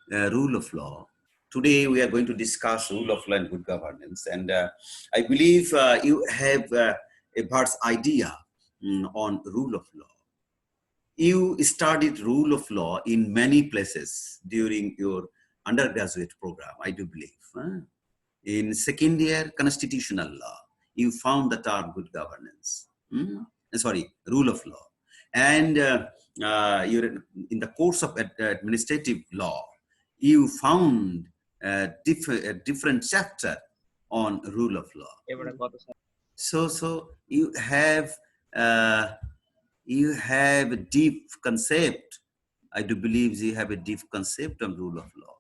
rule of law. Today we are going to discuss rule of law and good governance, and I believe you have a bird's idea on rule of law. You studied rule of law in many places during your undergraduate program, I do believe. In second year constitutional law, you found the term good governance. Sorry, rule of law. And you're in the course of administrative law, you found a different chapter on rule of law. So uh, you have a deep concept. I do believe you have a deep concept of rule of law.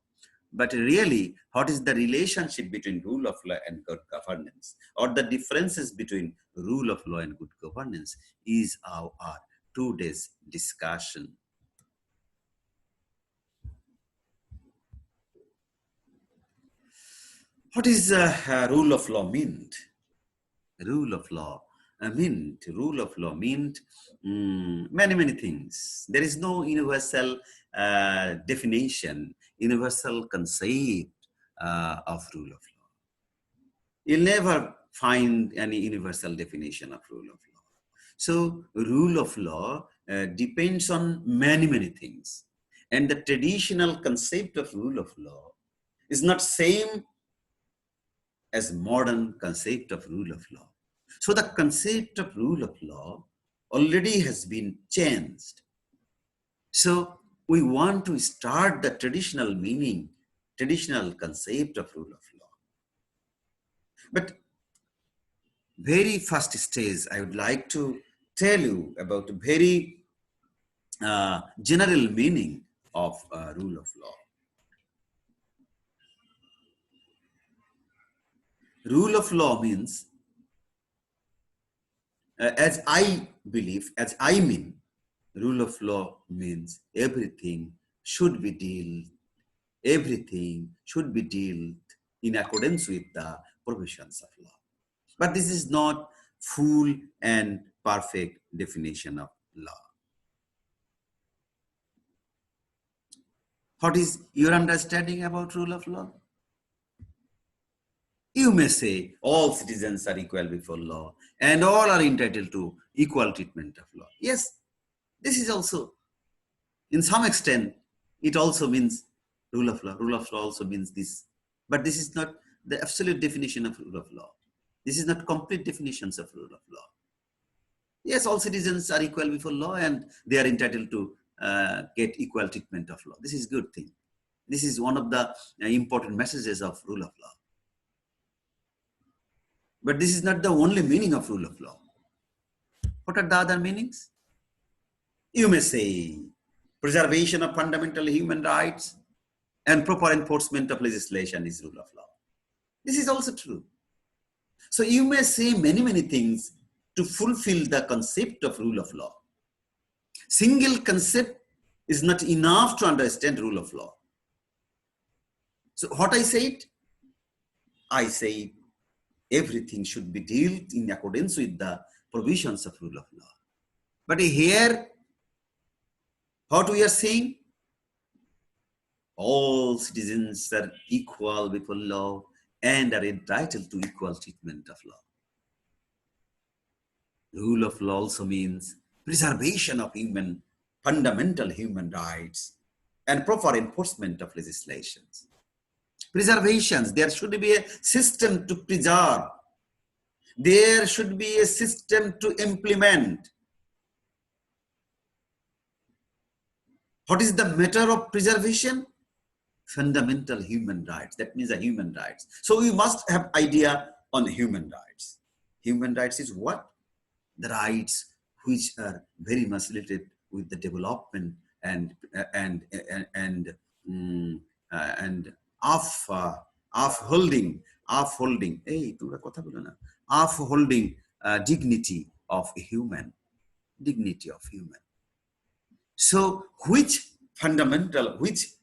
But really, what is the relationship between rule of law and good governance, or the differences between rule of law and good governance, is our today's discussion. What is rule of law mean? Rule of law meant many things. There is no universal definition, universal concept of rule of law. You'll never find any universal definition of rule of law. So rule of law depends on many things. And the traditional concept of rule of law is not same as modern concept of rule of law. So the concept of rule of law already has been changed. So we want to start the traditional meaning, traditional concept of rule of law. But very first stage, I would like to tell you about a very general meaning of rule of law. Rule of law means, as I believe, as I mean, rule of law means everything should be dealt in accordance with the provisions of law. But this is not full and perfect definition of law. What is your understanding about rule of law? You may say all citizens are equal before law and all are entitled to equal treatment of law. Yes, this is also, in some extent, it also means rule of law. Rule of law also means this. But this is not the absolute definition of rule of law. This is not complete definitions of rule of law. Yes, all citizens are equal before law and they are entitled to get equal treatment of law. This is a good thing. This is one of the important messages of rule of law. But this is not the only meaning of rule of law. What are the other meanings? You may say preservation of fundamental human rights and proper enforcement of legislation is rule of law. This is also true. So you may say many things to fulfill the concept of rule of law. Single concept is not enough to understand rule of law. So what I said? I say everything should be dealt in accordance with the provisions of rule of law. But here, what we are saying? All citizens are equal before law and are entitled to equal treatment of law. Rule of law also means preservation of fundamental human rights and proper enforcement of legislations. Preservations, there should be a system to preserve. There should be a system to implement. What is the matter of preservation? Fundamental human rights. That means the human rights. So we must have idea on human rights. Human rights is what? The rights which are very much related with the development and upholding dignity of human. So which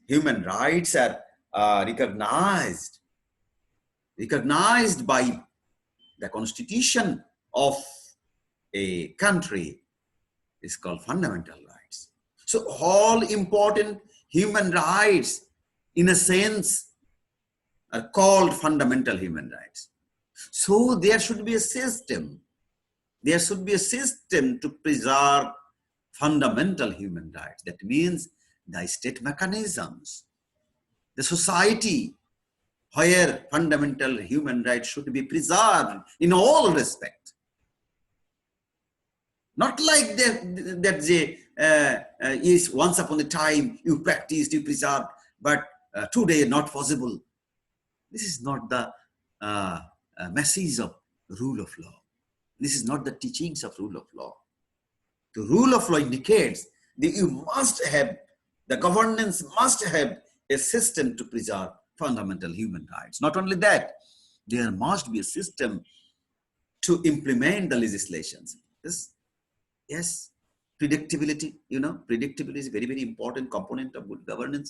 human rights are recognized by the constitution of a country is called fundamental rights. So all important human rights in a sense, are called fundamental human rights. So there should be a system. There should be a system to preserve fundamental human rights. That means the state mechanisms, the society where fundamental human rights should be preserved in all respect. Not like that is once upon a time you practiced, you preserved, but today not possible. This is not the message of rule of law. This is not the teachings of rule of law. The rule of law indicates that you must have, the governance must have a system to preserve fundamental human rights. Not only that, there must be a system to implement the legislations. Yes, predictability, predictability is a very, very important component of good governance.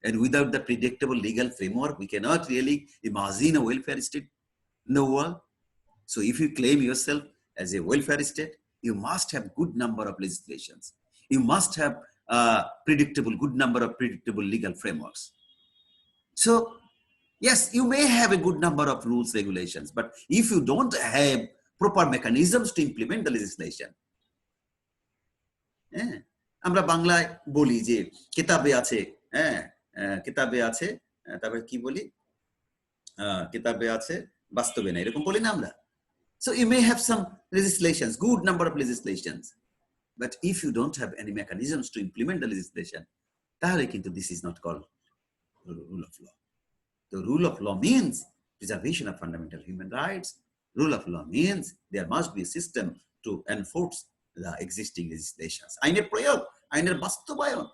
And without the predictable legal framework, we cannot really imagine a welfare state in the world. So if you claim yourself as a welfare state, you must have good number of legislations. You must have good number of predictable legal frameworks. So yes, you may have a good number of rules, regulations, but if you don't have proper mechanisms to implement the legislation, আমরা বাংলায় বলি যে কিতাবে আছে, কিতাবে আছে, তারপরে কি বলি, কিতাবে আছে বাস্তবে না, এরকম বলি না আমরা। So you may have some legislations, good number of legislations, but if you don't have any mechanisms to implement the legislation, তাহলে কিন্তু this is not called rule of law. The rule of law means preservation of fundamental human rights. Rule of law means there must be a system to enforce the existing legislations. আইনের প্রয়োগ, আইনের বাস্তবায়ন।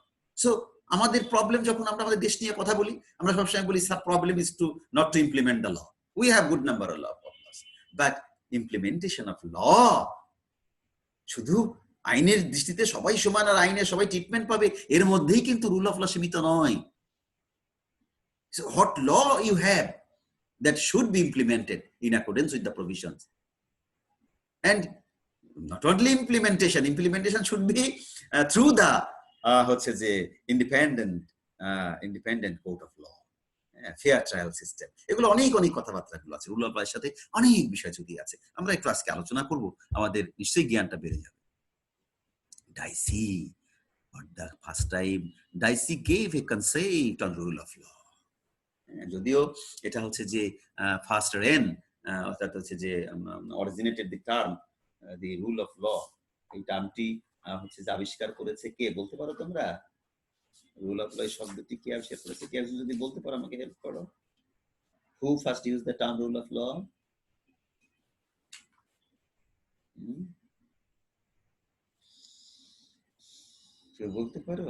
So আমাদের problem যখন আমরা আমাদের দেশ নিয়ে কথা বলি, আমরা সবসময় বলি sub problem is to not to implement the law. We have good number of law problems, but implementation of law, শুধু আইনের দৃষ্টিতে সবাই সমান আর আইনের সবাই ট্রিটমেন্ট পাবে, এর মধ্যেই কিন্তু রুল অফ ল সীমিত নয়। So what law you have that should be implemented in accordance with the provisions, and not only implementation should be through the independent court of law, fair trial system. এগুলো অনেক কথাবার্তাগুলো আছে, rule of লর সাথে অনেক বিষয় জড়িয়ে আছে। আমরা একটু আজকে আলোচনা করব, আমাদের নিশ্চয়ই জ্ঞানটা বেড়ে যাবে। Dicey, for the first time, Dicey gave a concept on rule of law. যদিও এটা হচ্ছে যে ফার্স্ট রেন, অর্থাৎ হচ্ছে যে originated the term the rule of law, এই টার্মটি হচ্ছে যে আবিষ্কার করেছে কে, বলতে পারো তোমরা? রুল অফ ল শব্দটি কে আবিষ্কার করেছে? কে যদি বলতে পারো আমাকে হেল্প করো। Who first use the term rule of law? কেউ বলতে পারো?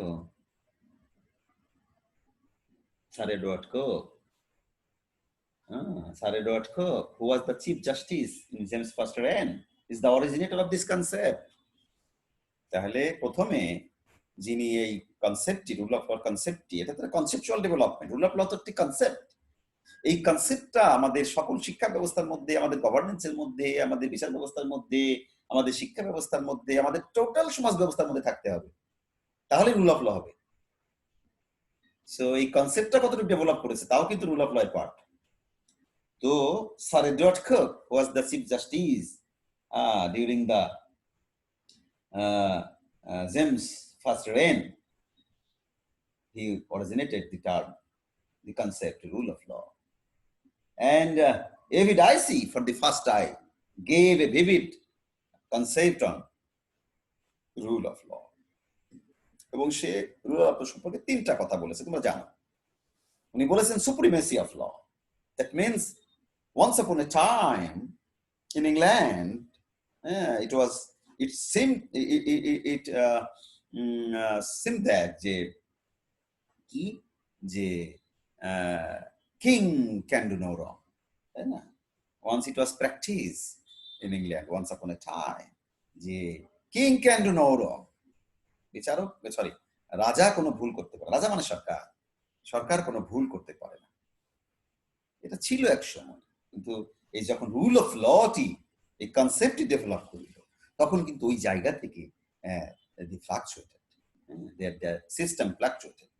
Sir Edward Coke. Sir Edward Coke, who was the Chief Justice in James First Reign, is the originator of this concept. তাহলে প্রথমে যিনি এই কনসেপ্টটি, রুল অফ ল কনসেপ্টটি, এটা তো conceptual development. Rule of law তো একটি কনসেপ্ট। এই কনসেপ্টটা আমাদের সকল শিক্ষা ব্যবস্থার মধ্যে, আমাদের গভর্নেন্সের মধ্যে, আমাদের বিচার ব্যবস্থার মধ্যে, আমাদের শিক্ষা ব্যবস্থার মধ্যে, আমাদের টোটাল সমাজ ব্যবস্থার মধ্যে থাকতে হবে, তাহলে রুল অফ ল হবে। সো এই কনসেপ্টটা কতটুকু ডেভেলপ করেছে তাও কিন্তু রুল অফ ল এর পার্ট। তো sir Edward cook was the chief justice during the James first rain. He originated the term, the concept, rule of law. And A.V. Dicey, for the first time, gave a vivid concept on rule of law. এবং সে rule of ল সম্পর্কে তিনটা কথা বলেছে, তোমরা জানো। উনি বলেছেন supremacy of law. That means once upon a time in England, it seemed that যে king can do no wrong. Once it was practiced in England, once upon a time, যে king can do no wrong. বিচারক, sorry, রাজা কোনো ভুল করতে পারে, রাজা মানে সরকার কোনো ভুল করতে পারে না। এটা ছিল এক সময়, কিন্তু এই যখন রুল অফ লটি এই কনসেপ্টটি ডেভেলপ করল, তখন কিন্তু ওই জায়গা থেকে the fluctuated, the system fluctuated.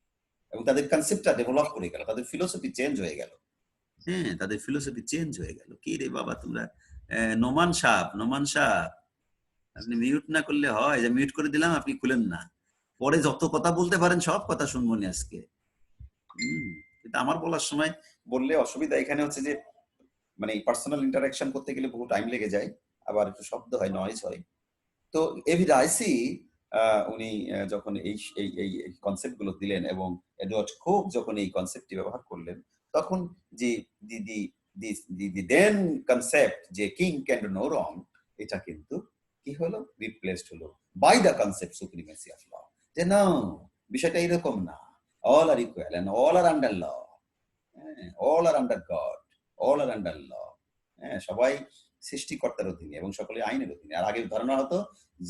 এবং তাদের কনসেপ্টটা ডেভেলপ করে গেল, তাদের ফিলোসফি চেঞ্জ হয়ে গেল। হ্যাঁ, তাদের ফিলোসফি চেঞ্জ হয়ে গেল। কি রে বাবা তোমরা, নোমান সাহেব, আপনি মিউট না করলে হয়? যে মিউট করে দিলাম, আপনি খুলেন না। পরে যত কথা বলতে পারেন সব কথা শুনবো নি আজকে। কিন্তু আমার বলার সময় বললে অসুবিধা এখানে হচ্ছে যে, মানে পার্সোনাল ইন্টারাকশন করতে গেলে বহু টাইম লেগে যায়, আবার একটু শব্দ হয়, নয়েজ হয়। তো এভি রাইসি উনি যখন এই এই এই কনসেপ্ট গুলো দিলেন এবং এডওয়ার্ড কুক যখন এই কনসেপ্টটি ব্যবহার করলেন, তখন যে the the the then concept যে king can do no wrong, এটা কিন্তু কি হলো, রিপ্লেসড হলো by the concept supremacy of law. যে না, বিষয়টা এরকম না, all are equal and all are under law, all are under God, all are under law. হ্যাঁ, সবাই সৃষ্টিকর্তার অধীনে এবং সকলে আইনের অধীনে। আর আগের ধারণা হতো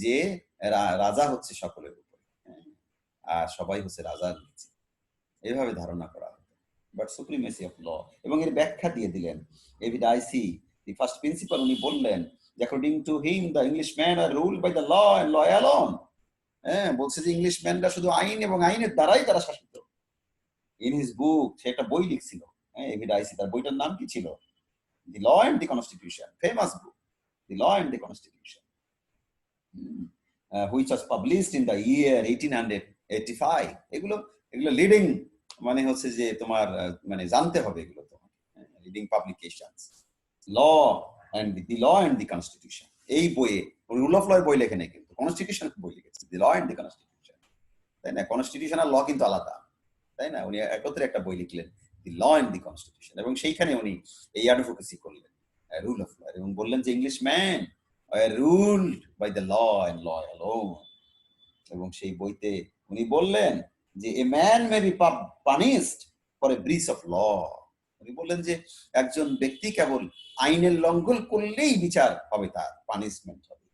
যে রাজা হচ্ছে সকলের উপরে, আর সবাই হচ্ছে রাজার নিচে, এইভাবে ধারণা করা হতো। বাট সুপ্রিমেসি অফ ল, এবং এর ব্যাখ্যা দিয়ে দিলেন এভিডাইসি দি ফার্স্ট প্রিন্সিপাল। উনি বললেন যে according to him the Englishman are ruled by the law and law alone. হ্যাঁ, বলছে যে ইংলিশম্যানরা শুধু আইন এবং আইনের দ্বারাই তারা শাসিত। ইন হিজ বুক, সে একটা বই লিখছিল, হ্যাঁ, এভিডাইসি, তার বইটার নাম কি ছিল? The Law and the Constitution, famous book, The Law and the Constitution, which was published in the year 1885. এগুলো এগুলো লিডিং, মানে হচ্ছে যে তোমার মানে জানতে হবে এগুলো, তোমার leading publications. Law and the law and the constitution, এই বইয়ে রুল অফ ল এর বই লেখে নেই, কিন্তু কনস্টিটিউশন বই লিখেছে, দি ল এন্ড দি কনস্টিটিউশন, তাই না? কনস্টিটিউশন আর ল কিন্তু আলাদা, তাই না? উনি একত্রে একটা বই লিখলেন, দি ল এন্ড দি কনস্টিটিউশন, এবং সেইখানে উনি এই অ্যাডভোকেসি করলেন রুল অফ ল, এবং বললেন যে Englishman ruled by the law and law alone. এবং সেই বইতে উনি বললেন যে a man may be punished for a breach of law. উনি বললেন যে একজন ব্যক্তি কেবল আইনের লঙ্ঘন করলেই বিচার হবে, তার পানিশমেন্ট হবে,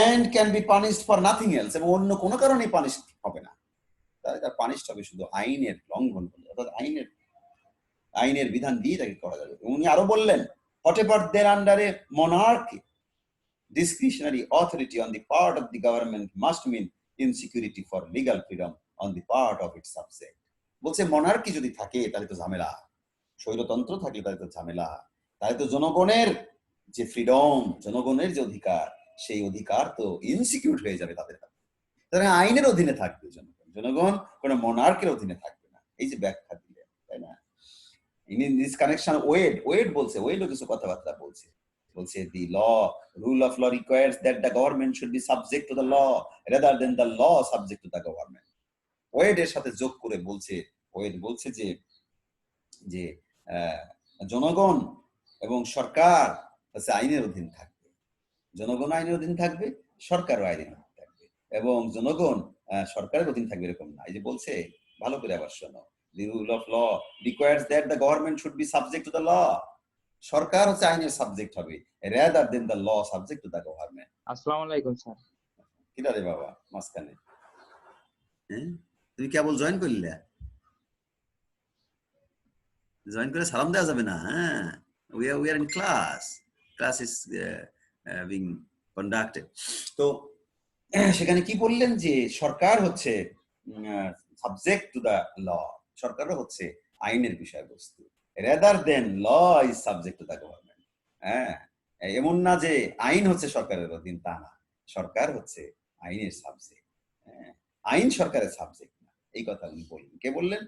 and can be punished for nothing else, এবং অন্য কোনো কারণেই পানিশ হবে না, তার পানিশড হবে শুধু আইনের লঙ্ঘন করলে, অর্থাৎ আইনের বিধান দিয়ে তাকে করা যাবে। উনি আরো বললেন, whatever there under a monarchy, discretionary authority on the part of the government must mean insecurity for legal freedom on the part of its subject. বলছে মনার্কি যদি থাকে তাহলে তো ঝামেলা, স্বৈরতন্ত্র থাকলে তাহলে তো ঝামেলা, তাহলে তো জনগণের যে ফ্রিডম, জনগণের যে অধিকার, সেই অধিকার তো ইনসিকিউর হয়ে যাবে তাদের কাছে। তারা আইনের অধীনে থাকবে জনগণ, জনগণ কোন মনার্কের অধীনে থাকবে না। এই যে ব্যাখ্যা দিলেন, তাই না? ইন দিস কানেকশন ওয়েড বলছে, ওয়েডও কিছু কথাবার্তা বলছে, বলছে the law, rule of law requires that the government should be subject to the law rather than the law subject to the government. Wade এর সাথে যোগ করে বলছে, ওয়েড বলছে যে যে জনগণ এবং সরকার হচ্ছে আইনের অধীন থাকবে, জনগণ আইনের অধীন থাকবে, সরকারও আইনের অধীন থাকবে, এবং জনগণ সরকারের অধীন থাকবে এরকম না। এই যে বলছে, ভালো করে আবার শোনো, the rule of law requires that the government should be subject to the law, সরকার হচ্ছে আইনের সাবজেক্ট হবে, rather than the law subject to the government. আসসালামু আলাইকুম স্যার। কিরা রে বাবা মাঝখানে, তুমি কেবল জয়েন করলে, জয়েন করে সালাম দেওয়া যাবে না। হ্যাঁ, we are in class is being conducted. তো সেখানে কি বললেন যে সরকার হচ্ছে সাবজেক্ট টু দা ল, সরকারও হচ্ছে আইনের বিষয়বস্তু, rather than law is subject to the government. হ্যাঁ, এমন না যে আইন হচ্ছে সরকারের অধীন, তা না, সরকার হচ্ছে আইনের সাবজেক্ট, আইন সরকারের সাবজেক্ট না। এই কথা উনি বললেন। কে বললেন?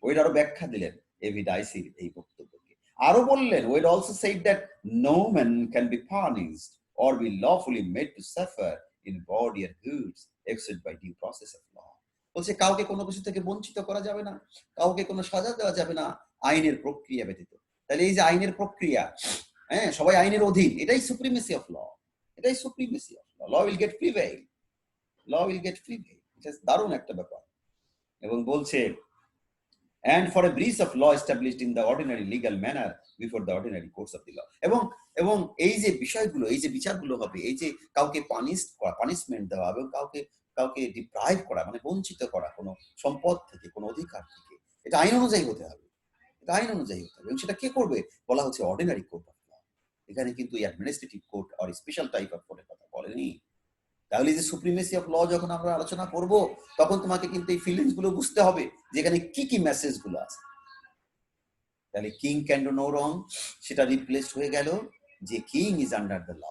ওয়েড আরো ব্যাখ্যা দিলেন এভিডাইসির এই বক্তব্যকে। আরো বললেন, Wade also said that no man can be punished or be lawfully made to suffer in body or goods except by due process of law. বলছে কাউকে কোনো কিছু থেকে বঞ্চিত করা যাবে না, কাউকে কোনো সাজা দেওয়া যাবে না আইনের প্রক্রিয়া ব্যতীত। তাহলে এই যে আইনের প্রক্রিয়া, হ্যাঁ, সবাই আইনের অধীন, এটাই সুপ্রিমেসি অফ ল, এটাই supremacy of law. Law will get prevail, law will get prevail. এটা দারুণ একটা ব্যাপার। এবং বলছে and for a breach of law established in the ordinary legal manner before the ordinary courts of the law. এবং এই যে বিষয়গুলো, এই যে বিচারগুলো হবে, এই যে কাউকে পানিশমেন্ট দেওয়া এবং কাউকে ডিপ্রাইভ করা, মানে বঞ্চিত করা কোনো সম্পদ থেকে, কোনো অধিকার থেকে, এটা আইন অনুযায়ী হতে হবে, এটা আইন অনুযায়ী হতে হবে। এবং সেটা কে করবে? বলা হচ্ছে অর্ডিনারি কোর্ট অফ ল। এখানে কিন্তু অ্যাডমিনিস্ট্রেটিভ কোর্ট আর স্পেশাল টাইপ অফ কোর্টের কথা বলেনি, তাহলে যে সুপ্রিমেসি অফ ল যখন আমরা আলোচনা করব, তখন তোমাকে কিন্তু এই ফিলিংস গুলো বুঝতে হবে যেখানে কি কি মেসেজ গুলো আছে। তাহলে king can do no wrong, সেটা রিপ্লেসড হয়ে গেল যে king is under the law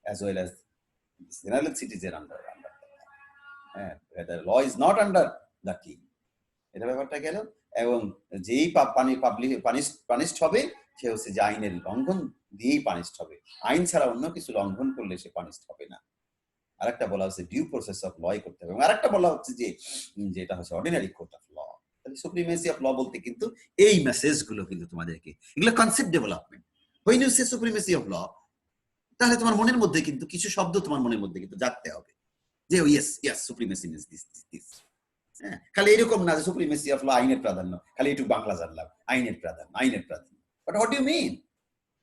as well as general citizen under the law, law is not under the king, এটা ব্যাপারটা গেল। এবং যেই পানিশড হবে সে হচ্ছে যে আইনের লঙ্ঘন দিয়েই পানিশড হবে, আইন ছাড়া অন্য কিছু লঙ্ঘন করলে সে পানিশড হবে না। আরেকটা বলা হচ্ছে ডিউ প্রসেস অফ ল করতে হবে, এবং আরেকটা বলা হচ্ছে যে যেটা হচ্ছে অর্ডিনারি কোর্ট অফ ল। তাহলে সুপ্রিমেসি অফ ল বলতে কিন্তু এই মেসেজ গুলো কিন্তু তোমাদেরকে, এগুলো concept development. When you say supremacy of law, তাহলে তোমার মনের মধ্যে কিন্তু কিছু শব্দ তোমার মনের মধ্যে কিন্তু জাগতে হবে যে yes yes supremacy means this this this. হ্যাঁ, খালি এরকম না যে সুপ্রিমেসি অফ ল আইনের প্রাধান্য, খালি একটু বাংলা জানলাম আইনের প্রাধান্য, আইনের প্রাধান্য, but what do you mean,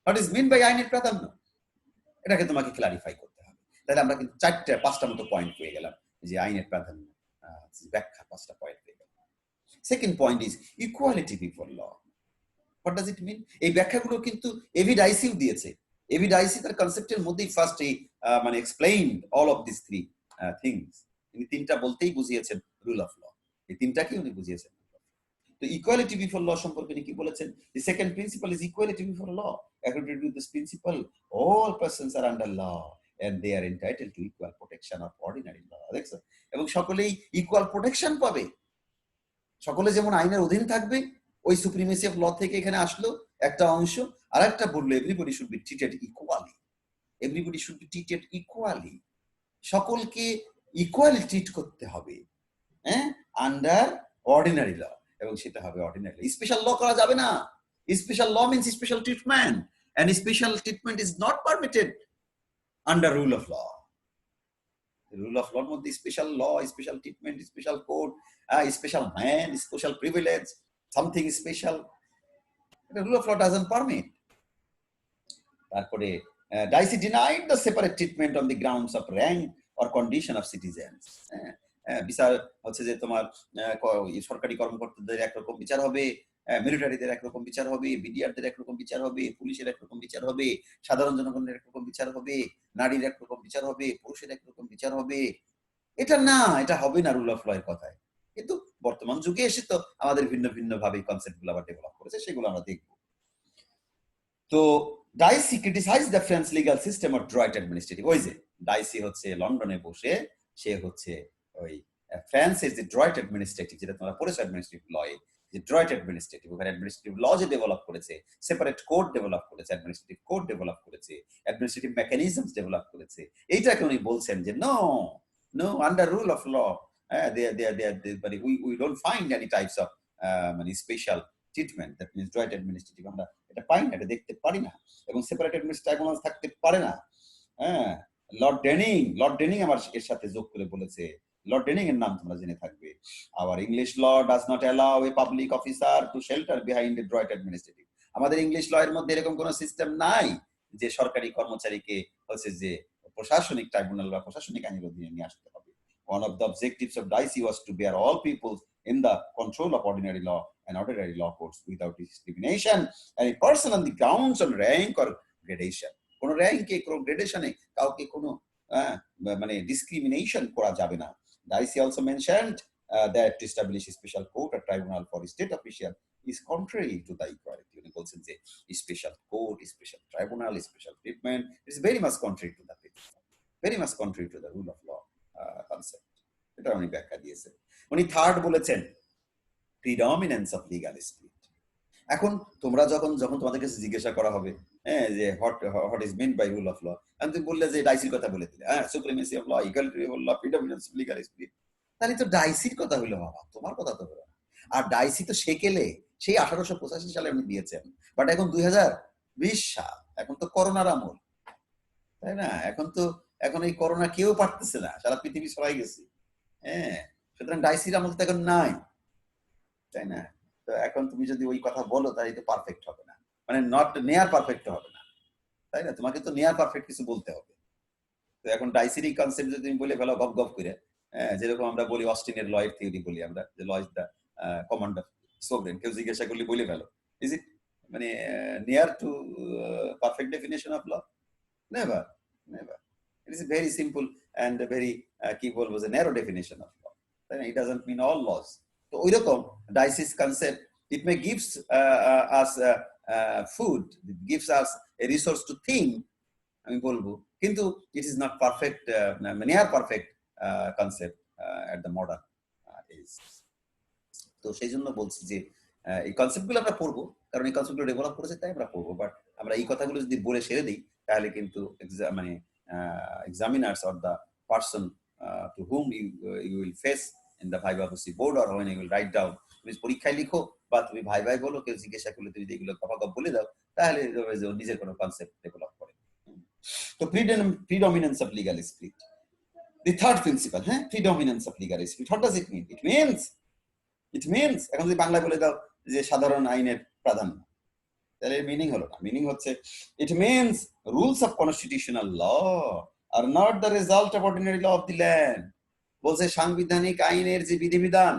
what is mean by আইনের প্রাধান্য, এটাকে তোমাকে ক্লারিফাই করতে হবে। তাহলে আমরা কিন্তু 4-5টা মতো পয়েন্ট পেয়ে গেলাম যে আইনের প্রাধান্য ব্যাখ্যা 5টা পয়েন্ট পেয়ে গেলাম। Second point is equality before law. What does it mean? এই ব্যাখ্যাগুলো কিন্তু এভি ডাইসিও দিয়েছে। এভি ডাইসি তার কনসেপ্টের মধ্যেই ফার্স্ট মানে explain all of this three things. তিনি 3টা বলতেই বুঝিয়েছেন রুল অফ ল, এই 3টাকেই উনি বুঝিয়েছেন। তো ইকুয়ালিটি বিফোর ল সম্পর্কে উনি কি বলেছেন? The second principle is equality before law. According to this principle all persons are under law and they are entitled to equal protection of ordinary law. দেখছো? এবং সকলেই ইকুয়াল প্রোটেকশন পাবে, সকলে যেমন আইনের অধীন থাকবে। ওই সুপ্রিমেসি অফ ল থেকে এখানে আসলো একটা অংশ, আর একটা বললো everybody should be treated equally, everybody should be treated equally, সকলকে ইকুয়ালি ট্রিট করতে হবে, হ্যাঁ, আন্ডার অর্ডিনারি ল, এবং সেটা হবে অর্ডিনারি। স্পেশাল ল করা যাবে না। Special law means special treatment, and special treatment is not permitted under rule of law. The rule of law মধ্যে special law, special treatment, special code, special man, special privilege, something special, the rule of law doesn't permit. তারপরে Dicey denied the separate treatment on the grounds of rank or condition of citizens. বিচার হচ্ছে যে তোমার সরকারি কর্মকর্তাদের একরকম বিচার হবে, মিলিটারিদের একরকম বিচার হবে, বিডিআরদের একরকম বিচার হবে, পুলিশের একরকম বিচার হবে, সাধারণ জনগণের একরকম বিচার হবে, নারীর একরকম বিচার হবে, পুরুষের একরকম বিচার হবে। এটা না, এটা হবে না রুল অফ ল এর কথায়। কিন্তু বর্তমান যুগে এসে তো আমাদের ভিন্ন ভিন্ন ভাবে কনসেপ্ট গুলো আবার ডেভেলপ করেছে, সেগুলো আমরা দেখব। তো Dicey criticise the French legal system of droit administrative. ওই যে ডাইসি হচ্ছে লন্ডনে বসে, সে হচ্ছে ওই ফ্রান্সের যে ড্রয়েট অ্যাডমিনিস্ট্রেটিভ, যেটা তোমরা পড়েছো অ্যাডমিনিস্ট্রেটিভ লয়ে, যে ড্রয়েট অ্যাডমিনিস্ট্রেটিভ, ওখানে অ্যাডমিনিস্ট্রেটিভ ল যে ডেভেলপ করেছে, সেপারেট কোড ডেভেলপ করেছে, অ্যাডমিনিস্ট্রেটিভ কোড ডেভেলপ করেছে, অ্যাডমিনিস্ট্রেটিভ মেকানিজমস ডেভেলপ করেছে। এইটাকে উনি বলছেন যে no no, under rule of law we don't find any types of মানে special treatment, that means droit administrative আমরা এটা পাই না, এটা দেখতে পারি না, এবং সেপারেট অ্যাডমিনিস্ট্রেটিভ ট্রাইব্যুনাল থাকতে পারে না। হ্যাঁ, লর্ড ডেনিং আমার এর সাথে যোগ করে বলেছে, লর্ড ডেনিং এর নাম তোমরা জেনে থাকবে, our English law does not allow a public officer to shelter behind a droit administrative. আমাদের ইংলিশ ল এর মধ্যে এরকম কোন সিস্টেম নাই যে সরকারি কর্মচারীকে হচ্ছে যে প্রশাসনিক ট্রাইব্যুনাল বা প্রশাসনিক আইনের অধীনে নিয়ে আসতে হবে। One of the objectives of DICE was to bear all people in the control of ordinary law and ordinary law courts without discrimination any person on the grounds on rank or gradation. কোন র্যাঙ্কে, কোন গ্রেডেশনে কাউকে কোনো মানে discrimination করা যাবে না। DICE also mentioned that to establish a special court or tribunal for state official is contrary to the equality. উনি বলছেন যে special court, special tribunal, special treatment is very much contrary to the principle, very much contrary to the rule of law concept. এটা উনি ব্যাখ্যা দিয়েছেন। উনি third বলেছেন প্রিডমিনেন্স of legal spirit. এখন তোমরা যখন তোমাদের কাছে জিজ্ঞাসা করা হবে, হ্যাঁ, যে what is meant by rule of law, আমি তুমি বললে যে ডাইসির কথা বলে দিলে, হ্যাঁ, supremacy of law, equality of law, predominance of legal spirit, তাহলে তো ডাইসির কথা হইলো বাবা, তোমার কথা তো হলো না। আর ডাইসি তো সেকেলে সেই 1885 সালে উনি দিয়েছেন, বাট এখন 2020 সাল, এখন তো করোনার আমল, তাই না? এখন এই করোনা কেউ পারতেছে না, সারা পৃথিবী ছড়াই গেছে। হ্যাঁ, সুতরাং ডাইসির আমল তো এখন নাই, তাই না? তো এখন তুমি যদি ওই কথা বলো তাহলে তো পারফেক্ট হবে না, মানে নট নেয়ার পারফেক্ট হবে না, তাই না? তোমাকে তো নেয়ার পারফেক্ট কিছু বলতে হবে। তো এখন ডাইসির এই কনসেপ্ট যদি তুমি বলে ফেলো গপ গপ করে, যেরকম আমরা বলি অস্টিনের ল এর থিওরি বলি আমরা, যে law is the command of sovereign, কেউ জিজ্ঞাসা করলে বলে ফেলো, ইজ ইট মানে near to perfect definition of law? Never, never. It is a very simple and a very keyboard was a narrow definition of law. It doesn't mean all laws. So oirokom Dicey's concept, it may gives us food, it gives us a resource to think, আমি বলবো, কিন্তু it is not perfect, near perfect concept at the modern age. তো সেই জন্য বলছি যে এই কনসেপ্টগুলো আমরা পড়বো, কারণ এই কনসেপ্টগুলো ডেভেলপ করেছে তাই আমরা পড়বো। বাট আমরা এই কথাগুলো যদি বলে সেরে দিই তাহলে কিন্তু মানে examiners or the person to whom you will face in the viva voce board or when you will write down, তুমি পরীক্ষায় লিখো বা তুমি ভাই বলো, কেউ জিজ্ঞাসা করলে তুমি যেগুলো গপ বলে দাও, তাহলে নিজের কোনো কনসেপ্ট ডেভেলপ করে। তো predominance of legal spirit, the third principle, predominance of legal spirit. What does it mean? It means এখন যদি বাংলায় বলে দাও যে সাধারণ আইনের প্রাধান্য, তাহলে মিনিং হলো না। মিনিং হচ্ছে it means rules of constitutional law are not the result of ordinary law of the land. বলছে সাংবিধানিক আইনের যে বিধিবিধান,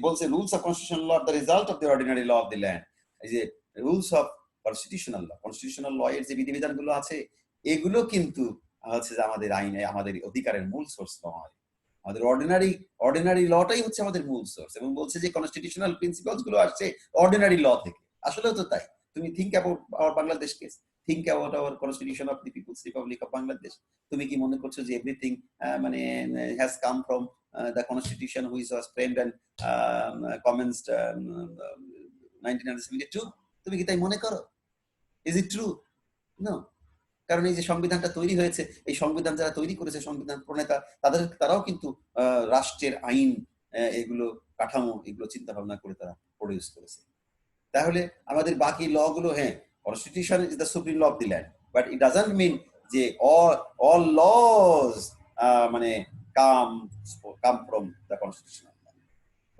বলছে rules of constitutional law are the result of the ordinary law of the land. এই যে rules of constitutional law এর যে বিধিবিধানগুলো আছে, এগুলো কিন্তু হচ্ছে যে আমাদের আইনে আমাদের অধিকারের মূল সোর্স নয়। আমাদের অর্ডিনারি লটাই হচ্ছে আমাদের মূল সোর্স। এবং বলছে যে কনস্টিটিউশনাল প্রিন্সিপালস গুলো আসছে অর্ডিনারি ল থেকে। আসলেও তো তাই। তুমি think about our Bangladesh case, think about our constitution of the people's republic of Bangladesh. তুমি কি মনে করছো যে এভরিথিং মানে has come from the constitution which was framed and commenced 1972? তুমি কি তাই মনে করো? Is it true? নো। কারণ এই যে সংবিধানটা তৈরি হয়েছে, এই সংবিধান যারা তৈরি করেছে, সংবিধান প্রণেতা, তারাও কিন্তু রাষ্ট্রের আইন, এগুলো কাঠামো, এগুলো চিন্তা ভাবনা করে তারা প্রডিউস করেছে। তাহলে আমাদের বাকি ল গুলো, constitution is the supreme law of the land, but it doesn't mean যে অল লজ মানে come from the constitutional law.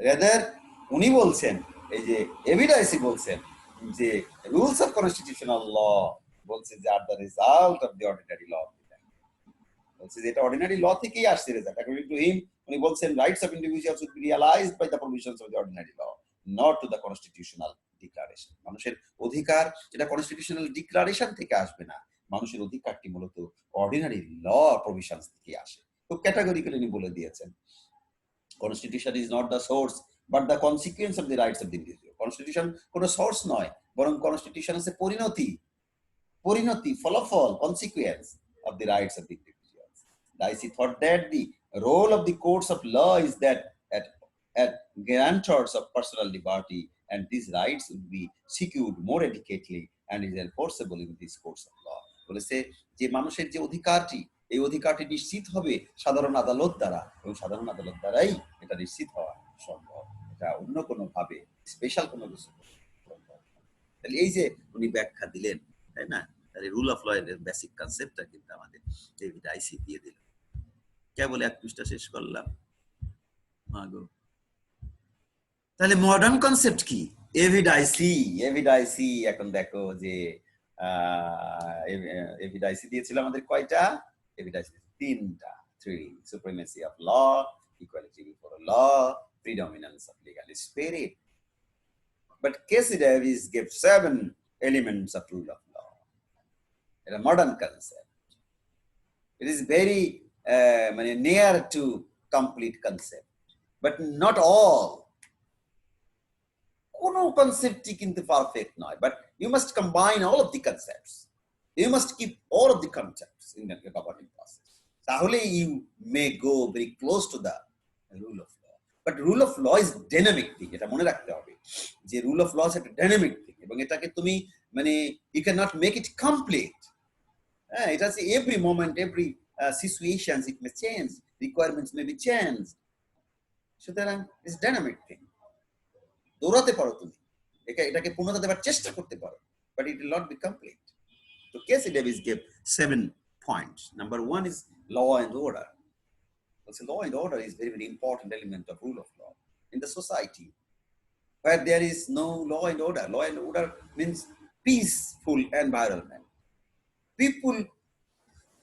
Rather উনি বলছেন, এই যে এভিডাইসি বলছেন যে রুলস অফ কনস্টিটিউশনাল ল বলছে যে are the result of the ordinary law of the land. বলছে যে এটা অর্ডিনারি ল থেকেই আসছে রেজাল্ট। অ্যাকর্ডিং টু হিম, উনি বলছেন rights of individuals would be realised by the provisions of the ordinary law, not to the constitutional declaration. মানুষের অধিকার যেটা কনস্টিটিউশনাল ডিক্লারেশন থেকে আসবে না, মানুষের অধিকারটি মূলত অর্ডিনারি ল প্রভিশনস থেকে আসে। তো ক্যাটাগরিক্যালি উনি বলে দিয়েছেন constitution is not the source but the consequence of the rights of the individual. Constitution কোনো সোর্স নয়, বরং কনস্টিটিউশন হচ্ছে পরিণতি, ফলাফল, consequence of the rights of the individuals. Dicey thought that the role of the courts of law is that at guarantors of personal liberty, and these rights would be secured more adequately and is enforceable in these courts of law. বলেছে যে মানুষের যে অধিকারটি, এই অধিকারটি নিশ্চিত হবে সাধারণ আদালত দ্বারা, এবং সাধারণ আদালত দ্বারাই এটা নিশ্চিত হওয়া সম্ভব। এটা অন্য কোনো ভাবে স্পেশাল কোনো কিছু। তাহলে এই যে উনি ব্যাখ্যা দিলেন, তাই না, তাহলে রুল অফ ল এর বেসিক কনসেপ্টটা কিন্তু আমাদের ডেভিড আইসি দিয়ে দিল। কেবল এক পৃষ্ঠা শেষ করলাম। তাহলে মডার্ন কনসেপ্ট কি? এভিডাইসি এখন দেখো যে এভিডাইসি দিয়েছিল আমাদের কয়টা? এভিডাইসি তিনটা। 3. Supremacy of law, equality before law, predominance of legal spirit. But Casey Davis gave 7 elements of rule of law. It's a modern concept. It is very near to complete concept, but not all. কোনো কনসেপ্টই কিন্তু perfect নয়, but you must combine all of the concepts. You must keep all of the concepts in the governing process. তাহলে you may go very close to the rule of law. But rule of law is dynamic thing. এটা মনে রাখতে হবে যে rule of law is একটা dynamic thing, এবং এটাকে তুমি you cannot make it complete. It has every moment, every situations it may change, requirements may be changed. সুতরাং it's dynamic thing. দৌড়াতে পারো তুমি, এটাকে পূর্ণতা দেওয়ার চেষ্টা করতে পারো, but it will not be complete. So Casey Davis gave 7 points. Number 1 is law and order. So law and order is very, very important element of rule of law in the society. Where there is no law and order means peaceful environment. People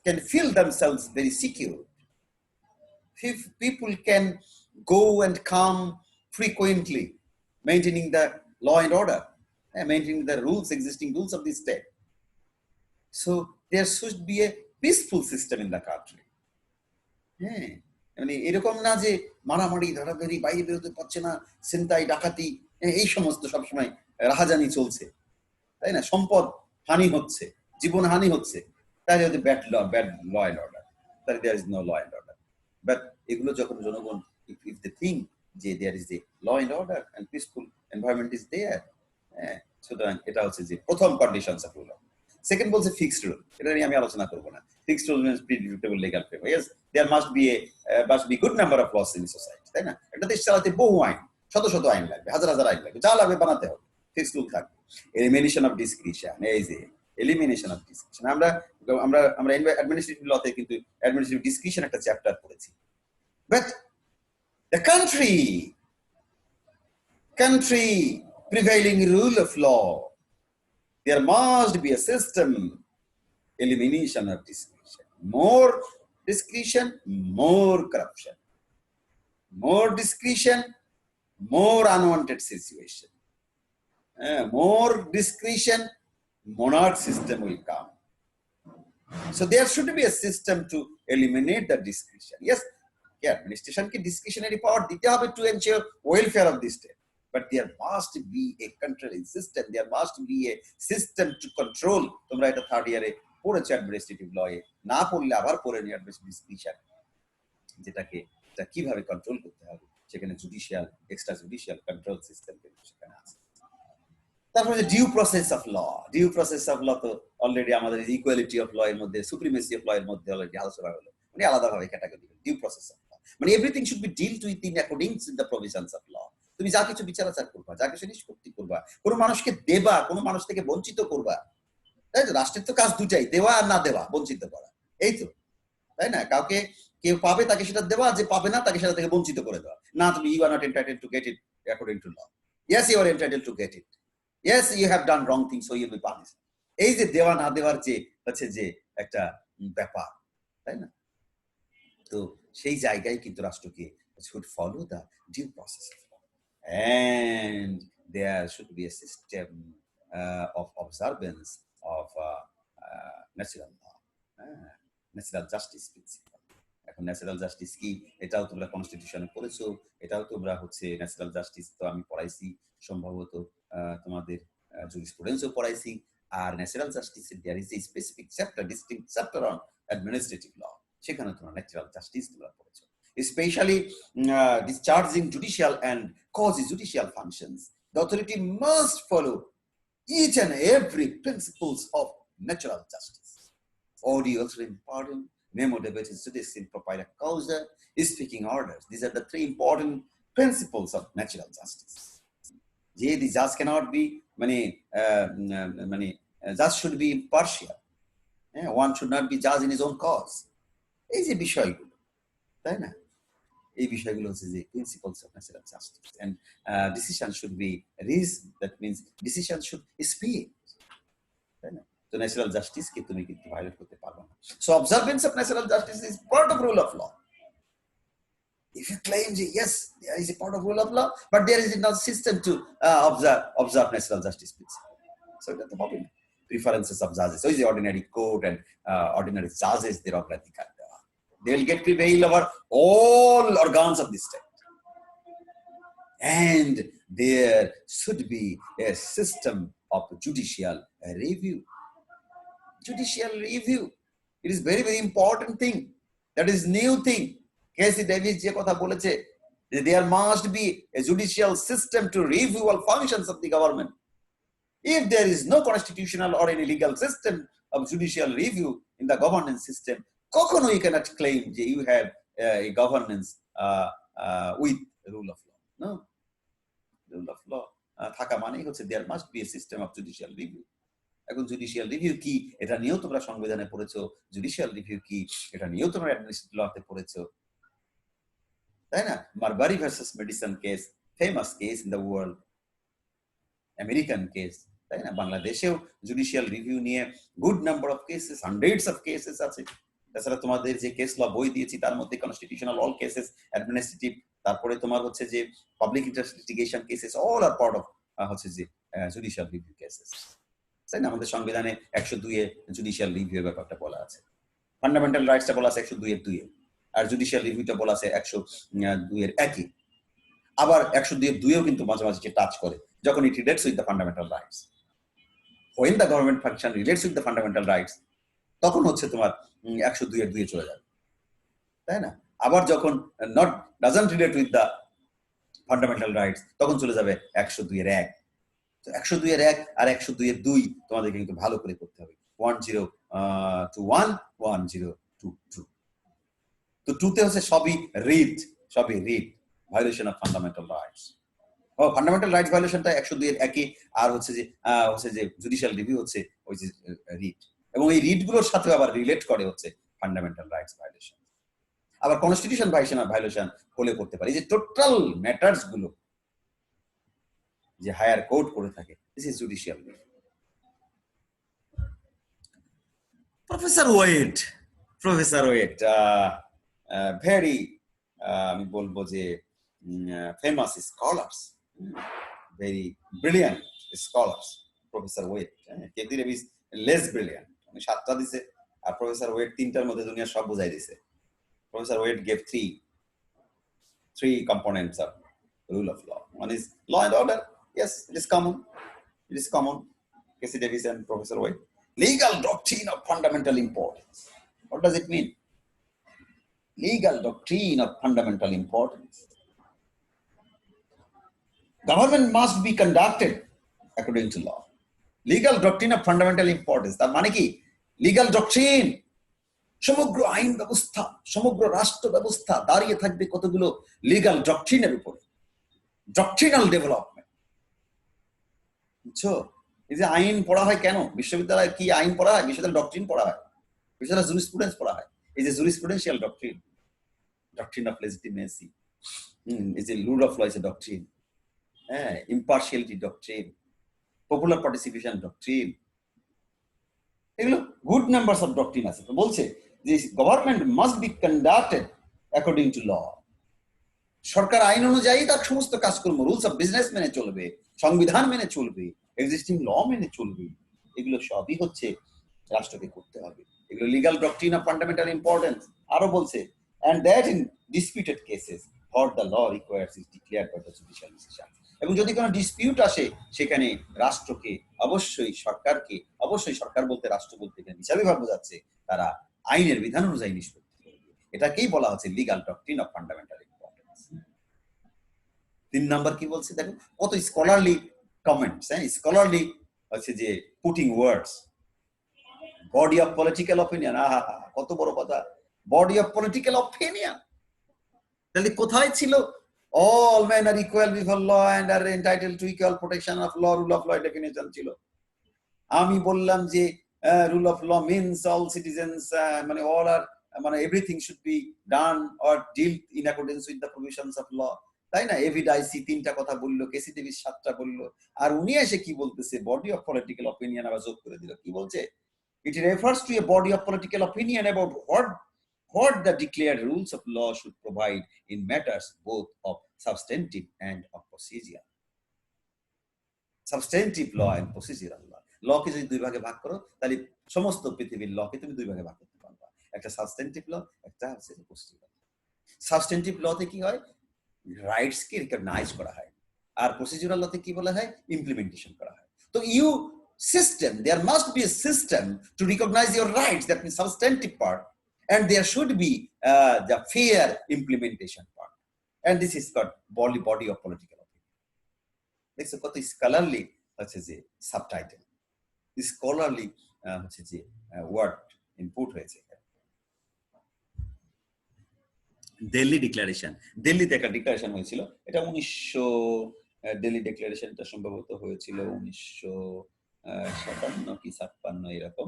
can feel themselves very secure. If people can go and come frequently, maintaining the law and order, maintaining the existing rules of the state. So there should be a peaceful system in the country. হ্যাঁ, মানে এরকম না যে মারামারি ধরাধরি, বাইরে বেরোতে পারছে না, ছিনতাই ডাকাতি, এই সমস্ত সবসময় রাহাজানি চলছে, তাই না? সম্পদ হানি হচ্ছে, জীবন হানি হচ্ছে, তাহলে হচ্ছে ব্যাড ল অ্যান্ড অর্ডার, তাহলে there is no law and order. But এগুলো যখন জনগণ ইফ দে থিঙ্ক যে there is a law and order and peaceful environment is there, হ্যাঁ, সুতরাং এটা হচ্ছে যে প্রথম conditions of rule of law. Second বলছে ফিক্সড রুল, এটা নিয়ে আমি আলোচনা করবো না। Fixed rule means predictable legal framework. Yes, there must be good number of laws in society, তাই না? একটা দেশ চালাতে বহু আইন, শত শত আইন লাগবে, হাজার হাজার আইন লাগবে, যা লাগবে বানাতে হবে, ফিক্সড রুল থাকবে। এলিমিনেশন অফ ডিসক্রিশন, এই যে এলিমিনেশন অফ ডিসক্রিশন, আমরা আমরা আমরা অ্যাডমিনিস্ট্রেটিভ লতে কিন্তু অ্যাডমিনিস্ট্রেটিভ ডিসক্রিশন একটা চ্যাপ্টার পড়েছি। But the country prevailing rule of law, there must be a system, elimination of discretion. More discretion, more corruption. More discretion, more unwanted situation. More discretion, monarch system will come. So there should be a system to eliminate the discretion. Yes, administration ki discretionary power dite hobe to ensure welfare of the state. But there must be a controlling system. There must be a system to control. তোমরা এটা third ইয়ারে পড়েছো administrative লয়ে, না পড়লে আবার পড়ে নিয়ে অ্যাডমিনিস্ট্রেটিভ ডিসক্রিশন, যেটাকে এটা কিভাবে কন্ট্রোল করতে হবে, সেখানে judicial, extra judicial control system কিন্তু সেখানে আছে। তারপরে due process of law. Due process of law তো অলরেডি আমাদের ইকুয়ালিটি অফ ল এর মধ্যে, সুপ্রিমেসি অফ ল এর মধ্যে অলরেডি আলোচনা হলো, মানে আলাদাভাবে category. Due process of law মানে everything should be dealt with in accordings in the provisions of law. তুমি যা কিছু বিচারাচার করবা, যা কিছু নিষ্পত্তি করবা, কোনো মানুষকে দেবা, কোনো মানুষ থেকে বঞ্চিত করবা, তাই তো? রাষ্ট্রের তো কাজ দুটাই, দেওয়া আর না দেওয়া, বঞ্চিত করা, এই তো, তাই না? কাউকে কেউ পাবে তাকে সেটা দেওয়া, যে পাবে না তাকে সেটা থেকে বঞ্চিত করে দেওয়া। না, তুমি you are not entitled to get it according to law. Yes, you are entitled to get it. Yes, you have done wrong thing, so you will be punished. এই যে দেওয়া না দেওয়ার যে হচ্ছে যে একটা ব্যাপার, তাই না? তো সেই জায়গায় কিন্তু রাষ্ট্রকে should follow the due process of law, and there should be a system of observance of natural law, natural justice principal. এখন ন্যাচারাল জাস্টিস কি, এটাও তোমরা কনস্টিটিউশনে পড়েছো, এটাও তোমরা হচ্ছে ন্যাচারাল জাস্টিস তো আমি পড়াইছি, সম্ভবত তোমাদের জুরিসপ্রুডেন্সও পড়াইছি। আর ন্যাচারাল জাস্টিসের there is a specific chapter, distinct chapter on administrative law, সেখানে তোমরা ন্যাচারাল জাস্টিস তোমরা পড়েছো। Especially discharging judicial and quasi-judicial functions, the authority must follow each and every principles of natural justice. Audios pardon, memo debates judice in propria causa, speaking orders. These are the three important principles of natural justice. The judge cannot be, judge should be impartial. One should not be judged in his own cause. এই যে বিষয়গুলো, তাই না? এই বিষয়গুলো হচ্ছে যে principles of natural justice. And decision should be reason, that means decision should speed, তাই না? তো ন্যাচারাল জাস্টিস কে তুমি কিন্তু ভায়োলেট করতে পারবে না। So observance of natural justice is part of rule of law. If you claim that yes, there is a part of rule of law, but there is no system to observe natural justice principle, so এটা তো হবে না। Preferences of judges, so is the ordinary court and ordinary judges, their অগ্রাধিকার দেওয়া, they will get prevail over all organs of the state, and there should be a system of judicial review. Judicial review, it is very very important thing, that is new thing. K C Davis যে কথা বলেছে, there must be a judicial system to review all functions of the government. If there is no constitutional or any legal system of judicial review in the governance system, কখনো you cannot claim that you have a governance with rule of law. No, rule of law থাকা মানেই হচ্ছে there must be a system of judicial review. এখন judicial review কি, এটা নিয়েও তোমরা সংবিধানে পড়েছো। জুডিশিয়াল রিভিউ কি, এটা নিয়েও তোমরা অ্যাডমিনিস্ট্রেটিভ লতে পড়েছো, তাই না? Marbury versus Madison case, famous case in the world, American case, তাই না? বাংলাদেশেও জুডিশিয়াল রিভিউ নিয়ে good number of cases, hundreds of cases আছে। তাছাড়া তোমাদের যে কেস ল বই দিয়েছি তার মধ্যে কনস্টিটিউশনাল অল কেসেস, অ্যাডমিনিস্ট্রেটিভ, তারপরে তোমার হচ্ছে যে public interest litigation cases, all are part of হচ্ছে যে জুডিশিয়াল রিভিউ কেসেস, তাই না? আমাদের সংবিধানে 102 এ জুডিশিয়াল রিভিউ ব্যাপারটা বলা আছে। ফান্ডামেন্টাল রাইটসটা বলা আছে 102 আর জুডিশিয়াল রিভিউটা বলা আছে 102 আবার 102 কিন্তু মাঝে মাঝে টাচ করে যখন it relates with the fundamental rights. when the government function relates with the fundamental rights তখন হচ্ছে তোমার 102 চলে যাবে, তাই না? আবার যখন not doesn't relate with the fundamental rights তখন চলে যাবে 102 তো 102 আর 102 তোমাদেরকে কিন্তু ভালো করে করতে হবে। 1021 1022 তো 2 তে হচ্ছে সবই read violation of fundamental rights. Fundamental rights ভায়োলেশনটা 102 আর হচ্ছে যে জুডিশিয়াল রিভিউ হচ্ছে ওই যে রিড, এবং এই রিড গুলোর সাথে আবার রিলেট করে হচ্ছে ফান্ডামেন্টাল রাইটস ভায়োলেশন। আবার কনস্টিটিউশন ভায়োলেশন হলে করতে পারে। এই যে টোটাল ম্যাটার্স গুলো যে হায়ার কোর্ট করে থাকে, this is judicial review. Professor Wade very আমি বলবো যে famous scholars, very brilliant scholars. Professor Wade, Katie Davis less brilliant. উনি 7টা দিছে আর প্রফেসর ওয়েড 3টার মধ্যে দুনিয়া সব বুঝাই দিছে। Professor Wade gave three components of rule of law. One is law and order. Yes, it is common. Casey Davis and Professor Wade. Legal doctrine of fundamental importance. What does it mean? Legal doctrine of fundamental importance. Government must be conducted according to law. Legal doctrine of fundamental importance. তার মানে কি? Legal doctrine সমগ্র আইন ব্যবস্থা, সমগ্র রাষ্ট্র ব্যবস্থা দাঁড়িয়ে থাকবে কতগুলো লিগ্যাল ডক্ট্রিনের উপর। ডক্ট্রিনাল ডেভেলপমেন্ট, বুঝছো? এই যে আইন পড়া হয় কেন বিশ্ববিদ্যালয়ে, কি আইন পড়া হয়? বিশ্ববিদ্যালয়ে ডক্ট্রিন পড়া হয়, বিশ্ববিদ্যালয়ে জুরিসপ্রুডেন্স পড়া হয়। এই যে জুরিসপ্রুডেন্সিয়াল ডক্ট্রিন অফ লেজিটিমেসি, এই যে rule of law is a doctrine, impartiality doctrine, popular participation doctrine, এগুলো গুড নাম্বারস অফ ডক্ট্রিন আছে। বলছে যে government must be conducted according to law. সরকার আইন অনুযায়ী তার সমস্ত কাজকর্ম, রুলস অফ বিজনেস মেনে চলবে, সংবিধান মেনে চলবে, এক্সিস্টিং ল মেনে চলবে। এগুলো সবই হচ্ছে রাষ্ট্রকে করতে হবে। এগুলো legal doctrine of fundamental importance. আরো বলছে and that in disputed cases what the law requires is declared by the judicial decision. এবং যদি কোনো ডিসপিউট আসে সেখানে রাষ্ট্রকে অবশ্যই সরকার বলতে রাষ্ট্র বলতে এখানে বিচার বিভাগ বোঝাচ্ছে, তারা আইনের বিধান অনুযায়ী নিষ্পত্তি করবে। এটাকেই বলা হচ্ছে legal doctrine of fundamental importance. 3 number কি বলছে দেখো, কত স্কলারলি কমেন্টস, স্কলারলি হচ্ছে যে putting words. Body of political opinion, কত বড় কথা, বডি অফ পলিটিক্যাল অপিনিয়ন। তাহলে কোথায় ছিল all men are equal before law and are entitled to equal protection of law, rule of law definition ছিল। আমি বললাম যে rule of law means all citizens, মানে all are, মানে everything should be done or dealt in accordance with the provisions of law, তাই না? এভিডাইসি 3টা কথা বললো, কেসি ডেভিস 7টা বললো, আর উনি এসে কি বলতেছে? বডি অফ পলিটিক্যাল অপিনিয়ন আবার যোগ করে দিল। কি বলছে? It refers to a body of political opinion about what the declared rules of law should provide in matters both of substantive and of procedural. Substantive law and procedural law. লকে যদি 2 ভাগে ভাগ করো তাহলে সমস্ত পৃথিবীর লকে তুমি 2 ভাগে ভাগ করতে পারবা। একটা সাবস্টেন্টিভ ল, একটা হচ্ছে প্রসিডিউরাল। সাবস্টেন্টিভ লতে কি হয়? রাইটস কে রিকগনাইজ করা হয়, আর প্রসিডিউরাল লতে কি বলা হয়? ইমপ্লিমেন্টেশন করা হয়। তো there must be a system to recognize your rights, that means substantive part, and there should be the fair implementation part, and this is called body of political opinion. দেখছো কত scholarly হচ্ছে যে subtitle, scholarly হচ্ছে যে word input হয়েছে। Delhi declaration, দিল্লিতে একটা declaration হয়েছিল, এটা 1900, দিল্লি ডিক্লারেশনটা সম্ভবত হয়েছিল 1957 কি 56 এরকম।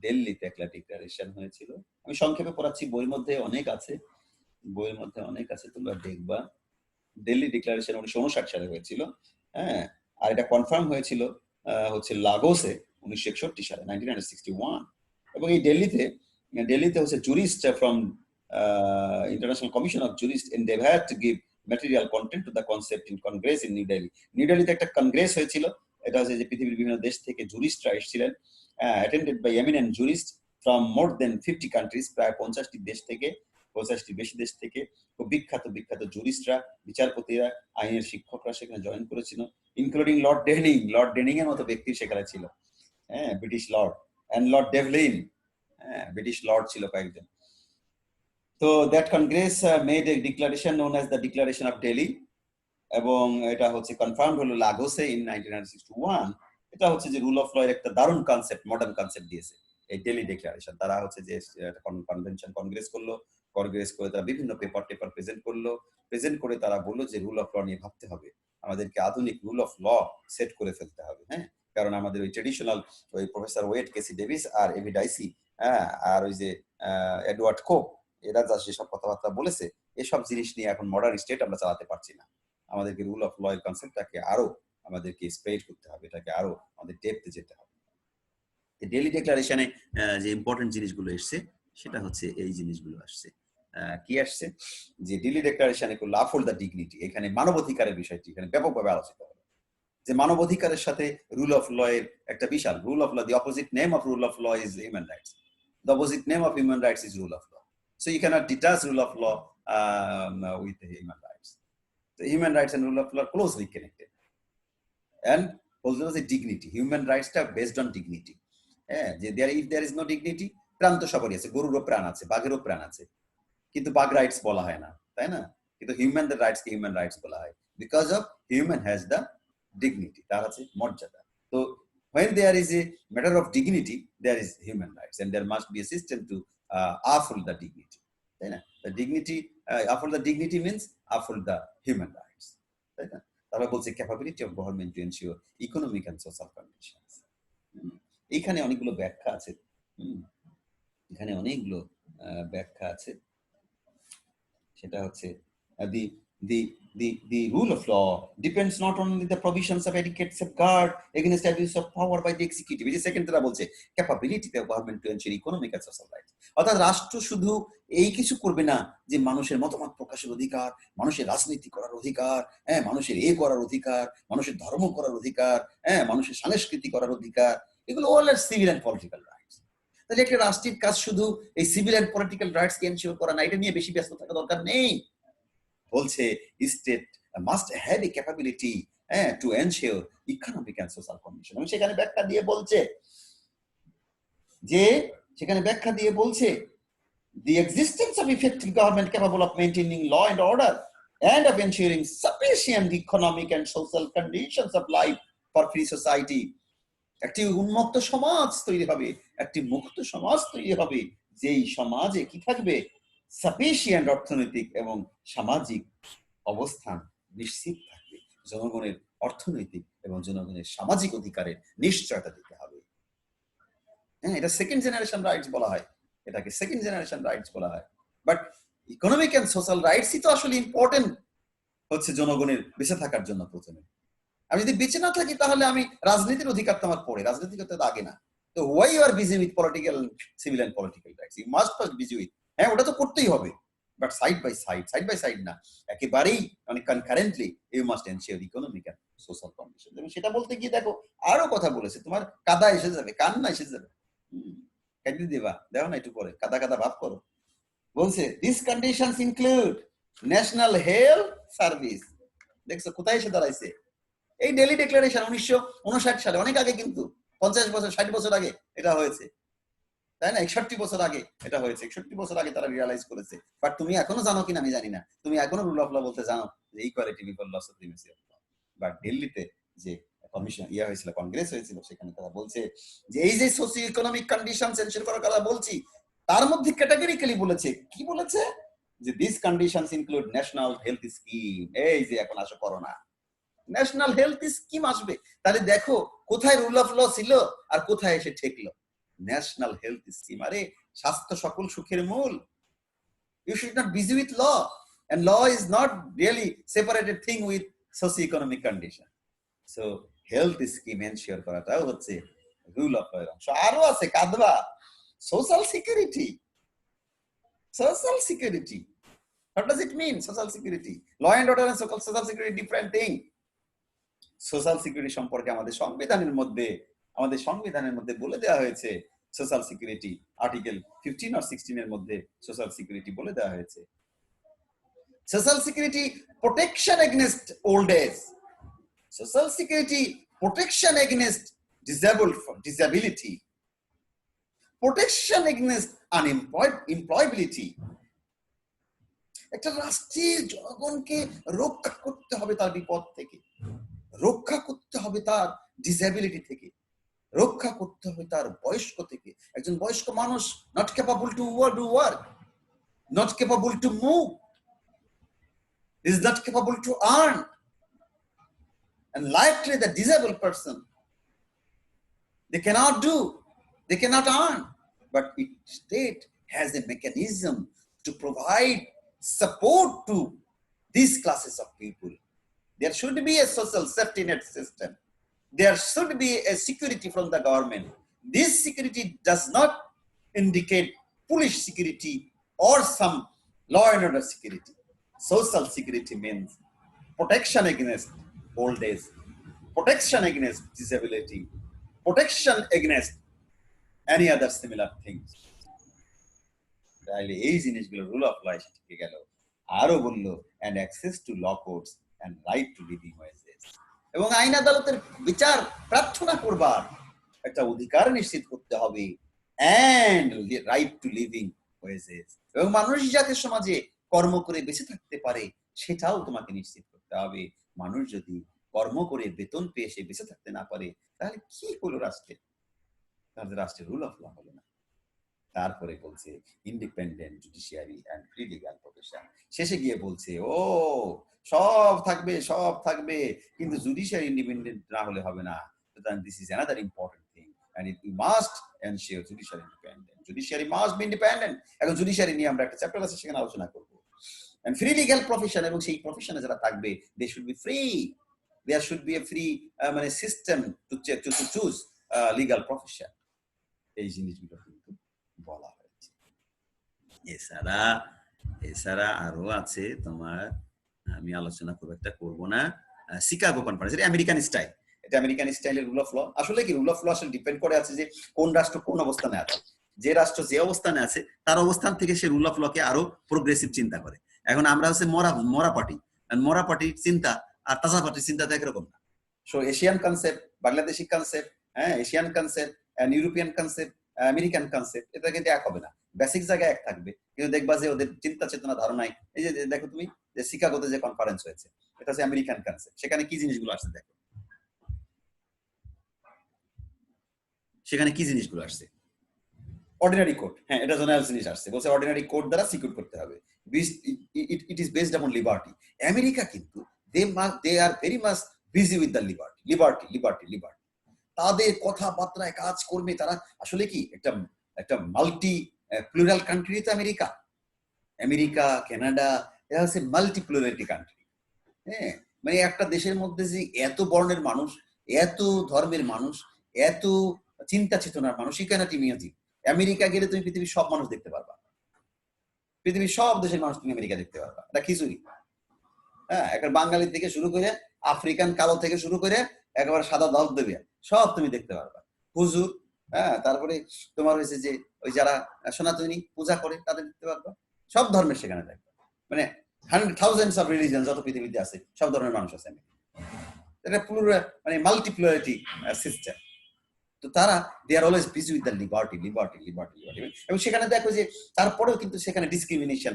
দিল্লিতে একটা ডিক্লারেশন হয়েছিল। আমি সংক্ষেপে পড়াচ্ছি, বইয়ের মধ্যে অনেক আছে, তোমরা দেখবা। দিল্লি ডিক্লারেশন 1959 সালে হয়েছিল, আর এটা কনফার্ম হয়েছিল হচ্ছে লাগোসে 1961 সালে, 1961। এবং এই দিল্লিতে হচ্ছে jurist from international commission of jurist endeavored to give material content to the concept in Congress in New Delhi. New দিল্লিতে একটা কংগ্রেস হয়েছিল, এটা হচ্ছে যে পৃথিবীর বিভিন্ন দেশ থেকে জুরিস্টরা এসেছিলেন, attended by eminent jurists from more than 50 countries, প্রায় 50টি দেশ থেকে, 50টি বেশি দেশ থেকে খুব বিখ্যাত বিখ্যাত জুরিস্টরা, বিচারপতিরা, আইনের শিক্ষকরা সেখানে জয়েন করেছিল, ইনক্লুডিং লর্ড ডেনিং এর মতো ব্যক্তি সেখানে ছিল, হ্যাঁ, British lord, and lord Devlin, হ্যাঁ, ব্রিটিশ লর্ড ছিল কয়েকজন। তো that congress made a declaration known as the declaration of Delhi, এবং এটা হচ্ছে কনফার্ম হলো লাগোসে ইন 1961। এটা হচ্ছে যে রুল অফ ল এর একটা দারুণ কনসেপ্ট, মডার্ন কনসেপ্ট দিয়েছে এই ডেলি ডিক্লারেশন। তারা হচ্ছে যে কনভেনশন কংগ্রেস করলো, কংগ্রেস করে তারা বিভিন্ন পেপার প্রেজেন্ট করলো, প্রেজেন্ট করে তারা বললো যে রুল অফ ল নিয়ে ভাবতে হবে, আমাদেরকে আধুনিক রুল অফ ল সেট করে ফেলতে হবে, হ্যাঁ, কারণ আমাদের ওই ট্রেডিশনাল ওই প্রফেসর ওয়েট কেসি ডেভিস আর এভি ডাইসি, হ্যাঁ, আর ওই যে এডওয়ার্ড কোক, এরা যা যেসব কথাবার্তা বলেছে, এসব জিনিস নিয়ে এখন মডার্ন স্টেট আমরা চালাতে পারছি না। আমাদেরকে রুল অফ ল এর কনসেপ্টটাকে আরো আমাদেরকে স্প্রেড করতে হবে, এটাকে আরো আমাদের ডেপথে যেতে হবে। ডেলি ডিক্লারেশনে যে ইম্পর্টেন্ট জিনিসগুলো এসছে সেটা হচ্ছে এই জিনিসগুলো আসছে। কি আসছে যে ডেলি ডিক্লারেশনে করলো আপহোল্ড দ্য ডিগনিটি, এখানে মানবাধিকারের বিষয়টি এখানে ব্যাপকভাবে আলোচিত হলো, যে মানবাধিকারের সাথে রুল অফ ল এর একটা বিশাল, rule of law, the opposite name of rule of law is human rights, the opposite name of human rights is rule of law. So you cannot detach rule of law with the human rights. The human rights and rule of law are closely connected. And also the dignity, human rights are based on dignity. If there is no dignity, প্রাণ তো সবারই আছে, গরুরও প্রাণ আছে, বাঘেরও প্রাণ আছে, কিন্তু বাঘ রাইটস বলা হয় না, তাই না? কিন্তু হিউম্যান রাইটস কে হিউম্যান রাইটস বলা হয়, because of human has the dignity, তার আছে মর্যাদা। তো when there is a matter of dignity, there is human rights, and there must be a system to uphold the dignity. The dignity, uphold the dignity means uphold the human rights. তারা বলছে capability of government to ensure economic and social conditions. এইখানে অনেকগুলো ব্যাখ্যা আছে, এখানে অনেকগুলো ব্যাখ্যা আছে। সেটা হচ্ছে the rule of law depends not only the provisions of adequate safeguard against abuse of power by the executive, এই যে সেকেন্ড তারা বলছে capability of government to ensure economic and social rights, অর্থাৎ রাষ্ট্র শুধু এই কিছু করবে না যে মানুষের মতামত প্রকাশের অধিকার, মানুষের রাজনীতি করার অধিকার, হ্যাঁ, মানুষের করার অধিকার, মানুষের ধর্ম করার অধিকার, হ্যাঁ, মানুষের সংস্কৃতি করার অধিকার, এগুলো all are civil and political rights. তাহলে একটা রাষ্ট্রের কাজ শুধু এই সিভিল এন্ড পলিটিক্যাল রাইটস কে এনশিওর করা না, এটা নিয়ে বেশি ব্যস্ত থাকা দরকার নেই। বলছে state must have a capability to ensure economic and social condition. এবং সেখানে ব্যাখ্যা দিয়ে বলছে যে the existence of effective government capable of maintaining law and order and of ensuring sufficient economic and social conditions of life for free society. একটি উন্মুক্ত সমাজ তৈরি হবে, একটি মুক্ত সমাজ তৈরি হবে, যেই সমাজে কি থাকবে, সাফিসিয়েন্ট অর্থনৈতিক এবং সামাজিক অবস্থান নিশ্চিত থাকবে, জনগণের অর্থনৈতিক এবং জনগণের সামাজিক অধিকারের নিশ্চয়তা দিতে হবে। হ্যাঁ, এটা সেকেন্ড জেনারেশন রাইটস বলা হয়, এটাকে সেকেন্ড জেনারেশন রাইটস বলা হয়। বাট ইকোনমিক এন্ড সোশ্যাল রাইটসই তো আসলে ইম্পর্টেন্ট হচ্ছে জনগণের বেঁচে থাকার জন্য। প্রথমে আমি যদি বেঁচে না থাকি তাহলে আমি রাজনীতির অধিকার তো আমার পড়ে, রাজনীতি করতে তো আগে না। তো why you are busy with political, civil and political rights, you must busy with, হ্যাঁ, ওটা তো করতেই হবে, বাট সাইড বাই সাইড না, একেবারেই মানে concurrently you must ensure economic and social condition. এবং সেটা বলতে গিয়ে দেখো আরো কথা বলেছে, তোমার কাদা এসে যাবে, কান্না এসে যাবে, কাঁদিয়ে দেবা, দেখো না একটু পরে কাদা কাদা ভাব করো। বলছে this conditions include national health service. দেখছো কোথায় এসে দাঁড়াইছে এই ডেলি ডিক্লারেশন 1959 সালে, অনেক আগে, কিন্তু 50 বছর 60 বছর আগে এটা হয়েছে, তাই না? 61 বছর আগে এটা হয়েছে, 61 বছর আগে তারা রিয়ালাইজ করেছে। বাট তুমি এখনো জানো কিনা আমি জানি না, তুমি এখনো রুল অফ ল বলতে জানো যে equality before law, supremacy of law. But দিল্লিতে যে কমিশন হয়েছিল, কংগ্রেস হয়েছিল, সেখানে তারা বলছে যে এই যে সোশিও ইকোনমিক কন্ডিশনস এনশিওর করার কথা বলছি, তার মধ্যে ক্যাটাগরিক্যালি বলেছে, কি বলেছে, যে this conditions include national health scheme. এই যে এখন আসো করোনা, ন্যাশনাল হেলথ স্কিম আসবে, তাহলে দেখো কোথায় রুল অফ ল ছিল আর কোথায় এসে ঠেকলো। ন্যাশনাল হেলথ স্কিম, আরে স্বাস্থ্য সকল সুখের মূল। You should not busy with law, and law is not really separated thing with socio-economic condition. So health scheme ensure করাটাও হচ্ছে রুল অফ ল এর অংশ। আরো আছে কাদবা, social security. Social security, what does it mean? Social security, law and order and social security different thing. Social security সম্পর্কে আমাদের সংবিধানের মধ্যে বলে দেওয়া হয়েছে সোশ্যাল সিকিউরিটি আর্টিকেল 15 আর 16 এর মধ্যে সোশ্যাল সিকিউরিটি বলে দেওয়া হয়েছে। Social security protection against old age, social security protection against disability, protection against unemployability. একটা রাষ্ট্রের জনগণকে রক্ষা করতে হবে তার বিপদ থেকে, রক্ষা করতে হবে তার ডিসেবিলিটি থেকে, রক্ষা করতে হবে তার বয়স্ক থেকে। একজন বয়স্ক মানুষ not capable to do work, not capable to move, is not capable to earn, and likely the disabled person, they cannot do, they cannot earn, but each state has a mechanism to provide support to these classes of people. There should be a social safety net system, there should be a security from the government. This security does not indicate police security or some law and order security. Social security means protection against old age, protection against disability, protection against any other similar things. তাহলে এই জিনিসগুলো rule of ল শিখে গেল। আরো বললো and access to law courts and right to living wages, এবং আইন আদালতের বিচার প্রার্থনা করবার একটা অধিকার নিশ্চিত করতে হবে, and right to living wages, এবং মানুষ যাতে সমাজে কর্ম করে বেঁচে থাকতে পারে সেটাও তোমাকে নিশ্চিত করতে হবে। মানুষ যদি কর্ম করে বেতন পেয়ে সে বেঁচে থাকতে না পারে তাহলে কি হলো রাষ্ট্রে? তাহলে রাষ্ট্রের রুল অফ ল হলো না। তারপরে বলছে independent judiciary and free legal profession. শেষে গিয়ে বলছে ও সব থাকবে, সব থাকবে, কিন্তু জুডিশিয়ারি ইন্ডিপেন্ডেন্ট না হলে হবে না। This is another important thing, and it must ensure judicial independence. Judiciary must be independent. এখন জুডিশিয়ারি নিয়ে আমরা একটা চ্যাপ্টার আছে সেখানে আলোচনা করব। And free legal profession, এবং সেই প্রফেশনে যারা থাকবে they should be free, there should be a free মানে system to choose legal profession। এই জিনিসগুলো কিন্তু বলা হয়েছে। এছাড়া আরো আছে তোমার, আমি আলোচনা খুব একটা করব না। শিকাগো কনফারেন্স, এটা আমেরিকান স্টাইল, এটা আমেরিকান স্টাইলের রুল অফ ল। আসলে কি রুল অফ ল আসলে ডিপেন্ড করে আছে যে কোন রাষ্ট্র কোন অবস্থানে আছে। যে রাষ্ট্র যে অবস্থানে আছে তার অবস্থান থেকে সে রুল অফ লকে আরো প্রোগ্রেসিভ চিন্তা করে। এখন আমরা হচ্ছে মরা পার্টি, মরা পার্টির চিন্তা আর তাজা পার্টির চিন্তা তো একরকম না। So Asian concept, Bangladeshi concept, হ্যাঁ Asian concept, European concept, American concept, এটা কিন্তু এক হবে না। বেসিক জায়গায় এক থাকবে, কিন্তু দেখবা যে ওদের চিন্তা চেতনা ধারণায়, এই যে দেখো তুমি যে শিকাগোতে যে কনফারেন্স হয়েছে এটা হচ্ছে আমেরিকান কনসেপ্ট, সেখানে কি জিনিসগুলো আসছে দেখো, সেখানে কি জিনিসগুলো আসছে। অর্ডিনারি কোড, হ্যাঁ এটা জেনারেল জিনিস আসছে, বলছে অর্ডিনারি কোড দ্বারা সিকিউর করতে হবে। It is based on liberty. America কিন্তু they are very much busy with the liberty. তাদের কথাবার্তায় কাজ করবে তারা। আসলে কি একটা মাল্টি প্লুরাল কান্ট্রি তো আমেরিকা, কানাডা, এরা হচ্ছে মাল্টি প্লুরালিটি কান্ট্রি। হ্যাঁ মানে একটা দেশের মধ্যে যে এত বর্ণের মানুষ, এত ধর্মের মানুষ, এত চিন্তা চেতনার মানুষ, ইউ ইমাজিন। আমেরিকা গেলে তুমি পৃথিবীর সব মানুষ দেখতে পারবা, পৃথিবীর সব দেশের মানুষ তুমি আমেরিকা দেখতে পারবা। এটা খিচুড়ি। হ্যাঁ একটা বাঙালি থেকে শুরু করে আফ্রিকান কালো থেকে শুরু করে একেবারে সাদা ধবধবে সব তুমি দেখতে পারবা। হুজুর, হ্যাঁ তারপরে তোমার হয়েছে যে ওই যারা সনাতনী পূজা করে তাদের দেখতে পারবা। সব ধর্মের সেখানে দেখবা, মানে থাউজেন্ডস অফ রিলিজিয়ন যত পৃথিবীতে আছে সব ধর্মের মানুষ আছে। এটা মানে মাল্টিপ্লুরালিটি সিস্টেম। তো তারা they are always busy with the liberty. এবং সেখানে দেখো যে তারপরেও কিন্তু সেখানে ডিসক্রিমিনেশন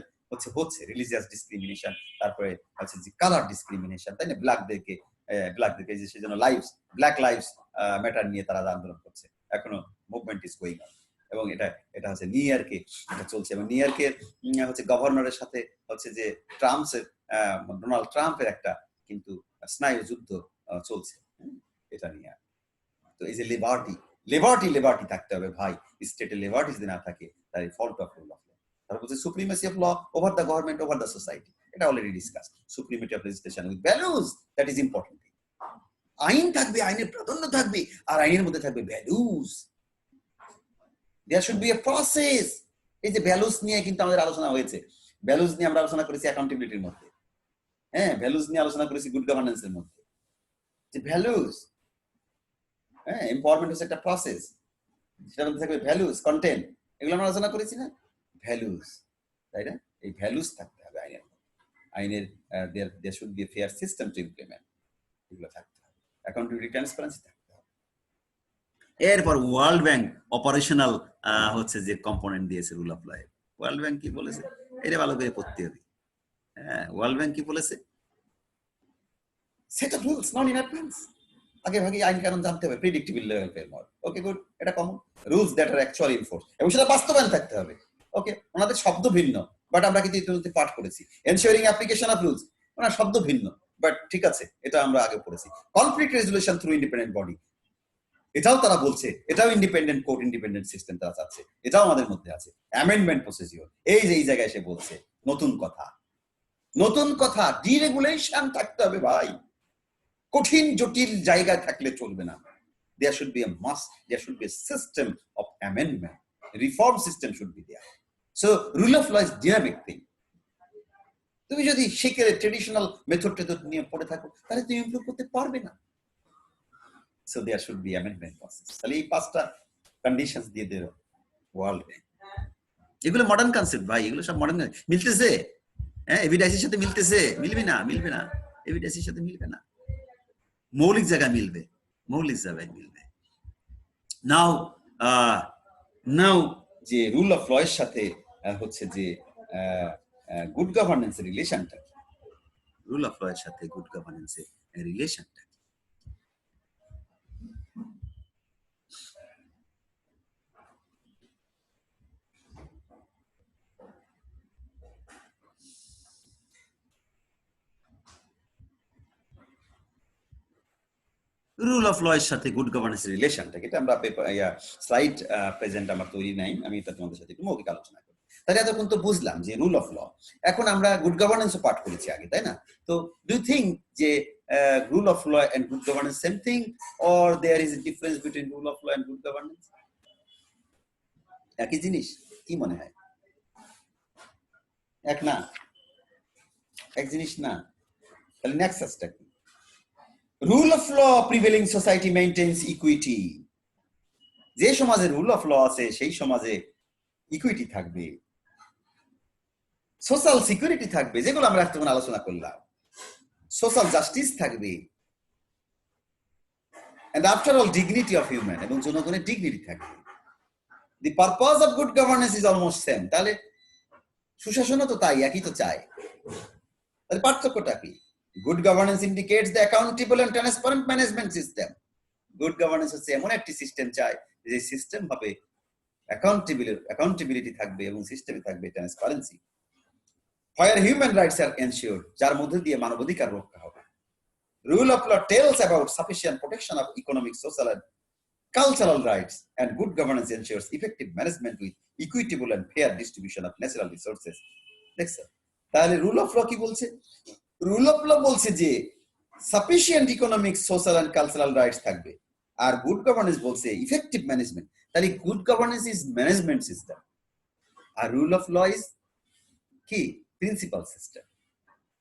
হচ্ছে রিলিজিয়াস ডিসক্রিমিনেশন, তারপরে হচ্ছে যে কালার ডিসক্রিমিনেশন, তাই না? ব্ল্যাকদেরকে যে সেজন্য ব্ল্যাক লাইভস ম্যাটার নিয়ে তারা আন্দোলন করছে, এখনো মুভমেন্ট ইজ গোয়িং অন। এবং এটা হচ্ছে নিউ ইয়র্কে এটা চলছে, এবং নিউ ইয়র্কের হচ্ছে গভর্নরের সাথে হচ্ছে যে ডোনাল্ড ট্রাম্পের একটা কিন্তু স্নায়ু যুদ্ধ চলছে এটা নিয়ে। তো এই যে লিবার্টি থাকতে হবে ভাই, স্টেটে লিবার্টি যদি না থাকে তার fault of rule of law. তারপর হচ্ছে supremacy of law over the government, over the society, এটা already discuss. Supremacy of legislation with values, that is important. আইন থাকবে, আইনের প্রাধান্য থাকবে, আর আইনের মধ্যে থাকবে values. There should be a process. এই যে ভ্যালুজ নিয়ে কিন্তু আমাদের আলোচনা হয়েছে, ভ্যালুজ নিয়ে আমরা আলোচনা করেছি অ্যাকাউন্টেবিলিটির মধ্যে, হ্যাঁ ভ্যালুজ নিয়ে আলোচনা করেছি গুড গভর্নেন্সের মধ্যে। যে ভ্যালুজ, হ্যাঁ এম্পাওয়ারমেন্ট হচ্ছে একটা প্রসেস। সেটা মধ্যে থাকবে ভ্যালুস, কন্টেন্ট, এগুলো আমরা আলোচনা করেছি না, ভ্যালুস, তাই না? এই ভ্যালুস থাকতে হবে আইনের, আইনের there should be a fair system to implement, এগুলো থাকতে হবে, অ্যাকাউন্টেবিলিটি, ট্রান্সপারেন্সি থাকতে হবে। এরপর ওয়ার্ল্ড ব্যাংক অপারেশনাল হচ্ছে যে কম্পোনেন্ট দিয়েছে rule of law. World bank কি বলেছে এটা ভালো করে পড়তে হবে। হ্যাঁ, ওয়ার্ল্ড ব্যাংক কি বলেছে, set of rules known in advance, আগে ভাগে আইন কানুন জানতে হবে, predictable level framework, okay good, এটা common rules that are actually enforce, এবং সেটা বাস্তবায়ন থাকতে হবে। ওকে, ওনাদের শব্দ ভিন্ন, বাট আমরা কিন্তু ইতিমধ্যে পাঠ করেছি এনশিওরিং অ্যাপ্লিকেশন অফ রুলস, ওনার শব্দ ভিন্ন, বাট ঠিক আছে, এটা আমরা আগে পড়েছি। Conflict resolution through independent body, এটাও তারা বলছে, এটাও ইন্ডিপেন্ডেন্ট কোর্ট, ইন্ডিপেন্ডেন্ট সিস্টেম তারা চাচ্ছে, এটাও আমাদের মধ্যে আছে। অ্যামেন্ডমেন্ট প্রসিডিওর, এই যে এই জায়গায় এসে বলছে নতুন কথা, নতুন কথা, ডিরেগুলেশন থাকতে হবে ভাই, কঠিন জটিল জায়গায় থাকলে চলবে না। There should be a must, there should be a system of amendment, reform system should be there. So rule of law is dynamic thing. তুমি যদি শিখে ট্রেডিশনাল মেথড নিয়ে পড়ে থাকো তাহলে তুমি ইমপ্রুভ করতে পারবে না। So there should be amendment process. তাহলে এই পাঁচটা কন্ডিশনস দিয়ে দেব ওয়ার্ল্ড ব্যাংক। এগুলো মডার্ন কনসেপ্ট ভাই, এগুলো সব মডার্ন, মিলতেছে, হ্যাঁ, এভিডেন্সের সাথে মিলতেছে, মিলবে না, মিলবে না, এভিডেন্সের সাথে মিলবে না, মৌলিক জায়গায় মিলবে, মৌলিক জায়গায় মিলবে। নাও নাও যে রুল অফ ল এর সাথে হচ্ছে যে গুড গভর্নেন্সের রিলেশনটা, রুল অফ ল এর সাথে গুড গভর্নেন্সের রিলেশনটা, রুল অফ ল এর সাথে গুড গভর্নেন্সের রিলেশনটা, এটা আমরা স্লাইড প্রেজেন্ট আমার তৈরি নাই, আমি এটা তোমাদের সাথে একটু মৌখিক আলোচনা করি। তাহলে এতক্ষণ তো বুঝলাম যে রুল অফ ল, এখন আমরা গুড গভর্নেন্সও পাঠ করেছি আগে, তাই না? তো ডু ইউ থিঙ্ক যে rule of law and good governance same thing, or there is a difference between rule of law and good governance? একই জিনিস, কি মনে হয়? এক না, এক জিনিস না, তাহলে নেক্সাসটা কি? Rule of law prevailing society maintains equity, যে সমাজে রুল অফ ল আছে সেই সমাজে ইকুইটি থাকবে, সোশ্যাল সিকিউরিটি থাকবে, যেগুলো আমরা এখন আলোচনা করলাম, সোশ্যাল জাস্টিস থাকবে, and after all dignity of human, এবং জনগণের ডিগনিটি থাকবে। The purpose of good governance is almost same, তাহলে সুশাসনও তো তাই, একই তো চাই, তাহলে পার্থক্যটা কি? Good governance indicates the accountable and transparent management system, good governance হচ্ছে এমন একটি সিস্টেম চাই যে সিস্টেম হবে অ্যাকাউন্টেবিলিটি থাকবে এবং সিস্টেমে থাকবে transparency, where human rights are ensured, যার মধ্যে দিয়ে মানবাধিকার রক্ষা হবে। Rule of law tells about sufficient protection of economic, social and cultural rights, and good governance ensures effective management with equitable and fair distribution of natural resources. দেখছেন? তাহলে rule of ল কি বলছে? রুল অফ ল বলছে যে sufficient economic, social and cultural rights থাকবে, আর good governance বলছে effective management. তাহলে good governance is management system, আর রুল অফ ল ইজ কি? Principle system.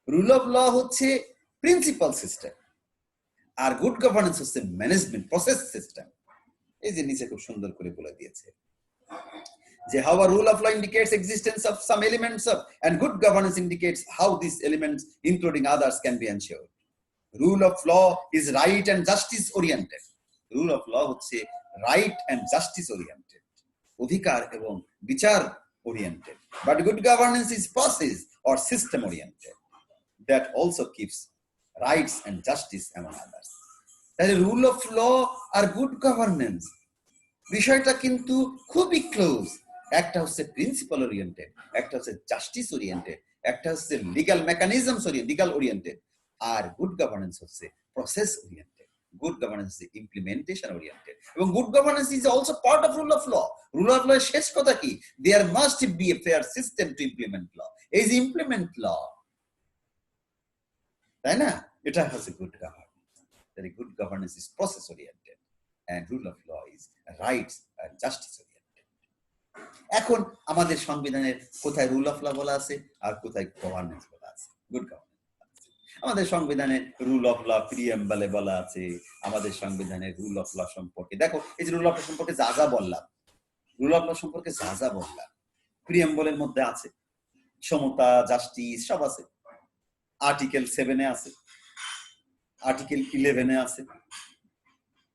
Rule of law হচ্ছে প্রিন্সিপাল সিস্টেম, আর গুড গভর্নেন্স হচ্ছে ম্যানেজমেন্ট প্রসেস সিস্টেম। এই যে নিচে খুব সুন্দর করে বলে দিয়েছে যে how a rule of law indicates existence of some elements of, and good governance indicates how these elements including others can be ensured. Rule of law is right and justice oriented. Rule of law হচ্ছে right and justice oriented, অধিকার এবং বিচার oriented, but good governance is process or system oriented that also keeps rights and justice among others. তাহলে rule of law আর good governance বিষয়টা কিন্তু খুবই close, একটা হচ্ছে প্রিন্সিপাল ওরিয়েন্টেড, একটা হচ্ছে জাস্টিস ওরিয়েন্টেড, একটা হচ্ছে লিগ্যাল মেকানিজমস লিগ্যাল ওরিয়েন্টেড, আর গুড গভর্নেন্স হচ্ছে process oriented, good governance is implementation oriented, এবং good governance is also part of rule of law. Rule of law এর শেষ কথা কি? There must be a fair system to implement law, এই যে implement law, তাই না? এটা হচ্ছে গুড গভর্নেন্স। তাহলে good governance is process oriented and rule of law is rights and justice oriented. এখন আমাদের সংবিধানের কোথায় রুল অফ ল বলা আছে আর কোথায় গভর্নেন্স বলা আছে, গুড গভর্নেন্স। আমাদের সংবিধানে রুল অফ ল প্রিএম্বলে বলা আছে, আমাদের সংবিধানে রুল অফ ল সম্পর্কে দেখো, এই যে রুল অফ ল সম্পর্কে যা যা বললাম, রুল অফ ল সম্পর্কে যা যা বললাম প্রিএম্বলের মধ্যে আছে, সমতা, জাস্টিস সব আছে। আর্টিকেল 7 এ আছে, আর্টিকেল 11 এ আছে,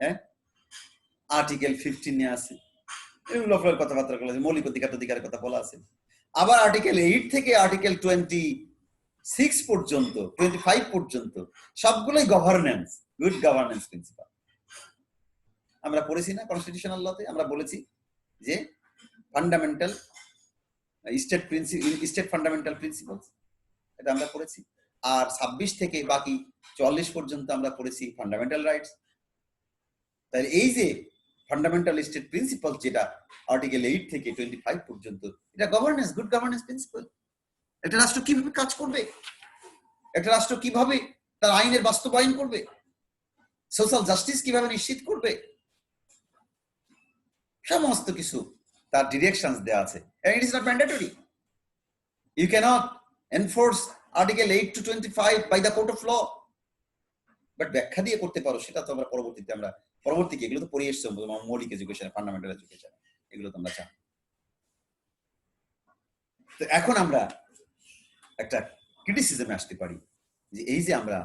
হ্যাঁ, আর্টিকেল 15 এ আছে। রুল অফ ল কথাবার্তা বলা আছে, মৌলিক অধিকারের কথা বলা আছে। আবার আর্টিকেল 8 থেকে আর্টিকেল 26 পর্যন্ত, 25 পর্যন্ত সবগুলোই গভর্নেন্স, গুড গভর্নেন্স প্রিন্সিপাল। আমরা পড়েছি না কনস্টিটিউশনাল লতে, আমরা বলেছি যে ফান্ডামেন্টাল স্টেট ফান্ডামেন্টাল প্রিন্সিপালস, এটা আমরা পড়েছি। আর 26 থেকে বাকি 44 পর্যন্ত আমরা পড়েছি ফান্ডামেন্টাল রাইটস। তাই এই যে ফান্ডামেন্টাল স্টেট প্রিন্সিপাল, যেটা আর্টিকেল 8 থেকে 25 পর্যন্ত, এটা গভর্নেন্স, গুড গভর্নেন্স প্রিন্সিপাল। একটা রাষ্ট্র কিভাবে কাজ করবে, একটা রাষ্ট্র কিভাবে তার আইনের বাস্তবায়ন করবে, সোশ্যাল জাস্টিস কিভাবে নিশ্চিত করবে, সমস্ত কিছু তার ডিরেকশনস দেওয়া আছে। and it is not mandatory. You cannot enforce article 8 to 25 by the court of law, but ব্যাখ্যা দিয়ে করতে পারো। সেটা তো আমরা পরবর্তী এগুলো তো পড়ে এসছো মৌলিক এডুকেশন, ফান্ডামেন্টাল এডুকেশন, এগুলো তো আমরা জানি। তো এখন আমরা একটা ক্রিটিসিজমে আসতে পারি যে এই যে আমরা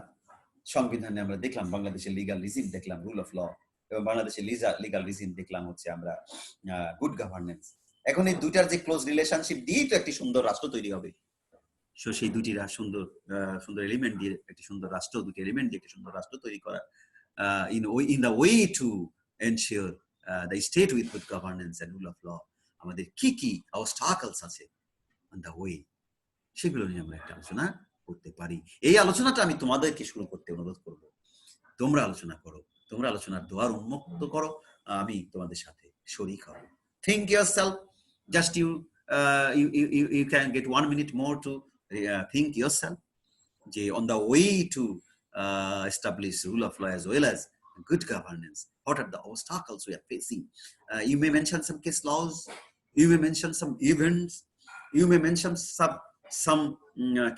সংবিধানে আমরা দেখলাম বাংলাদেশের লিগাল রিজিম, দেখলাম রুল অফ ল, এবং বাংলাদেশের লিগাল রিজিম দেখলাম হচ্ছে আমরা গুড গভর্নেন্স। এখন এই দুইটার যে ক্লোজ রিলেশনশিপ দিয়েই তো একটি সুন্দর রাষ্ট্র তৈরি হবে। সো সেই দুটি সুন্দর এলিমেন্ট দিয়ে একটি সুন্দর রাষ্ট্র, দুটি এলিমেন্ট দিয়ে একটি সুন্দর রাষ্ট্র তৈরি করা, in the way to ensure the state with good governance and rule of law, আমাদের কি কি obstacles আছে on the way, সেগুলো নিয়ে আমরা একটা আলোচনা করতে পারি। এই আলোচনাটা আমি তোমাদেরকে শুরু করতে অনুরোধ করব। তোমরা আলোচনা করো, তোমরা আলোচনার দ্বার উন্মুক্ত করো, আমি তোমাদের সাথে শরীক হব। Think yourself, just you can get 1 minute more to think yourself, যে on the way to establish rule of law as well as good governance, what are the obstacles we are facing? You may mention some case laws, you may mention some events, you may mention some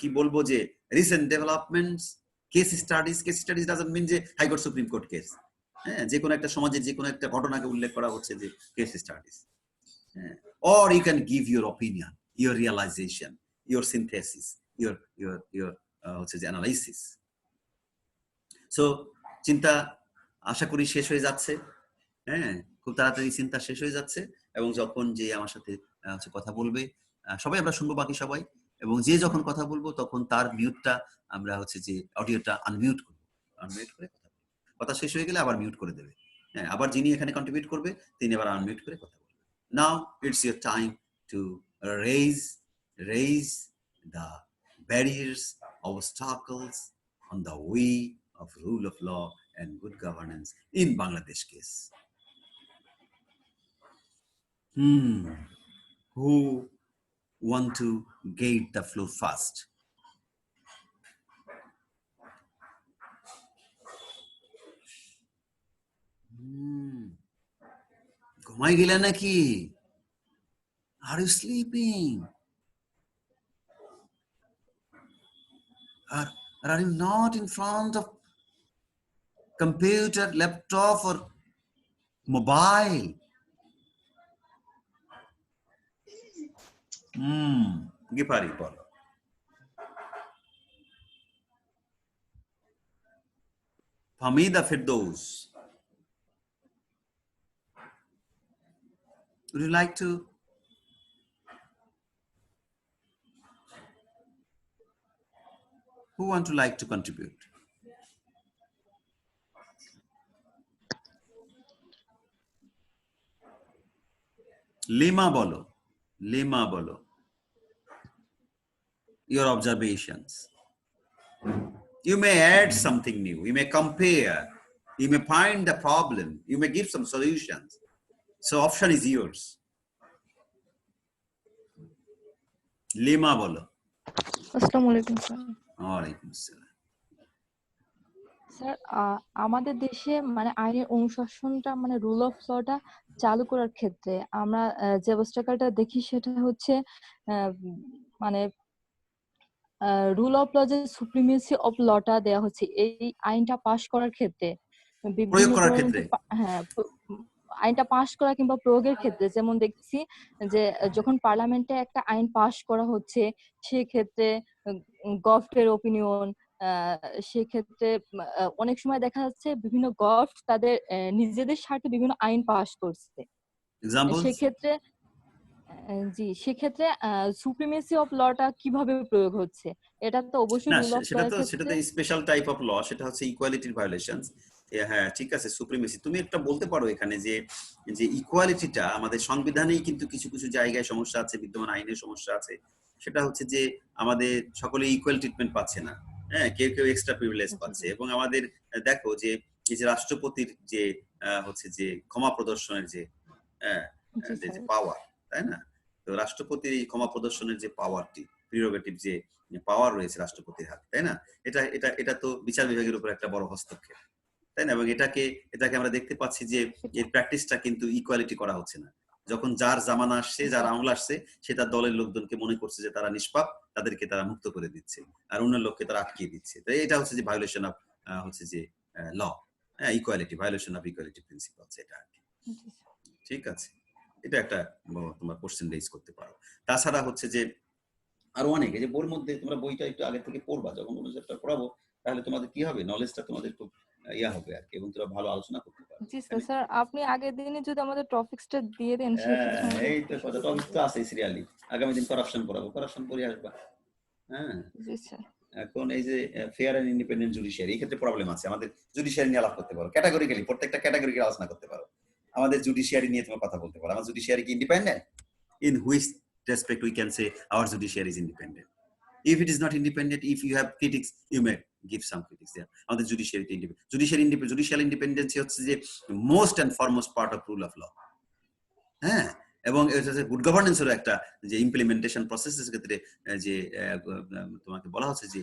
কি বলবো যে recent developments, case studies doesn't mean যে high court supreme court case, হ্যাঁ, যে কোনো একটা সমাজের যে কোনো একটা ঘটনাকে উল্লেখ করা হচ্ছে যে case studies, or you can give your opinion, your realization, your synthesis, your হচ্ছে যে অ্যানালাইসিস। সো চিন্তা আশা করি শেষ হয়ে যাচ্ছে, হ্যাঁ, খুব তাড়াতাড়ি চিন্তা শেষ হয়ে যাচ্ছে, এবং যখন যে আমার সাথে হচ্ছে কথা বলবে, সবাই আমরা শুনবো, বাকি সবাই, এবং যে যখন কথা বলবো তখন তার মিউটটা আমরা হচ্ছে যে অডিওটা আনমিউট করবো, আনমিউট করে কথা শেষ হয়ে গেলে আবার মিউট করে দেবে, হ্যাঁ, আবার যিনি এখানে কন্ট্রিবিউট করবে তিনি আবার আনমিউট করে কথা বলবে। Now it's your time to raise the barriers, obstacles on the way of rule of law and good governance in Bangladesh case. Who want to gate the floor first? ঘুমাই গেলে নাকি? Are you sleeping? Are you not in front of computer, laptop or mobile? Gipari bolo। Hamida Firdaus, would you like to? Who want to like to contribute? Lima bolo, your observations. You may add something new, you may compare, you may find the problem, you may give some solutions. So option is yours. Lima bolo। আসসালামু আলাইকুম sir. ওয়ালাইকুম আসসালাম। Sir, আমাদের দেশে মানে আইনের অনুশাসনটা মানে rule of লটা চালু করার ক্ষেত্রে আমরা যে অবস্টাকেলটা দেখি সেটা হচ্ছে মানে রুল অফ ল যে সুপ্রিমেসি অফ লটা দেওয়া হচ্ছে এই আইনটা পাশ করার ক্ষেত্রে প্রয়োগ বিভিন্ন করার ধরনের ক্ষেত্রে। যে আইনটা পাশ করা কিংবা প্রয়োগের ক্ষেত্রে যেমন দেখছি যে যখন পার্লামেন্টে একটা আইন পাশ করা হচ্ছে সেক্ষেত্রে গভর্নমেন্টের ওপিনিয়ন সেক্ষেত্রে অনেক সময় দেখা যাচ্ছে বিভিন্ন গভর্নমেন্ট তাদের নিজেদের স্বার্থে বিভিন্ন আইন পাশ করছে এক্সাম্পলস? সেক্ষেত্রে জি সেক্ষেত্রে সুপ্রিমেসি অফ লটা কিভাবে প্রয়োগ হচ্ছে এটা তো অবশ্যই না, রুল অফ ল এর সেটা ক্ষেত্রে তো স্পেশাল টাইপ অফ ল, সেটা হচ্ছে ইকুয়ালিটির ভায়োলেশনস। হ্যাঁ ঠিক আছে, সুপ্রিমেসি তুমি একটা বলতে পারো এখানে যে যে ইকুয়ালিটিটা আমাদের সংবিধানেই কিন্তু কিছু কিছু জায়গায় সমস্যা আছে, বিদ্যমান আইনের সমস্যা আছে। সেটা হচ্ছে যে আমাদের সকলে ইকুয়াল ট্রিটমেন্ট পাচ্ছে না, হ্যাঁ, কেউ কেউ এক্সট্রা প্রিভিলেজ জি পাচ্ছে। এবং আমাদের দেখো যে এই যে রাষ্ট্রপতির যে হচ্ছে যে ক্ষমা প্রদর্শনের যে জি যে স্যার পাওয়ার, তাই না? তো রাষ্ট্রপতির এই ক্ষমা প্রদর্শনের যে পাওয়ারটি, প্রিরোগেটিভ যে পাওয়ার রয়েছে রাষ্ট্রপতির হাতে, তাই না? এটা তো বিচার বিভাগের উপর একটা বড় হস্তক্ষেপ, তাই না? এবং এটাকে আমরা দেখতে পাচ্ছি যে সেটা এর প্র্যাকটিসটা কিন্তু ইকুয়ালিটি করা হচ্ছে না। যখন যার জামানা আসছে, জি যার আমল আসছে, সে তার দলের লোকজনকে মনে করছে যে তারা নিষ্পাপ, তাদেরকে তারা মুক্ত করে দিচ্ছে, আর অন্য লোককে তারা আটকিয়ে দিচ্ছে। তো এটা হচ্ছে যে ভায়োলেশন অফ হচ্ছে যে ল, হ্যাঁ, equality, violation of equality principles, এটা আর কি। জি স্যার ঠিক আছে, এটা একটা তোমার কোশ্চেন রেজ করতে পারো। তাছাড়া হচ্ছে যে আরো অনেক, এই যে বইয়ের মধ্যে তোমরা বইটা একটু আগে থেকে পড়বা, যখন কোনো চ্যাপ্টার পড়াবো তাহলে তোমাদের কি হবে, নলেজটা তোমাদের খুব ইয়া হবে আর কি, এবং তোমরা ভালো আলোচনা করতে পারবে জি স্যার এখানে। স্যার আপনি আগের দিনে যদি আমাদের টপিকসটা দিয়ে দেন সেক্ষেত্রে হ্যাঁ, আমাদের এই তো একটু কথা, সুবিধা টপিক হবে তো আছে সিরিয়ালি। আগামী দিন করাপশন পড়াবো, করাপশন পড়ে আসবা। হ্যাঁ, জি স্যার এখন এই যে ফেয়ার এন্ড ইন্ডিপেন্ডেন্ট জুডিশিয়ারি, এই ক্ষেত্রে প্রবলেম আছে। আমাদের জুডিশিয়ারি নিয়ে আলাপ করতে পারো, ক্যাটাগরিক্যালি প্রত্যেকটা ক্যাটাগরিকে আলোচনা করতে পারো। আমাদের জুডিশিয়ারি নিয়ে তোমার কথা বলতে পারো, আমার জুডিশিয়ারি কি independent? In which respect we can say our judiciary is independent? If it is not independent, if you have critics, you may give some critics there. আমাদের judicial independence হচ্ছে যে most and foremost part of rule of law, হ্যাঁ। এবং এটা হচ্ছে good গভর্নেন্সেরও একটা যে implementation প্রসেসের ক্ষেত্রে যে তোমাকে বলা হচ্ছে যে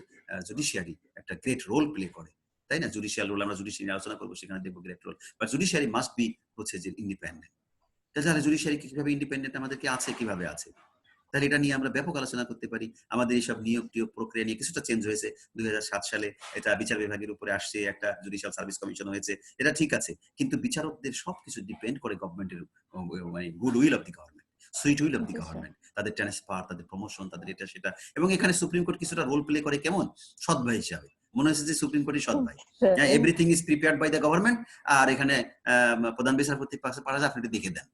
জুডিশিয়ারি একটা গ্রেট রোল প্লে করে, তাই না? জুডিশিয়াল রোল আমরা জুডিশিয়ারি আলোচনা করবো, সেখানে দেখবো great role. But judiciary must be হচ্ছে যে ইন্ডিপেন্ডেন্ট। তাহলে জুডিশিয়ারি কিভাবে ইন্ডিপেন্ডেন্ট আমাদেরকে আছে, কিভাবে আছে? তাহলে এটা নিয়ে আমরা ব্যাপক আলোচনা করতে পারি। আমাদের এইসব নিয়োগ টিয়োগ প্রক্রিয়া নিয়ে কিছুটা চেঞ্জ হয়েছে। ২০০৭ সালে এটা বিচার বিভাগের উপরে আসছে, একটা জুডিশিয়াল সার্ভিস কমিশন হয়েছে, এটা ঠিক আছে। কিন্তু বিচারকদের সবকিছু ডিপেন্ড করে গভর্নমেন্টের মানে good will of the government, sweet will of the G sir government, তাদের ট্রান্সফার, তাদের প্রমোশন, তাদের এটা সেটা। এবং এখানে সুপ্রিম কোর্ট কিছুটা রোল প্লে করে কেমন, সৎ ভাই হিসাবে। মনে হচ্ছে যে সুপ্রিম কোর্টই সৎ ভাই, হ্যাঁ, everything is prepared by the government. আর এখানে প্রধান বিচারপতি পাশে পাশে আপনি দেখে দেন,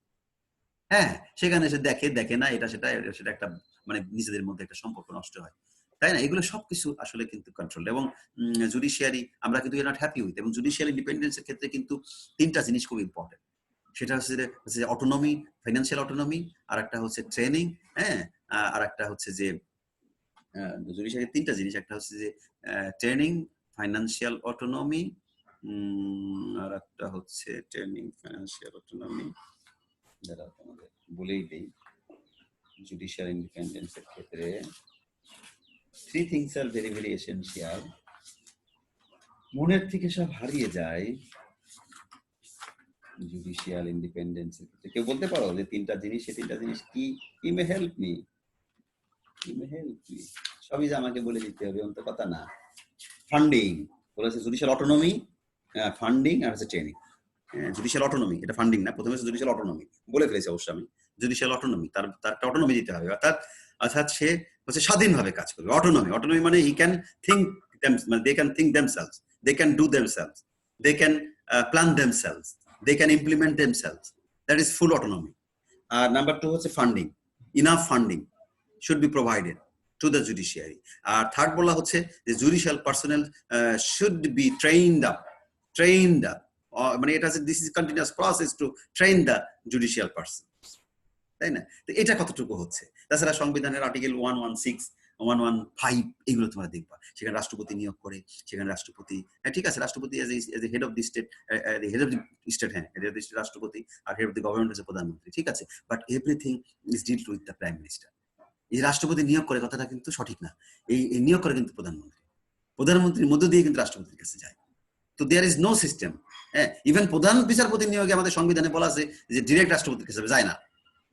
হ্যাঁ, সেখানে এসে দেখে না, এটা সেটা একটা মানে নিজেদের মধ্যে একটা সম্পর্ক নষ্ট হয়, তাই না? এগুলো সবকিছু আসলে কিন্তু কন্ট্রোল। এবং জুডিশিয়ারি আমরা কিন্তু নট হ্যাপি উইথ। এবং জুডিশিয়াল ইন্ডিপেন্ডেন্সের ক্ষেত্রে কিন্তু তিনটা জিনিস খুব ইম্পর্টেন্ট। সেটা হচ্ছে যে অটোনমি, ফাইন্যান্সিয়াল অটোনমি, আর একটা হচ্ছে ট্রেনিং, হ্যাঁ, আর একটা হচ্ছে যে জুডিশিয়ারি তিনটা জিনিস, একটা হচ্ছে যে ট্রেনিং, ফাইন্যান্সিয়াল অটোনমি, আর একটা হচ্ছে ট্রেনিং, ফাইন্যান্সিয়াল অটোনমি, যারা তোমাদের বলেই দেই। জুডিশিয়াল ইন্ডিপেন্ডেন্সের ক্ষেত্রে three things are very very essential. মনের থেকে সব হারিয়ে যায় জুডিশিয়াল ইন্ডিপেন্ডেন্সের ক্ষেত্রে। কেউ বলতে পারো যে তিনটা জিনিস, সেই তিনটা জিনিস কি? You may help me, you may help me. সবই যে আমাকে বলে দিতে হবে এমন তো কথা না। ফান্ডিং বলেছে, জুডিশিয়াল অটোনমি, ফান্ডিং, আর হচ্ছে ট্রেনিং। জুডিশিয়াল অটোনমি, এটা ফান্ডিং না, প্রথমে হচ্ছে জুডিশিয়াল অটোনমি বলে ফেলেছি অবশ্য আমি। জুডিশিয়াল অটোনমি, তার একটা অটোনমি দিতে হবে, অর্থাৎ অর্থাৎ সে হচ্ছে স্বাধীনভাবে কাজ করবে। অটোনমি মানে হি ক্যান থিঙ্ক, মানে they can think themselves, they can do themselves, they can plan themselves, they can implement themselves, that is full autonomy. আর নাম্বার টু হচ্ছে funding, enough funding should be provided to the judiciary. আর third বলা হচ্ছে যে judicial personnel should be trained up, মানে এটা this is continuous process to train the judicial person, তাই না? তো এটা কতটুকু হচ্ছে? তাছাড়া সংবিধানের আর্টিকেল 116, 115 এগুলো তোমরা দেখবা, সেখানে রাষ্ট্রপতি নিয়োগ করে, সেখানে রাষ্ট্রপতি, হ্যাঁ ঠিক আছে, রাষ্ট্রপতি as a head of the state, head of the state, হ্যাঁ, হেড অফ দি স্টেট রাষ্ট্রপতি, আর হেড অফ দি গভর্নমেন্ট হচ্ছে প্রধানমন্ত্রী, ঠিক আছে। But everything is dealt with the prime minister. এই রাষ্ট্রপতি নিয়োগ করে কথাটা কিন্তু সঠিক না, এই নিয়োগ করে কিন্তু প্রধানমন্ত্রীর মধ্য দিয়ে কিন্তু রাষ্ট্রপতির কাছে যায়। তো দেয়ার ইজ নো সিস্টেম, হ্যাঁ, ইভেন প্রধান বিচারপতি নিয়োগে আমাদের সংবিধানে বলা আছে যে ডিরেক্ট রাষ্ট্রপতির কাছে যায় না,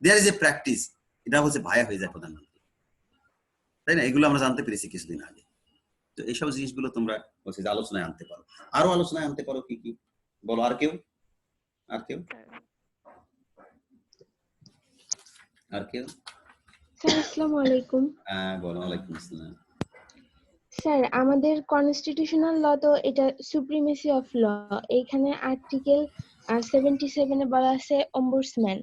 দেয়ার ইজ এ প্র্যাকটিস, এটা হচ্ছে ভায়া হয়ে যায় প্রধানমন্ত্রী, তাই না? এগুলো আমরা জানতে পেরেছি কিছুদিন আগে। তো এইসব জিনিসগুলো তোমরা হচ্ছে যে আলোচনায় আনতে পারো। আরো আলোচনায় আনতে পারো কি কি বলো? আর কেউ? আর কেউ? আর কেউ? স্যার আসসালামু আলাইকুম। হ্যাঁ বলো। ওয়ালাইকুম আসসালাম। স্যার আমাদের কনস্টিটিউশনাল ল তো এটা সুপ্রিমেসি অফ ল, এইখানে আর্টিকেল 77 এ বলা আছে অম্বুডসম্যান,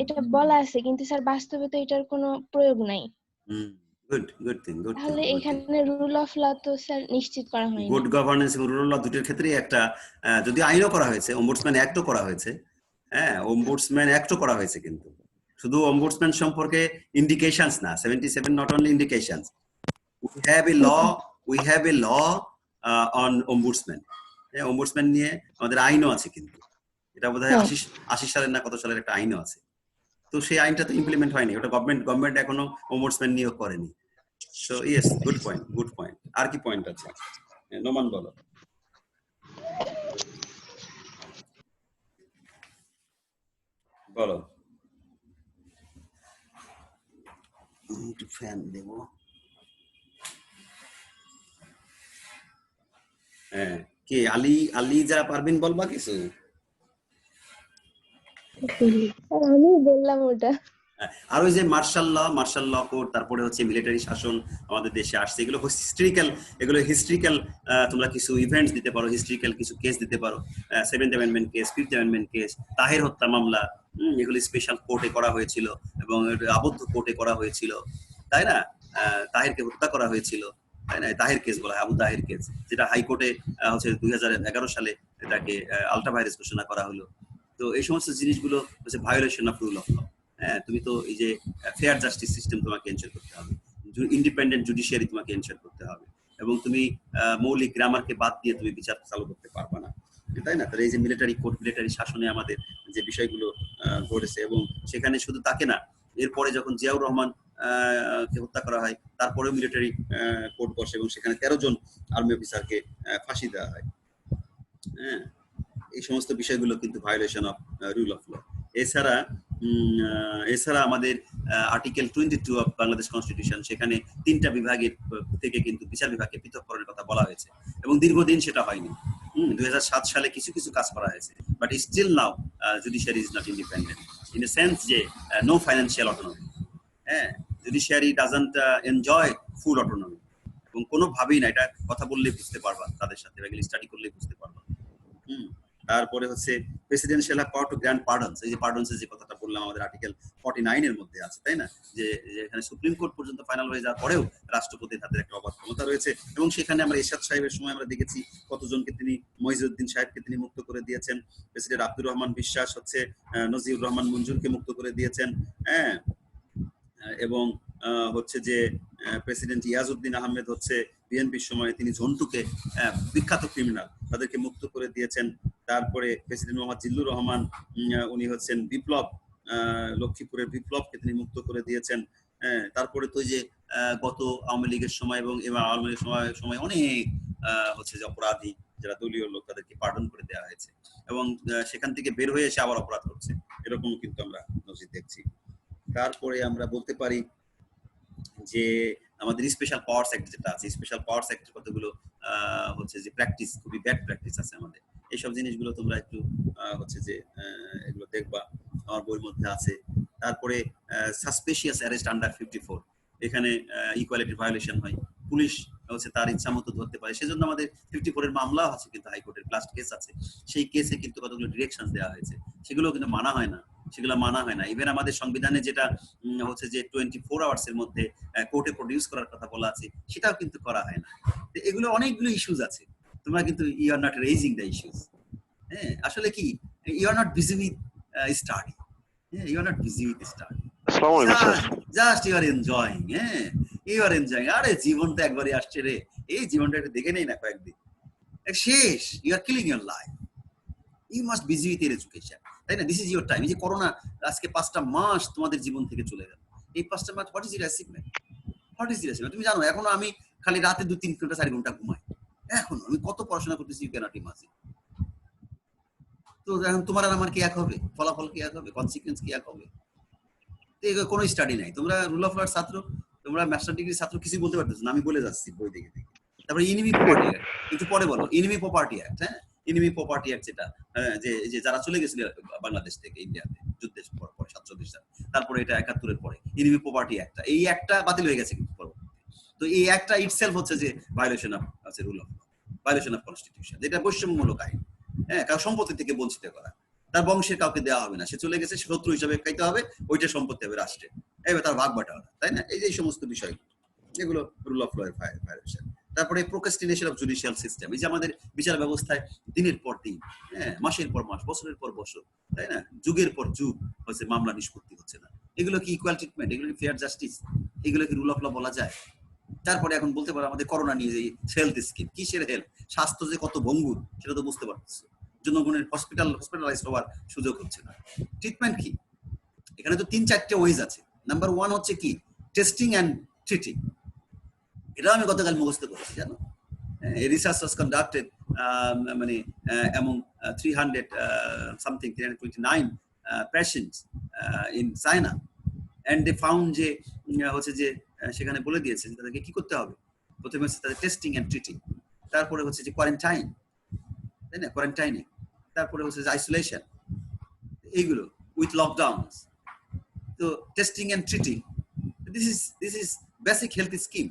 এটা বলা আছে কিন্তু স্যার বাস্তবে তো এটার কোনো প্রয়োগ নাই। Good thing. তাহলে এখানে রুল অফ ল তো স্যার নিশ্চিত করা হয়নি। গুড গভর্নেন্স এবং রুল অফ ল দুটোর ক্ষেত্রেই একটা যদি আইনও করা হয়েছে, অম্বুডসম্যান অ্যাক্টও করা হয়েছে। হ্যাঁ, অম্বুডসম্যান অ্যাক্টও করা হয়েছে, কিন্তু শুধু অম্বুডসম্যান সম্পর্কে ইন্ডিকেশনস না, 77 not only indications, we have a law on ombudsman. হ্যাঁ, ombudsman নিয়ে আমাদের আইনও আছে, কিন্তু এটা বোধহয় 80 সালের না কত সালের একটা আইনও আছে। তো সেই আইনটা তো ইমপ্লিমেন্ট হয়নি, ওটা গভর্নমেন্ট এখনো ombudsman নিয়োগ করেনি। So yes, good point. আর কি পয়েন্ট আছে? নোমান বলো। বলো। একটু ফ্যান দেবো। হ্যাঁ, কে? আলী যা পারবেন বলবা কিছু? আমি বললাম ওটা। আর ওই যে মার্শাল ল কোড, তারপরে হচ্ছে মিলিটারি শাসন আমাদের দেশে আসছে, এগুলো হিস্ট্রিক্যাল তোমরা কিছু ইভেন্টস দিতে পারো, হিস্ট্রিক্যাল কিছু কেস দিতে পারো। 7th amendment case, 5th amendment case, Taher হত্যা মামলা, এগুলো স্পেশাল কোর্টে করা হয়েছিল এবং আবদ্ধ কোর্টে করা হয়েছিল, তাই না? তাহেরকে হত্যা করা হয়েছিল, তাই না? তাহের কেস বলা হয়, আবু তাহের কেস, যেটা হাইকোর্টে হচ্ছে 2011 সালে এটাকে আলট্রা ভাইরাস ঘোষণা করা হলো। তো এই সমস্ত জিনিসগুলো হচ্ছে violation of rule of law. তুমি তো এই যে ফেয়ার জাস্টিস সিস্টেম তোমাকে এনশিওর করতে হবে, ইন্ডিপেন্ডেন্ট জুডিশিয়ারি তোমাকে এনশিওর করতে হবে, এবং তুমি মৌলিক গ্রামারকে বাদ দিয়ে তুমি বিচার চালু করতে পারবে না, তাই না? তাহলে এই যে মিলিটারি কোর্ট, মিলিটারি শাসনে আমাদের যে বিষয়গুলো ঘটেছে, এবং সেখানে শুধু তাকে না, এরপরে যখন জিয়াউর রহমান কে হত্যা করা হয়, তারপরে মিলিটারি কোর্ট বসে এবং সেখানে 13 জন আর্মি অফিসারকে ফাঁসি দেওয়া হয়। হ্যাঁ, এই সমস্ত বিষয়গুলো কিন্তু violation of rule of law. এছাড়া আমাদের আর্টিকেল 22 অফ বাংলাদেশ কনস্টিটিউশন, সেখানে 3টা বিভাগের থেকে কিন্তু বিচার বিভাগকে পৃথককরণের কথা বলা হয়েছে, এবং দীর্ঘদিন সেটা হয়নি। 2007 সালে কিছু কাজ করা হয়েছে, but still now judiciary is not independent in a sense যে নো ফাইন্যান্সিয়াল অটোনমি। হ্যাঁ, judiciary doesn't enjoy full autonomy, এবং কোনোভাবেই না, এটা কথা বললে বুঝতে পারবা, তাদের সাথে স্টাডি করলে বুঝতে পারবা। তারপরে হচ্ছে প্রেসিডেন্সিয়াল পাওয়ার টু গ্র্যান্ট পার্ডনস, এই যে পার্ডনসের যে কথাটা বললাম আমাদের আর্টিকেল 49 এর মধ্যে আছে, তাই না? যে এখানে সুপ্রিম কোর্ট পর্যন্ত ফাইনাল হয়ে যাওয়ার পরেও রাষ্ট্রপতির হাতে একটা অবাধ ক্ষমতা রয়েছে, এবং সেখানে আমরা এরশাদ সাহেবের সময় আমরা দেখেছি কতজনকে তিনি, মইজউদ্দিন সাহেবকে তিনি মুক্ত করে দিয়েছেন, প্রেসিডেন্ট আব্দুর রহমান বিশ্বাস হচ্ছে নজিবুর রহমান মঞ্জুরকে মুক্ত করে দিয়েছেন, হ্যাঁ, এবং হচ্ছে যে প্রেসিডেন্ট ইয়াজউদ্দিন আহমেদ হচ্ছে বিএনপির সময় তিনি ঝন্টুকে, বিখ্যাত ক্রিমিনাল, তাদেরকে মুক্ত করে দিয়েছেন। তারপরে প্রেসিডেন্ট মোহাম্মদ জিল্লুর রহমান, উনি হচ্ছেন বিপ্লব, লক্ষ্মীপুরের বিপ্লবকে তিনি মুক্ত করে দিয়েছেন। তারপরে তো যে গত আওয়ামী লীগের সময় এবং এবার আওয়ামী লীগের সময় অনেক হচ্ছে যে অপরাধী যারা দলীয় লোক, তাদেরকে পার্ডন করে দেওয়া হয়েছে, এবং সেখান থেকে বের হয়ে এসে আবার অপরাধ করছে, এরকম কিন্তু আমরা নজির দেখছি। তারপরে আমরা বলতে পারি যে আমাদের স্পেশাল পাওয়ার্স অ্যাক্ট যেটা আছে, স্পেশাল পাওয়ার্স অ্যাক্টের কতগুলো হচ্ছে যে প্র্যাকটিস, খুবই ব্যাড প্র্যাকটিস আছে আমাদের। এইসব জিনিসগুলো তোমরা একটু হচ্ছে যে এগুলো দেখবা, আমার বইয়ের মধ্যে আছে। তারপরে সাসপিশিয়াস অ্যারেস্ট আন্ডার 54, এখানে ইকুয়ালিটি ভায়োলেশন হয়, পুলিশ হচ্ছে তার ইচ্ছা মতো ধরতে পারে, সেজন্য আমাদের 54 এর মামলা আছে, কিন্তু হাইকোর্টের ক্লাস কেস আছে, সেই কেসে কিন্তু কতগুলো ডিরেকশন দেওয়া হয়েছে, সেগুলো কিন্তু মানা হয় না। ইভেন আমাদের সংবিধানে যেটা হচ্ছে যে 24 আওয়ার্স এর মধ্যে কোর্টে প্রডিউস করার কথা বলা আছে, সেটাও কিন্তু করা হয় না। তো এগুলো অনেকগুলো ইস্যুস আছে, তোমরা কিন্তু you are not raising the issues. হ্যাঁ, আসলে কি, you are not busy with study. হ্যাঁ, you are not busy with study, আসসালামু আলাইকুম sir. Just you are enjoying. হ্যাঁ, ইউ আর এনজয়িং। আরে জীবনটা একবারই আসছে রে, এই জীবনটা একটু দেখে নেই না কয়েকদিন, শেষ। You are killing your life, you must busy with your education, তাই না? This is your time. এই যে করোনা আজকে 5টা মাস তোমাদের জীবন থেকে চলে গেল, এই 5টা মাস হোয়াট ইজ ইউর অ্যাচিভমেন্ট? তুমি জানো এখনো আমি খালি রাতে 2-3 ঘন্টা 4 ঘন্টা ঘুমাই, এখনো আমি কত পড়াশোনা করতেছি, ইউ ক্যানট ইমাজিন। তো এখন তোমার আর আমার কি এক হবে? ফলাফল কি এক হবে? কনসিকুয়েন্স কি এক হবে? কোনো স্টাডি নাই। তোমরা রুল অফ লর ছাত্র, তোমরা মাস্টার ডিগ্রি ছাত্র কিছু বলতে পারতেছো না, আমি বলে যাচ্ছি বই দেখে দেখে। তারপরে এনিমি প্রপার্টি অ্যাক্ট, একটু পরে বলো। এনিমি প্রপার্টি অ্যাক্ট, হ্যাঁ, এনিমি প্রপার্টি অ্যাক্ট যেটা যে যারা চলে গেছিল বাংলাদেশ থেকে ইন্ডিয়াতে যুদ্ধের পর 47 সাল, তারপরে এটা 71-এর পরে এনিমি প্রপার্টি অ্যাক্ট, এই অ্যাক্টটা বাতিল হয়ে গেছে কিন্তু পরবর্তীতে। তো এই অ্যাক্টটা ইটসেলফ হচ্ছে যে violation of rule of law, violation of constitution, যেটা বৈষম্যমূলক আইন। হ্যাঁ, কারণ সম্পত্তি থেকে বঞ্চিত করা, তার বংশের কাউকে দেওয়া হবে না, সে চলে গেছে, সে শত্রু হিসাবে খাইতে হবে, ওইটা সম্পত্তি হবে রাষ্ট্রের, এবার তার ভাগ বাটা, তাই না? এই যে সমস্ত বিষয়, এগুলো রুল অফ ল এর ভায়োলেশন। তারপরে প্রোক্রাস্টিনেশন অফ জুডিশিয়াল সিস্টেম, এই যে আমাদের বিচার ব্যবস্থায় দিনের পর দিন, হ্যাঁ, মাসের পর মাস, বছরের পর বছর, তাই না, যুগের পর যুগ হচ্ছে মামলা নিষ্পত্তি হচ্ছে না। এগুলো কি ইকুয়াল ট্রিটমেন্ট? এগুলো কি ফেয়ার জাস্টিস? এগুলো কি রুল অফ ল বলা যায়? তারপরে এখন বলতে পারো আমাদের করোনা নিয়ে যে হেলথ স্কিম, কিসের হেলথ? স্বাস্থ্য যে কত ভঙ্গুর সেটা তো বুঝতে পারতেছে। জনগণের হসপিটালাইজ হওয়ার সুযোগ হচ্ছে না। ট্রিটমেন্ট কি? এখানে তো 3-4টে ওয়েজ আছে। নাম্বার 1 হচ্ছে কি? Testing and treating. এটা আমি গতকাল মুখস্থ করেছি, জানো? A research was conducted among 329 patients in China, and they found যে হচ্ছে যে সেখানে বলে দিয়েছে যে তাদেরকে কি করতে হবে। প্রথমে হচ্ছে তাদের টেস্টিং অ্যান্ড ট্রিটিং, তারপরে হচ্ছে যে কোয়ারেন্টাইন, তাই না, কোয়ারেন্টাইনিং, তারপরে হচ্ছে যে আইসোলেশন, এইগুলো উইথ লকডাউনস। তো testing and treating, this is basic health scheme,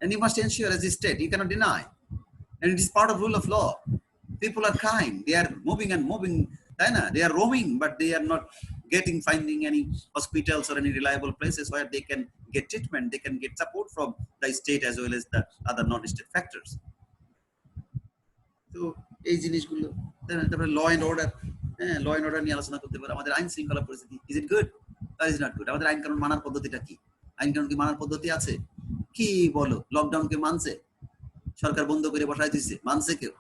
and you must ensure as a state, you cannot deny, and it is part of rule of law. People are kind, they are moving, they are roaming, but they are not finding any hospitals or any reliable places where they can get treatment, they can get support from the state as well as the other non-state factors. তো এই জিনিসগুলো, তারপরে ল and order, হ্যাঁ, ল and order নিয়ে আলোচনা করতে পারে। আমাদের আইন শৃঙ্খলা পরিস্থিতি, ইজ ইট গুড আর ইজ নট গুড? আমাদের আইন কানুন মানার পদ্ধতিটা কি? আইন কানুন কি মানার পদ্ধতি আছে? কি বলো, লকডাউন কে মানছে? সরকার বন্ধ করে বসাই দিচ্ছে, মানছে কেউ?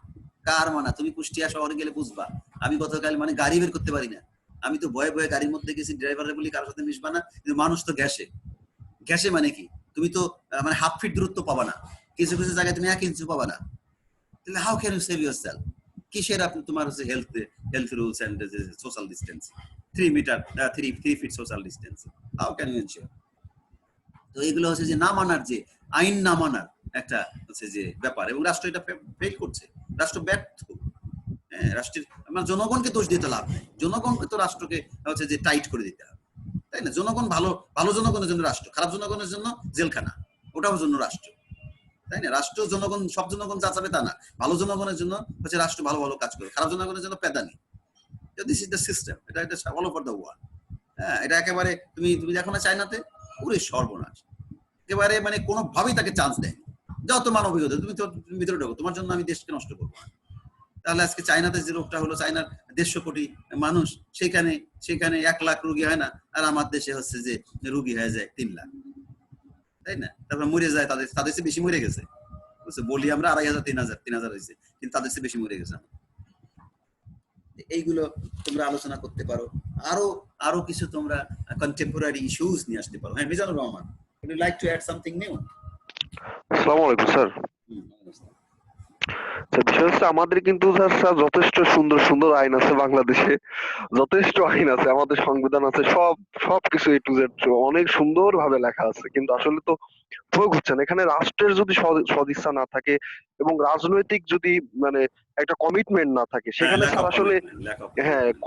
কার মানা? তুমি কুষ্টিয়া শহরে গেলে বুঝবা। আমি গতকাল গাড়ি বের করতে পারি না, আমি তো ভয়ে ভয়ে গাড়ির মধ্যে গেছি, ড্রাইভারে বলি কারোর সাথে মিশবা না, কিন্তু মানুষ তো গ্যাসে মানে কি, তুমি তো হাফ ফিট দূরত্ব পাবা না, কিছু কিছু জায়গায় তুমি 1 ইঞ্চি পাবা না। তাহলে how can you save yourself? কিসের আপনি তোমার হচ্ছে health rules and social distance, 3 feet social distance, how can you ensure? তো এগুলো হচ্ছে যে না মানার, যে আইন না মানার একটা হচ্ছে যে ব্যাপার, এবং রাষ্ট্র এটা ফেল করছে, রাষ্ট্র ব্যর্থ। রাষ্ট্রের জনগণকে দোষ দিতে লাভ নেই, জনগণকে তো রাষ্ট্রকে হচ্ছে যে টাইট করে দিতে হবে, তাই না? জনগণ ভালো জনগণের জন্য রাষ্ট্র, খারাপ জনগণের জন্য জেলখানা, ওটাও জন্য রাষ্ট্র, তাই না? রাষ্ট্র জনগণ, সব জনগণ চাচাবে তা না, ভালো জনগণের জন্য হচ্ছে রাষ্ট্র ভালো ভালো কাজ করে, খারাপ জনগণের জন্য পেদানি। দিস ইজ দ্য সিস্টেম, এটা অল ওভার দ্য ওয়ার্ল্ড। হ্যাঁ, এটা একেবারে তুমি দেখো না চায়নাতে, পুরো সর্বনাশ, একেবারে কোনোভাবেই তাকে চান্স দেয়। যত মানবিকতা, তুমি তো ভিতরে ঢোকো, তোমার জন্য আমি দেশকে নষ্ট করবো না। তাহলে আজকে চায়নাতে যে রোগটা হলো, চায়নার 150 কোটি মানুষ, সেখানে 1 লাখ রোগী হয় না, আর আমার দেশে হচ্ছে যে রোগী হয়ে যায় 3 লাখ, তাই না? তারপর মরে যায়, তাদের চেয়ে বেশি মরে গেছে, বুঝছো? বলি আমরা 2,500 3,000 হয়েছে, কিন্তু তাদের চেয়ে বেশি মরে গেছে। এইগুলো তোমরা আলোচনা করতে পারো, আরো কিছু তোমরা কন্টেম্পোরারি ইস্যুস নিয়ে আসতে পারো। হ্যাঁ, Mizanur Rahman, would you like to add something new? আসসালামু আলাইকুম স্যার। বিষয় হচ্ছে আমাদের কিন্তু স্যার যথেষ্ট সুন্দর সুন্দর আইন আছে বাংলাদেশে, যথেষ্ট আইন আছে, আমাদের সংবিধান আছে, সবকিছু A to Z অনেক সুন্দর ভাবে লেখা আছে, কিন্তু আসলে তো প্রয়োগ হচ্ছে না। এখানে রাষ্ট্রের যদি সদিচ্ছা না থাকে এবং রাজনৈতিক যদি একটা কমিটমেন্ট না থাকে, সেখানে স্যার আসলে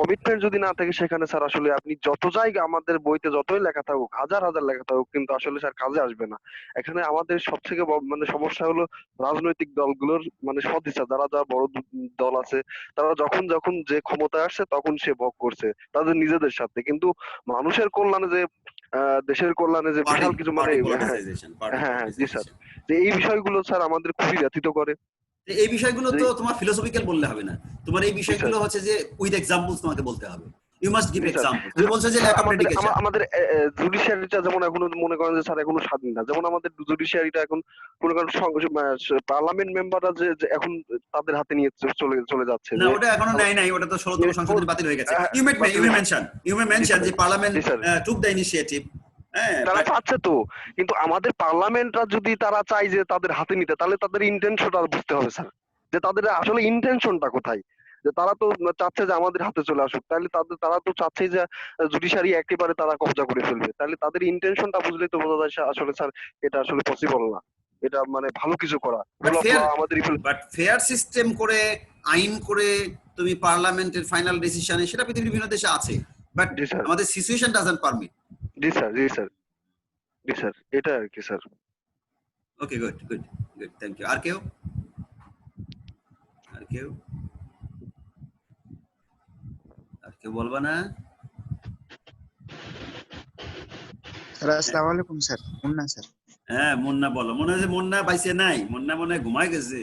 কমিটমেন্ট যদি না থাকে, সেখানে স্যার আসলে আপনি যত জায়গা আমাদের বইতে যতই লেখা থাকুক, হাজার হাজার লেখা থাকুক, কিন্তু আসলে স্যার কাজে আসবে না। এখানে আমাদের সব থেকে সমস্যা হলো রাজনৈতিক দলগুলোর সদিচ্ছা, যারা বড় দল আছে, তারা যখন যে ক্ষমতায় আসছে তখন সে ভোগ করছে তাদের নিজেদের সাথে, কিন্তু মানুষের কল্যাণে যে দেশের কল্যাণে যে বিশাল কিছু হ্যাঁ জি স্যার, যে এই বিষয়গুলো স্যার আমাদের খুবই ব্যথিত করে। এই বিষয়গুলো তো তোমার ফিলোসফিক্যাল বললে হবে না, তোমার এই বিষয়গুলো হচ্ছে যে উইথ এক্সাম্পলস তোমাকে বলতে হবে। You must give example. তুমি বলছো যে ল্যাক অফ ডেডিকেশন। আমাদের জুডিশিয়ারিটা যেমন এখনো মনে করেন যে স্যার এখনো স্বাধীন না, যেমন আমাদের জুডিশিয়ারিটা এখন মনে করেন পার্লামেন্ট মেম্বাররা যে এখন তাদের হাতে নিয়ে চলে যাচ্ছে। না, ওটা এখনো নাই, ওটা তো 16তম সংশোধনী বাতিল হয়ে গেছে। ইউ মে মেনশন যে পার্লামেন্ট টুক দ্য ইনিশিয়েটিভ, তারা চাচ্ছে তো, কিন্তু আমাদের পার্লামেন্টরা যদি তারা চাই যে তাদের হাতে নিতে, তাহলে তাদের ইন্টেনশনটা বুঝতে হবে স্যার, যে তাদের আসলে ইন্টেনশনটা কোথায়, যে তারা তো চাচ্ছে যে আমাদের হাতে চলে আসুক, তাহলে তারা তো চাচ্ছেই যে জুডিশিয়ারি একেবারে তারা কবজা করে ফেলবে। তাহলে তাদের ইন্টেনশনটা বুঝলেই তো বোঝা যায় আসলে স্যার এটা আসলে পসিবল না। এটা মানে ভালো কিছু করা রুল অফ ল আমাদের বাট ফেয়ার সিস্টেম করে আইন করে তুমি পার্লামেন্টের ফাইনাল ডিসিশনে, সেটা পৃথিবীর বিভিন্ন দেশে আছে, বাট জি স্যার, আমাদের সিচুয়েশন ডাজন্ট পারমিট। জি স্যার, জি স্যার, জি স্যার, এটা আর কি sir. Okay, good good good, thank you. আর কেউ? আর কেউ? আর কেউ বলবা না? স্যার আসসালামু আলাইকুম স্যার, মুন্না স্যার। হ্যাঁ মুন্না বলো। মনে হয় যে মুন্না বাইসে নাই, মুন্না মনে হয় ঘুমায় গেছে।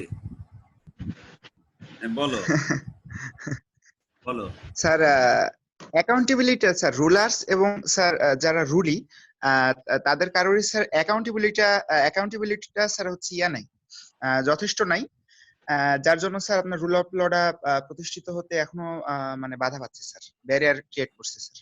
বলো বলো। স্যার অ্যাকাউন্টেবিলিটি স্যার রুলার্স এবং স্যার যারা রুলি তাদের কারোরই স্যার অ্যাকাউন্টেবিলিটিটা স্যার হচ্ছে নাই, যথেষ্ট নাই, যার জন্য স্যার আপনার রুল অফ লটা প্রতিষ্ঠিত হতে এখনো মানে বাধা পাচ্ছে স্যার, ব্যারিয়ার ক্রিয়েট করছে sir.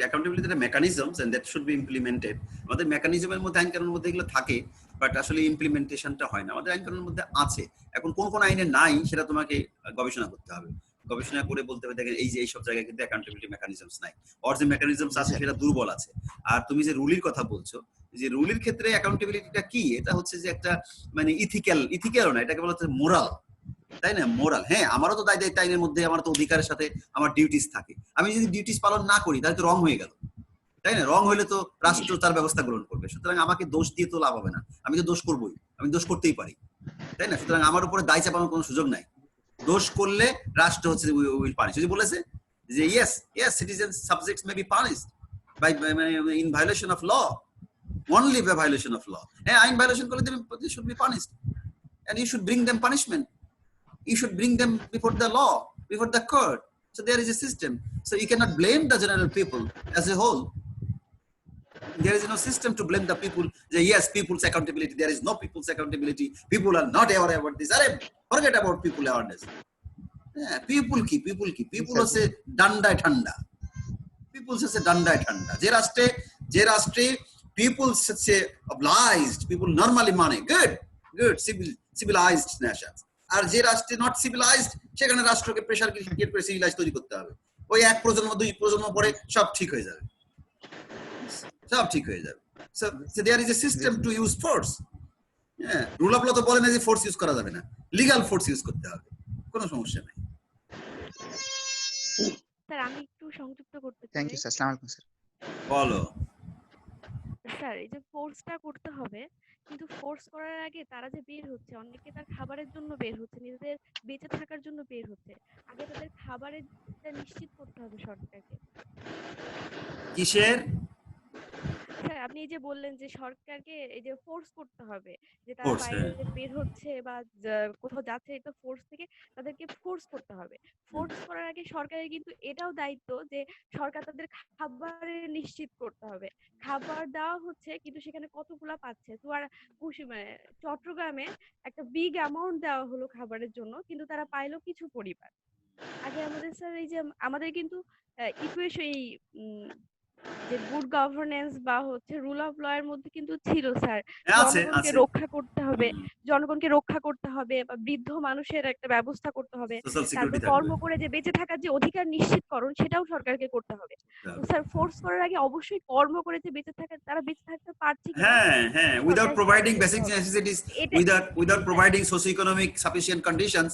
accountability is a mechanism and that should be implemented. আমাদের মেকানিজমের মধ্যে, আইন কানুনের মধ্যে এগুলো থাকে, বাট আসলে ইমপ্লিমেন্টেশনটা হয় না। আমাদের আইন কানুনের মধ্যে আছে, এখন কোন কোন আইনে নাই সেটা তোমাকে গবেষণা করতে হবে। গবেষণা করে বলতে হবে দেখেন এই যে এইসব জায়গায় কিন্তু অ্যাকাউন্টেবিলিটি মেকানিজমস নাই, অর যে মেকানিজমস আছে সেটা দুর্বল আছে। আর তুমি যে রুলির কথা বলছো, যে রুলির ক্ষেত্রে অ্যাকাউন্টেবিলিটিটা কি, এটা হচ্ছে যে একটা মানে ইথিক্যাল না, এটাকে বলা হচ্ছে মোরাল, তাই না? মোরাল। হ্যাঁ, আমারও তো দায় দায়িত্ব আইনের মধ্যে, আমার তো অধিকারের সাথে আমার ডিউটিস থাকে। আমি যদি ডিউটিস পালন না করি তাহলে তো রং হয়ে গেল, তাই না? রং হইলে তো রাষ্ট্র তার ব্যবস্থা গ্রহণ করবে। সুতরাং আমাকে দোষ দিয়ে তো লাভ হবে না, আমি তো দোষ করবোই, আমি দোষ করতেই পারি, তাই না? সুতরাং আমার উপরে দায় চাপানোর কোনো সুযোগ নাই। দোষ করলে রাষ্ট্র হচ্ছে উইল পানিশ। যদি বলেছে যে yes citizen subjects may be punished by in violation of law, only by violation of law. হ্যাঁ, আইন ভায়োলেশন করলে they should be punished and you should bring them punishment. You should bring them before the law, before the court. So there is a system. So you cannot blame the general people as a whole. There is no system to blame the people. Yes, people's accountability. There is no people's accountability. People are not aware about this. Forget about people awareness. Yeah, people ki. People হচ্ছে ডান্ডায় ঠান্ডা। People হচ্ছে ডান্ডায় ঠান্ডা। যে রাষ্ট্রে people হচ্ছে obliged, people normally মানে good, civilized nations. আর যে রাষ্ট্রে নট সিভিলাইজড, সেখানে রাষ্ট্রকে প্রেসার ক্রিয়েট করে সিভিলাইজ তৈরি করতে হবে। ওই এক প্রজন্ম দুই প্রজন্ম পরে সব ঠিক হয়ে যাবে, সব ঠিক হয়ে যাবে। So there is a system to use force. হ্যাঁ, রুল অফ ল তো বলে না যে ফোর্স ইউজ করা যাবে না, লিগ্যাল ফোর্স ইউজ করতে হবে, কোনো সমস্যা নেই। স্যার আমি একটু সংযুক্ত করতে চাই। থ্যাংক ইউ স্যার, আসসালামু আলাইকুম স্যার। বলো। স্যার এই যে ফোর্সটা করতে হবে, কিন্তু ফোর্স করার আগে তারা যে বের হচ্ছে, অনেকে তার খাবারের জন্য বের হচ্ছে, নিজেদের বেঁচে থাকার জন্য বের হচ্ছে, আগে তাদের খাবারের নিশ্চিত করতে হবে সরকারকে। কিসের? স্যার আপনি এই যে বললেন যে সরকারকে এই যে ফোর্স করতে হবে, যে তারা বাইরে বের হচ্ছে বা কোথাও যাচ্ছে, এটা ফোর্স থেকে তাদেরকে ফোর্স করতে হবে। ফোর্স করার আগে সরকারের কিন্তু এটাও দায়িত্ব যে সরকার তাদের খাবারের নিশ্চিত করতে হবে। খাবার দেওয়া হচ্ছে কিন্তু সেখানে কতগুলা পাচ্ছে। তো আর মানে চট্টগ্রামে একটা বিগ অ্যামাউন্ট দেওয়া হলো খাবারের জন্য, কিন্তু তারা পাইলো কিছু পরিবার। আগে আমাদের স্যার এই যে আমাদের কিন্তু ইকুয়েশন এই যে গুড গভর্নেন্স বা হচ্ছে রুল অফ ল এর মধ্যে কিন্তু ছিল স্যার, জনগণকে রক্ষা করতে হবে, জনগণকে রক্ষা করতে হবে, বা বৃদ্ধ মানুষের একটা ব্যবস্থা করতে হবে, তারপর কর্ম করে যে বেঁচে থাকার যে অধিকার নিশ্চিতকরণ সেটাও সরকারকে করতে হবে। তো স্যার ফোর্স করার আগে অবশ্যই কর্ম করে যে বেঁচে থাকা, তারা বেঁচে থাকতে পারছে কিনা। হ্যাঁ, without providing basic necessities, without providing socio economic sufficient conditions,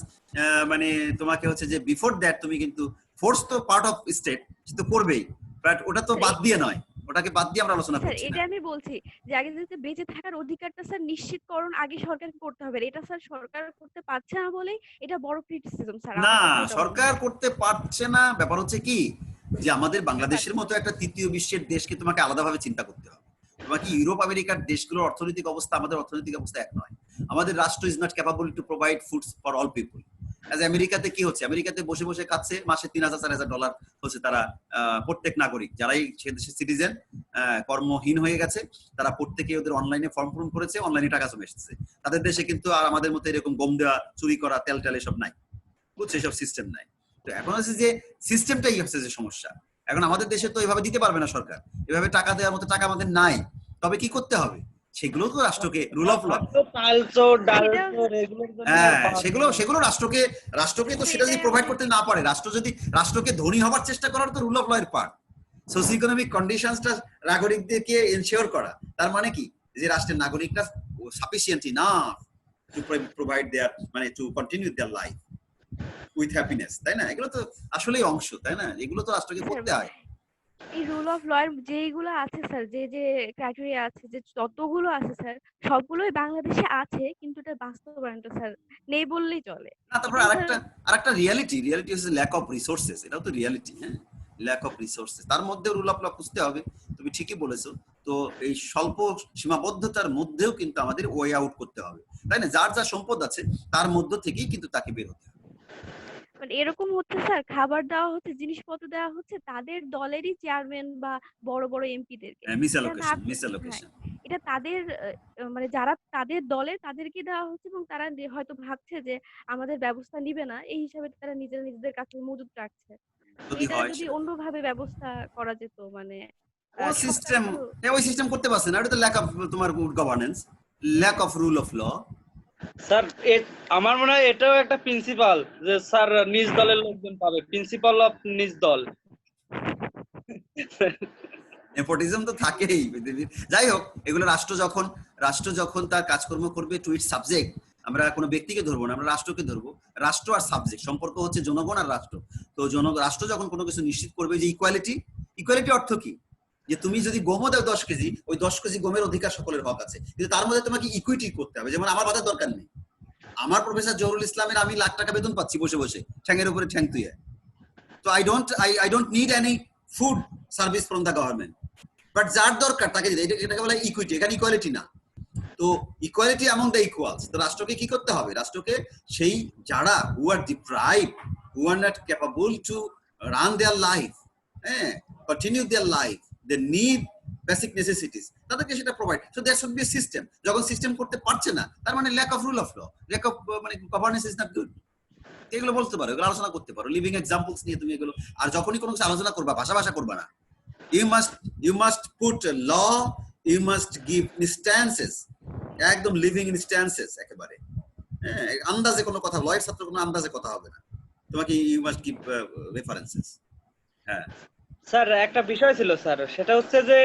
মানে তোমাকে হচ্ছে যে বিফোর দ্যাট তুমি কিন্তু ফোর্স তো পার্ট অফ স্টেট, সে তো করবেই, বাট ওটা তো বাদ দিয়ে নয়, ওটাকে বাদ দিয়ে আমরা আলোচনা করছি। স্যার এটা আমি বলছি যে আগে যে বেঁচে থাকার অধিকারটা স্যার নিশ্চিতকরণ আগে সরকারকে করতে হবে। এটা স্যার সরকার করতে পারছে না বলেই এটা বড় ক্রিটিসিজম স্যার। না, সরকার করতে পারছে না, ব্যাপার হচ্ছে কি যে আমাদের বাংলাদেশের মতো একটা তৃতীয় বিশ্বের দেশকে তোমাকে আলাদাভাবে চিন্তা করতে হবে। তোমাকে ইউরোপ আমেরিকার দেশগুলোর অর্থনৈতিক অবস্থা আমাদের অর্থনৈতিক অবস্থা এক নয়। আমাদের রাষ্ট্র is not capable to provide foods for all people. As আমেরিকাতে কি হচ্ছে, আমেরিকাতে বসে বসে খাচ্ছে, মাসে $3,000-4,000 হচ্ছে তারা প্রত্যেক নাগরিক যারাই সে দেশের সিটিজেন কর্মহীন হয়ে গেছে, তারা প্রত্যেকে ওদের অনলাইনে ফর্ম পূরণ করেছে, অনলাইনে টাকা জমে এসেছে। তাদের দেশে কিন্তু আর আমাদের মতো এরকম গম দেওয়া, চুরি করা, তেল এসব নাই, বুঝছে, এসব সিস্টেম নাই। তো এখন হচ্ছে যে সিস্টেমটাই হচ্ছে যে সমস্যা। এখন আমাদের দেশে তো এভাবে দিতে পারবে না সরকার, এভাবে টাকা দেওয়ার মতো টাকা আমাদের নাই। তবে কি করতে হবে, সেগুলো তো রাষ্ট্রকে রুল অফ ল, তালচোর সেটাও ডালচোর এগুলোর জন্য হ্যাঁ পাওয়া সেগুলো রাষ্ট্রকে তো সেটা যদি সেটাই প্রোভাইড আমাদের করতে না পারে, রাষ্ট্রকে ধনী হবার চেষ্টা করার তো রুল অফ ল এর পার্ট। সোশিও ইকোনমিক কন্ডিশনসটা নাগরিকদেরকে এনশিওর করা, তার মানে কি যে রাষ্ট্রের নাগরিকরা সাফিসিয়েন্ট ইনাফ টু প্রোভাইড দেয়ার, মানে to continue their life with happiness, তাই না? এগুলো তো আসলেই অংশ, তাই না? এগুলো তো রাষ্ট্রকে স্যার করতে হয়। এই রুল অফ ল এর যেইগুলো আছে স্যার, যে ক্রাইটেরিয়া আছে, যে যতগুলো আছে স্যার, সবগুলোই বাংলাদেশে আছে, কিন্তু এটা বাস্তবায়নটা স্যার নেই বললেই চলে। না, তারপর এটাই স্যার আরেকটা রিয়ালিটি হচ্ছে ল্যাক অফ রিসোর্সেস। এটাও তো রিয়ালিটি, হ্যাঁ, ল্যাক অফ রিসোর্সেস। তার মধ্যে রুল অফ ল খুঁজতে হবে, তুমি ঠিকই বলেছো। তো এই স্বল্প সীমাবদ্ধতার মধ্যেও কিন্তু আমাদের ওয়ে আউট করতে হবে, তাই না? যার যা সম্পদ আছে তার মধ্য থেকেই কিন্তু তাকে বের হতে হবে। মানে এরকম হচ্ছে স্যার, খাবার দেওয়া হচ্ছে, জিনিসপত্র দেওয়া হচ্ছে তাদের দলেরই চেয়ারম্যান বা বড় বড় এমপিদেরকে। মিস এটা না অ্যালোকেশন। হ্যাঁ, এটা তাদের মানে যারা তাদের দলে তাদেরকে দেওয়া হচ্ছে, এবং তারা হয়তো ভাবছে যে আমাদের ব্যবস্থা নিবে না, এই হিসাবে তারা নিজেদের কাছে মজুদ রাখছে। যদি এটা হয় যদি সেটা অন্যভাবে ব্যবস্থা করা যেত, মানে ও সিস্টেম, সবকিছু। ওই সিস্টেম করতে পারছে না। এটা তো ল্যাক অফ তোমার good governance, lack of rule of law. Sir আমার মনে হয় এটাও একটা প্রিন্সিপাল, যে স্যার নিজ দলের লোকজন পাবে, প্রিন্সিপাল অফ নিজ দল। নেপোটিজম তো থাকেই পৃথিবীর। যাই হোক, এগুলো রাষ্ট্র যখন তার কাজকর্ম করবে টু ইটস সাবজেক্ট, আমরা কোনো ব্যক্তিকে ধরবো না, আমরা রাষ্ট্রকে ধরবো। রাষ্ট্র আর সাবজেক্ট সম্পর্ক হচ্ছে জনগণ আর রাষ্ট্র। তো রাষ্ট্র যখন কোনো কিছু নিশ্চিত করবে, যে ইকুয়ালিটি অর্থ কি? যে তুমি যদি গমও দাও 10 কেজি, ওই 10 কেজি গমের অধিকার সকলের হক আছে, কিন্তু তার মধ্যে তোমাকে ইকুইটি করতে হবে। যেমন আমার বাধার দরকার নেই, আমার প্রফেসর জহুরুল ইসলামের আমি লাখ টাকা বেতন পাচ্ছি বসে বসে ঠ্যাঙের উপরে ঠ্যাং তুইয়ে। তো I don't need any food service from the government, but যার দরকার তাকে দিতে, এটাকে বলে ইকুইটি, এখানে ইকুয়ালিটি না। তো ইকুয়ালিটি অ্যামং দ্য ইকুয়ালস। তো রাষ্ট্রকে কি করতে হবে? রাষ্ট্রকে সেই যারা who are deprived, who are not capable to run their life, হ্যাঁ, continue their life, they need basic necessities, তাদেরকে সেটা provide. So that should be a system. যখন সিস্টেম করতে পারছে না, তার মানে lack of rule of law, lack of মানে গভর্নেন্স ইজ নট গুড। এগুলো বলতে পারো, এগুলো আলোচনা করতে পারো, লিভিং এক্সাম্পলস নিয়ে তুমি এগুলো। আর যখনই কোনো কিছু আলোচনা করবা, ভাষা করবা না। You must put a law, you must give instances, একদম লিভিং ইনস্ট্যান্সেস একেবারে। হ্যাঁ, আন্দাজে কোনো কথা, লয়ের ছাত্র কোনো আন্দাজে কথা হবে না, তোমাকে ইউ মাস্ট গিভ রেফারেন্সেস। হ্যাঁ স্যার একটা বিষয় ছিল স্যার, সেটা হচ্ছে যে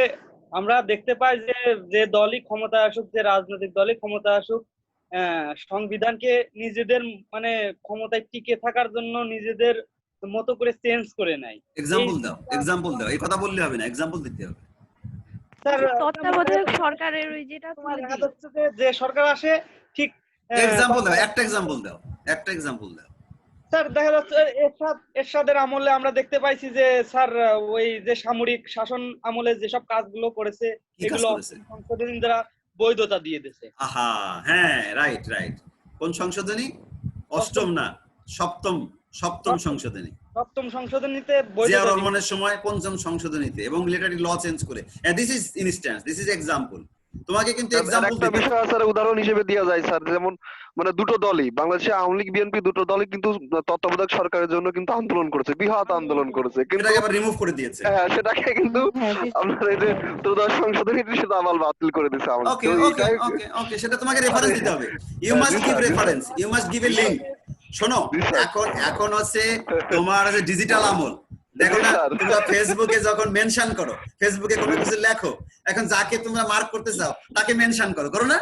আমরা দেখতে পাই যে যে দলই ক্ষমতা আসুক, যে রাজনৈতিক দলই ক্ষমতা আসুক, সংবিধানকে নিজেদের মানে ক্ষমতায় টিকে থাকার জন্য নিজেদের মতো করে চেঞ্জ করে নেয়। এক্সাম্পল দাও, এই কথা বললে হবে না, এক্সাম্পল দিতে হবে। স্যার তত্ত্বাবধায়ক সরকারের ওই যেটা তোমার তুলে দেখা দিল। যাচ্ছে যে সরকার আসে ঠিক এক্সাম্পল দাও, একটা এক্সাম্পল দাও। স্যার দেখা যাচ্ছে এরশাদের আমলে আমরা দেখতে পাইছি যে স্যার ওই যে সামরিক শাসন আমলে যেসব কাজগুলো করেছে, এগুলো সংশোধনী দ্বারা বৈধতা দিয়ে দিয়েছে। আহা, হ্যাঁ, রাইট। কোন সংশোধনী? অষ্টম না সপ্তম সংশোধনী। সপ্তম সংশোধনীতে জিয়া রহমানের সময় পঞ্চম সংশোধনীতে, এবং মিলিটারি ল চেঞ্জ করে। This is instance, this is example. তোমাকে কিন্তু এক্সাম্পল একটা বিষয় স্যার উদাহরণ হিসেবে দেওয়া যায় স্যার, যেমন মানে দুটো দলই, বাংলাদেশে আওয়ামী লীগ বিএনপি দুটো দলই কিন্তু তত্ত্বাবধায়ক সরকারের জন্য কিন্তু আন্দোলন করেছে, বৃহৎ আন্দোলন করেছে, কিন্তু এটাকে আবার রিমুভ করে দিয়েছে। হ্যাঁ, সেটাকে কিন্তু আপনার এই যে ত্রয়োদশ সংশোধনী সেটা আবার বাতিল করে দিয়েছে আমাদের। ওকে, সেটা তোমাকে রেফারেন্স দিতে হবে। You must give reference, you must give a link. শোনো, এখন হচ্ছে তোমার ডিজিটাল আমল। দেখো না, তোমরা ফেসবুকে যখন মেনশন করো, ফেসবুকে কোনো কিছু লেখো, এখন যাকে তোমরা মার্ক করতে চাও তাকে মেনশন করো না?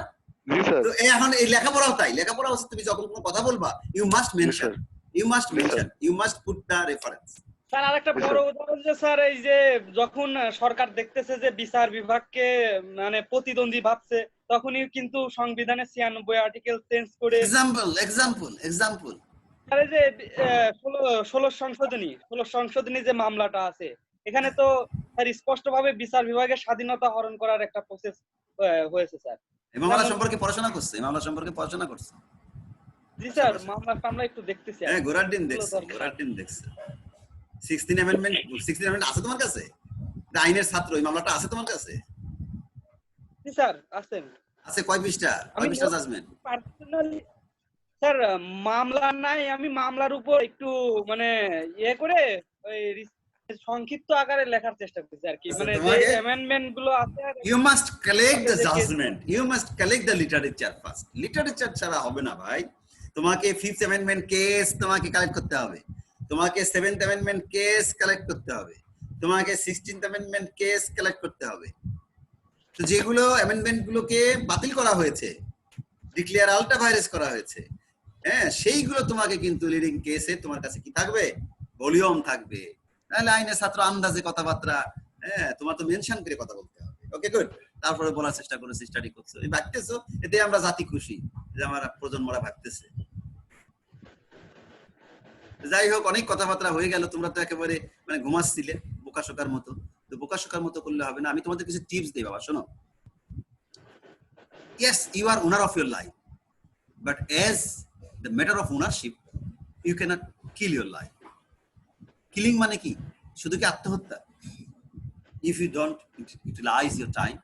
তো এখন এই লেখাপড়াও তাই, লেখাপড়া হচ্ছে তুমি যখন কোনো কথা বলবা, you must mention, you must put the reference. Sir আরেকটা বড় উদাহরণ যে স্যার এই যে যখন সরকার দেখতেছে যে বিচার বিভাগকে মানে প্রতিদ্বন্দ্বী ভাবছে, তখনই কিন্তু সংবিধানের 96 আর্টিকেল চেঞ্জ করে এক্সাম্পল স্যার এই যে 16 সংশোধনী যে মামলাটা আছে, এখানে তো স্যার স্পষ্টভাবে বিচার বিভাগের স্বাধীনতা হরণ করার একটা প্রসেস হয়েছে স্যার। এই মামলা সম্পর্কে পড়াশোনা করছে? জি স্যার, মামলা একটু দেখতেছি। হ্যাঁ, গোড়ার দিন দেখছে। 16 অ্যামেন্ডমেন্ট আছে তোমার কাছে? আইনের ছাত্র, এই মামলাটা আছে তোমার কাছে? জি স্যার, আছে। কয় পৃষ্ঠা জাজমেন্ট? পার্সোনালি স্যার মামলা নাই, আমি মামলার উপর একটু মানে করে ওই সংক্ষিপ্ত আকারে লেখার চেষ্টা করতেছি আর কি, আচ্ছা, মানে যে তোমাকে অ্যামেন্ডমেন্ট গুলো আছে you must collect the যে case- judgment, you must collect the literature first. Literature ছাড়া হবে না ভাই। তোমাকে ফিফথ অ্যামেন্ডমেন্ট কেস তোমাকে কালেক্ট করতে হবে, তোমাকে সেভেন্থ অ্যামেন্ডমেন্ট কেস কালেক্ট করতে হবে, তোমাকে 16th অ্যামেন্ডমেন্ট কেস কালেক্ট করতে হবে। তো যেগুলো অ্যামেন্ডমেন্ট গুলোকে বাতিল করা হয়েছে, ডিক্লেয়ার আলটা ভাইরাস করা হয়েছে, হ্যাঁ, সেইগুলো তোমাকে কিন্তু লিডিং কেসে তোমার কাছে কি থাকবে, ভলিউম থাকবে। নাহলে আইনে ছাত্র আন্দাজে কথাবার্তা, হ্যাঁ, তোমার তো মেনশন করে কথা বলতে হবে। ওকে, গুড। তারপরে বলার চেষ্টা করেছি, স্টাডি করছো, এই ভাবতেছো, এতে আমরা জাতি খুশি যে আমার প্রজন্মরা ভাবতেছে। যাই হোক, অনেক কথাবার্তা হয়ে গেল, তোমরা তো একেবারে মানে ঘুমাচ্ছিলে বোকাশোকার মতো। তো বোকাশোকার মতো করলে হবে না, আমি তোমাদের কিছু টিপস দিই বাবা, শোনো। Yes, you are owner of your life, but as the matter of ownership, you cannot kill your life. Killing মানে কি? শুধু কি আত্মহত্যা? If you don't utilize your time,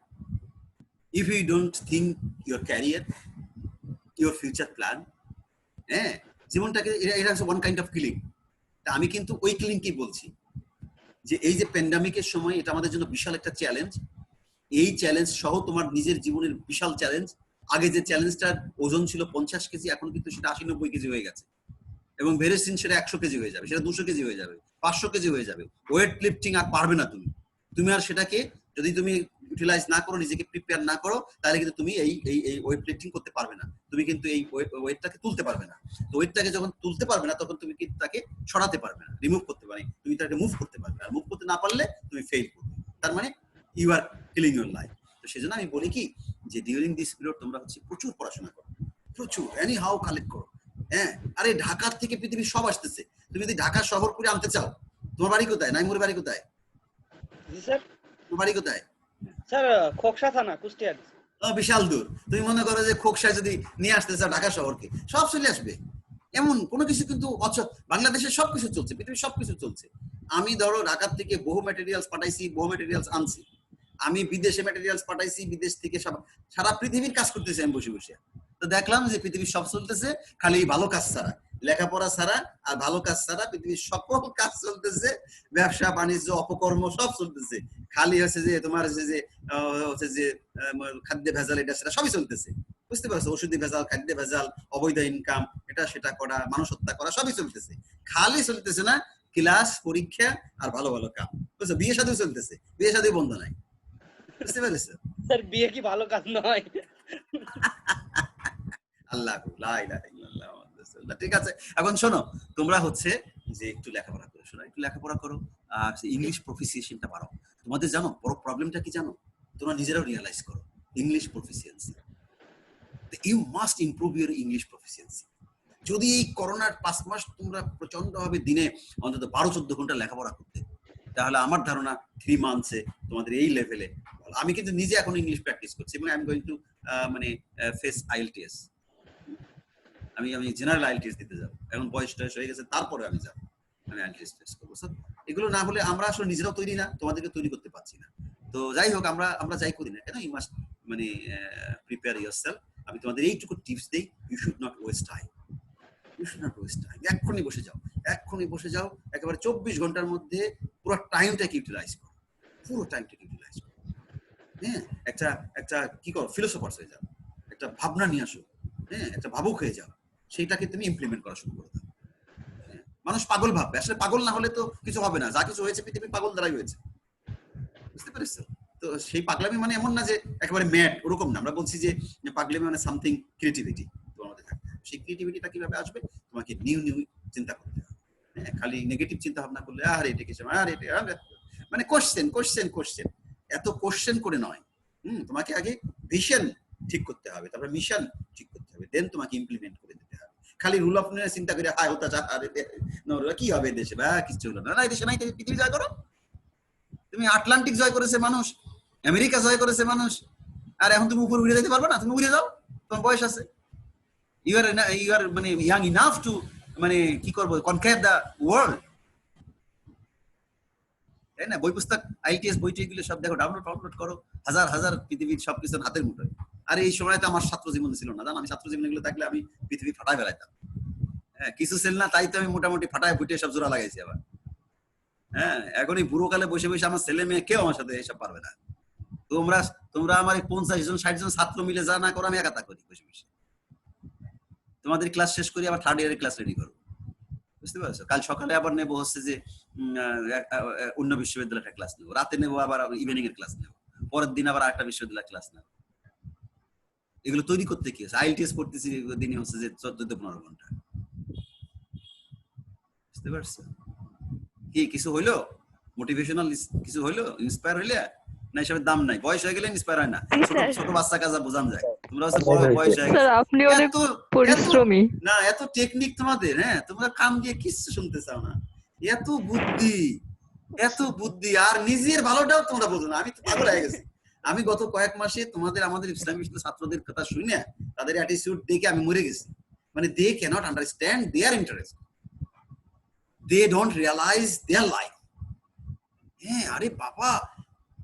if you don't think your career, your future plan, হ্যাঁ, জীবনটাকে এটা হচ্ছে one kind of killing। তা আমি কিন্তু ওই কিলিং কি বলছি, যে এই যে প্যান্ডামিকের সময় এটা আমাদের জন্য বিশাল একটা চ্যালেঞ্জ। এই চ্যালেঞ্জ সহ তোমার নিজের জীবনের বিশাল চ্যালেঞ্জ। আগে যে চ্যালেঞ্জটার ওজন ছিল 50 কেজি, এখন কিন্তু সেটা 80-90 কেজি হয়ে গেছে, এবং ভেরি সিন সেটা 100 কেজি হয়ে যাবে, সেটা 200 কেজি হয়ে যাবে, 500 কেজি হয়ে যাবে। ওয়েট লিফটিং আর পারবে না তুমি আর সেটাকে যদি তুমি ইউটিলাইজ না করো, নিজেকে প্রিপেয়ার না করো, তাহলে কিন্তু তুমি এই ওয়েট লিফটিং করতে পারবে না, তুমি কিন্তু এই ওয়েটটাকে তুলতে পারবে না। তো ওয়েটটাকে যখন তুলতে পারবে না, তখন তুমি কিন্তু তাকে সরাতে পারবে না, রিমুভ করতে পারবে, তুমি তাকে মুভ করতে পারবে, আর মুভ করতে না পারলে তুমি ফেল করবে। তার মানে you are killing your life. তো সেজন্য আমি বলি কি, যে ডিউরিং দিস পিরিয়ড তোমরা হচ্ছে প্রচুর পড়াশোনা করো, প্রচুর এনি হাউ কালেক্ট করো। হ্যাঁ, আরে ঢাকার থেকে পৃথিবীর সব আসতেছে, তুমি যদি ঢাকা শহর করে আনতে চাও, তোমার বাড়ি কোথায়? নাইমুর বাড়ি কোথায়? জি স্যার। তোমার বাড়ি কোথায়? স্যার খোকসা থানা, কুষ্টিয়া। বিশাল দূর। তুমি মনে করো যে খোকসায় যদি নিয়ে আসতে চাও ঢাকা শহরকে, সব চলে আসবে, এমন কোনো কিছু কিন্তু বাংলাদেশে সবকিছু চলছে, পৃথিবীর সবকিছু চলছে। আমি ধরো ঢাকার থেকে বহু ম্যাটেরিয়ালস পাঠাইছি, বহু ম্যাটেরিয়ালস আনছি, আমি বিদেশে ম্যাটেরিয়ালস পাঠাইছি, বিদেশ থেকে সব সারা পৃথিবীর কাজ করতেছি আমি বসে বসে। তো দেখলাম যে পৃথিবীর সব চলতেছে, খালি ভালো কাজ ছাড়া, লেখাপড়া ছাড়া আর ভালো কাজ ছাড়া পৃথিবীর সকল কাজ চলতেছে, ব্যবসা বাণিজ্য অপকর্ম সব চলতেছে। খালি হচ্ছে যে তোমার হচ্ছে যে খাদ্য ভেজাল, এটা সেটা সবই চলতেছে, বুঝতে পারছো? ওষুধি ভেজাল, খাদ্য ভেজাল, অবৈধ ইনকাম, এটা সেটা করা, মানুষ হত্যা করা, সবই চলতেছে। খালি চলতেছে না ক্লাস, পরীক্ষা আর ভালো ভালো কাম, বুঝছো? বিয়ে শাদী চলতেছে, বিয়ে শাদী বন্ধ নাই, বুঝতে পেরেছো? স্যার বিয়ে কি ভালো কাজ নয়? আল্লাহ, লা ইলাহা ইল্লাল্লাহ মুহাম্মাদুর রাসূলুল্লাহ। ঠিক আছে, এখন শোনো, তোমরা হচ্ছে যে একটু লেখাপড়া করো, শোনো, একটু লেখাপড়া করো, আর ইংলিশ প্রফিসিয়েন্সিটা বাড়াও। তোমাদের জানো বড় প্রবলেমটা কি জানো? তোমরা নিজেরাও রিয়ালাইজ করো, English proficiency. You must improve your English proficiency. যদি এই করোনার 5 মাস তোমরা প্রচন্ড ভাবে দিনে অন্তত 12-14 ঘন্টা লেখাপড়া করতে, তাহলে আমার ধারণা 3 মান্থসে তোমাদের এই লেভেলে। আমি কিন্তু নিজে এখন ইংলিশ প্র্যাকটিস করছি, এবং আই এম গোইং টু মানে ফেস আইএলটিএস। আমি জেনারেল আইএলটিএস দিতে যাব, এখন বয়স টয়স হয়ে গেছে, তারপরে আমি যাব, আমি আইএলটিএস ফেস করবো। স্যার এগুলো না হলে আমরা আসলে নিজেরাও তৈরি না, তোমাদেরকে তৈরি করতে পারছি না। তো যাই হোক, আমরা যাই করি না কেন, ইউ মাস্ট মানে প্রিপেয়ার ইয়োরসেলফ। আমি তোমাদের এইটুকু টিপস দেই, you should not waste time, you should not waste time. এক্ষুনি বসে যাও, এক্ষুনি বসে যাও, একেবারে 24 ঘন্টার মধ্যে পুরো টাইমটাকে ইউটিলাইজ করো, পুরো টাইমটাকে ইউটিলাইজ করো। হ্যাঁ, একটা কি করো, ফিলোসফার্স হয়ে যাও, একটা ভাবনা নিয়ে আসো, হ্যাঁ, একটা ভাবুক হয়ে যাও, সেইটাকে তুমি ইমপ্লিমেন্ট করা শুরু করে দাও। মানুষ পাগল ভাববে, আসলে পাগল না হলে তো কিছু হবে না। যা কিছু হয়েছে পৃথিবী পাগল দ্বারাই হয়েছে, বুঝতে পেরেছো? তো সেই পাগলামি মানে এমন না যে একেবারে ম্যাড, ওরকম না। আমরা বলছি যে পাগলামি মানে সামথিং ক্রিয়েটিভিটি তোমার মধ্যে থাকবে। সেই ক্রিয়েটিভিটিটা কিভাবে আসবে? তোমাকে নিউ চিন্তা করতে হবে। হ্যাঁ, খালি নেগেটিভ চিন্তা ভাবনা করলে আর এটা কিছু, আর এটা মানে কোশ্চেন, এত কোশ্চেন করে নয়। তোমাকে আগে ভিশন ঠিক করতে হবে, তারপর মিশন ঠিক করতে হবে, দেন তোমাকে ইমপ্লিমেন্ট করে দিতে হবে। খালি রুল অফ নিয়ে চিন্তা করে হায় হতা যা, আরে কি হবে দেশে, বা কিছু হলো না, দেশে নাই, পৃথিবী জয় করো। তুমি আটলান্টিক জয় করেছে মানুষ, আমেরিকা জয় করেছে মানুষ, আর এখন তুমি উপরে উড়ে যেতে পারবে না? তুমি উড়ে যাও, তোমার বয়স আছে, ইউ আর মানে ইয়াং ইনাফ টু মানে কি করবো, কনকার দ্য ওয়ার্ল্ড, তাই না? বই পুস্তক, আইটিএস বই টইগুলো সব দেখো, ডাউনলোড করো, হাজার পৃথিবীর সবকিছু হাতের মুঠোয়। আর এই সময় তো আমার ছাত্র জীবন ছিল না, জানো? আমি ছাত্র জীবন এগুলো থাকলে আমি পৃথিবী ফাটায় বেড়াইতাম। হ্যাঁ, কিছু ছিল না, তাই তো আমি মোটামুটি ফাটায় ফুটে সব জোড়া লাগাইছি আবার। হ্যাঁ, এখন এই বুড়ো কালে বসে বসে আমার ছেলে মেয়ে কেউ আমার সাথে এসব পারবে না। তোমরা তোমরা আমার 50 জন 60 জন ছাত্র মিলে যা না করো আমি একাতা করি বসে বসে। তোমাদের ক্লাস শেষ করি আবার 3rd ইয়ারের ক্লাস রেডি করো, বুঝতে পারছো? কাল সকালে আবার নেবো হচ্ছে যে অন্য বিশ্ববিদ্যালয়ের ক্লাস নেবো, রাতে নেবো আবার ইভিনিং এর ক্লাস নেবো, পরের দিন আবার একটা বিশ্ববিদ্যালয়ের ক্লাস নেবো। এগুলো তৈরি করতে কি আছে? আইএলটিএস পড়তেছি দিনে হচ্ছে যে 14-15 ঘন্টা, বুঝতে পারছো? কি কিছু হইলো? মোটিভেশনাল কিছু হইলো? ইন্সপায়ার হইলে না? এসবের দাম নাই, বয়স হয়ে গেলে ইন্সপায়ার হয় না। ছোট ছোট বাচ্চা কাজা বোঝান যায়, তোমরা হচ্ছে বয়স হয়ে স্যার গেছে। আপনি অনেক পরিশ্রমী। না এত টেকনিক তোমাদের, হ্যাঁ তোমরা কান দিয়ে কিচ্ছু শুনতে চাও না, এত বুদ্ধি এত বুদ্ধি, আর নিজের ভালোটাও তোমরা বোঝো না। আমি তো পাগল হয়ে গেছি। আমি গত কয়েক মাসে তোমাদের আমাদের ইসলামী ছাত্রদের কথা শুনে তাদের অ্যাটিটিউড দেখে আমি মরে গেছি। মানে they cannot understand their interest, they don't realize their life. হ্যাঁ আরে বাবা,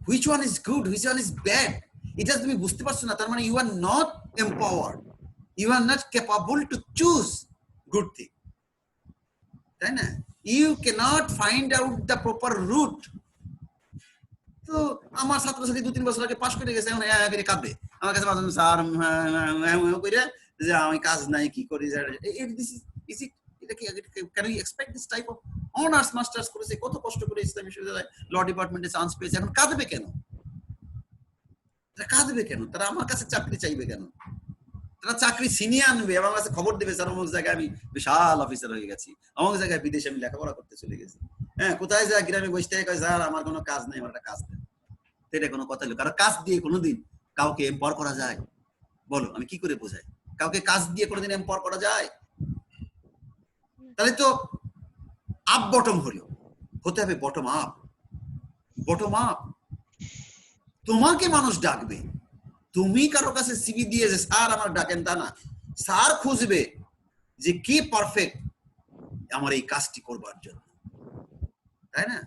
which one is good which one is bad এটা তুমি বুঝতে পারছো না, তার মানে you are not empowered, you are not capable to choose good thing, তাই না? You cannot find out the proper route. তো আমার ছাত্রছাত্রী 2-3 বছর আগে পাশ করে গেছে, এখন কাঁদবে আমার কাছে, স্যার কইরা যে আমি কাজ নাই কি করি, এটা কি can you expect this type of honours masters করেছে, কত কষ্ট করে ইসলামী বিশ্ববিদ্যালয় ল ডিপার্টমেন্টে চান্স পেয়েছে, এখন কাঁদবে কেন? তারা কাঁদবে কেন? তারা আমার কাছে চাকরি চাইবে কেন? তারা চাকরি ছিনিয়ে আনবে, আমার কাছে খবর দেবে, স্যার অমুক জায়গায় আমি বিশাল অফিসার হয়ে গেছি, অমুক জায়গায় বিদেশে আমি লেখাপড়া করতে চলে গেছি। হ্যাঁ, কোথায় যায় গ্রামে বসে থেকে কয় স্যার আমার কোনো কাজ নেই, আমার একটা কাজ নেই। এটা কোনো কথা হলো? কারণ কাজ দিয়ে কোনোদিন কাউকে এম্পাওয়ার করা যায়? বলো, আমি কি করে বোঝাই? কাউকে কাজ দিয়ে কোনোদিন এম্পাওয়ার করা যায়? তাহলে তো আপ বটম হলো, হতে হবে বটম আপ। বটম আপ, তোমাকে মানুষ ডাকবে, তুমি কারো কাছে সিভি দিয়ে যে স্যার আমার ডাকেন তা না, স্যার খুঁজবে যে কে পারফেক্ট আমার এই কাজটি করবার জন্য, তাই না?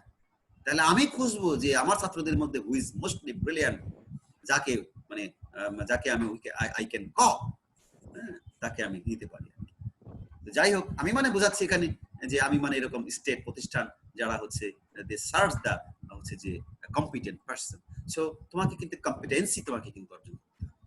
তাহলে আমি খুঁজবো যে আমার ছাত্রদের মধ্যে হু ইজ মোস্টলি ব্রিলিয়ান্ট, যাকে মানে যাকে আমি আই ক্যান কল, তাকে আমি দিতে পারি। যাই হোক, আমি মানে বোঝাচ্ছি এখানে যে আমি মানে এরকম স্টেট প্রতিষ্ঠান যারা হচ্ছে দে সার্চ দা হচ্ছে যে কম্পিটেন্ট পারসন, সো তোমাকে কিন্তু কম্পিটেন্সি তোমাকে কিন্তু অর্জন করতে হবে।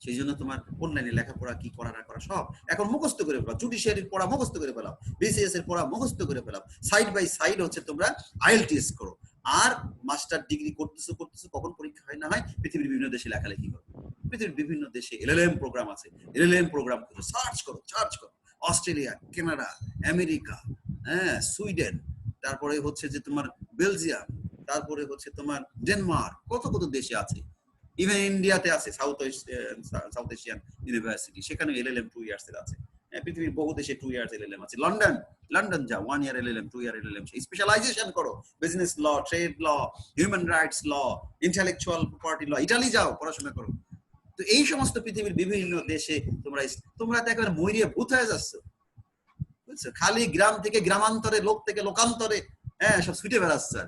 সেই জন্য তোমার অনলাইনে লেখাপড়া কি করা না করা সব এখন মুখস্থ করে ফেলাও, জুডিশিয়ারির পড়া মুখস্থ করে ফেলাও, বিসিএস এর পড়া মুখস্থ করে ফেলাও, সাইড বাই সাইড হচ্ছে তোমরা আইএলটিএস করো, আর মাস্টার ডিগ্রি করতেছো কখন পরীক্ষা হয় না হয় পৃথিবীর বিভিন্ন দেশে লেখালেখি করো, পৃথিবীর বিভিন্ন দেশে এলএলএম প্রোগ্রাম আছে, এলএলএম প্রোগ্রাম করো, সার্চ করো, অস্ট্রেলিয়া, কানাডা, আমেরিকা, হ্যাঁ সুইডেন, তারপরে হচ্ছে যে তোমার বেলজিয়াম, তারপরে হচ্ছে তোমার ডেনমার্ক, কত কত দেশে আছে, ইভেন ইন্ডিয়াতে আছে সাউথ এশিয়ান ইউনিভার্সিটি, সেখানে এলএলএম 2 ইয়ার্স এর আছে। পৃথিবীর বহু দেশে 2 ইয়ার্স এলএলএম আছে। লন্ডন যাও, 1 year LLM, 2 year LLM, specialization করো, business law, trade law, human rights law, intellectual property law, Italy যাও পড়াশোনা করো। তো এই সমস্ত পৃথিবীর বিভিন্ন দেশে তোমরা তো একেবারে মরিয়ে ভূত হয়ে যাচ্ছ, বুঝছো? খালি গ্রাম থেকে গ্রামান্তরে, লোক থেকে লোকান্তরে, হ্যাঁ সব ছুটে বেড়াচ্ছে।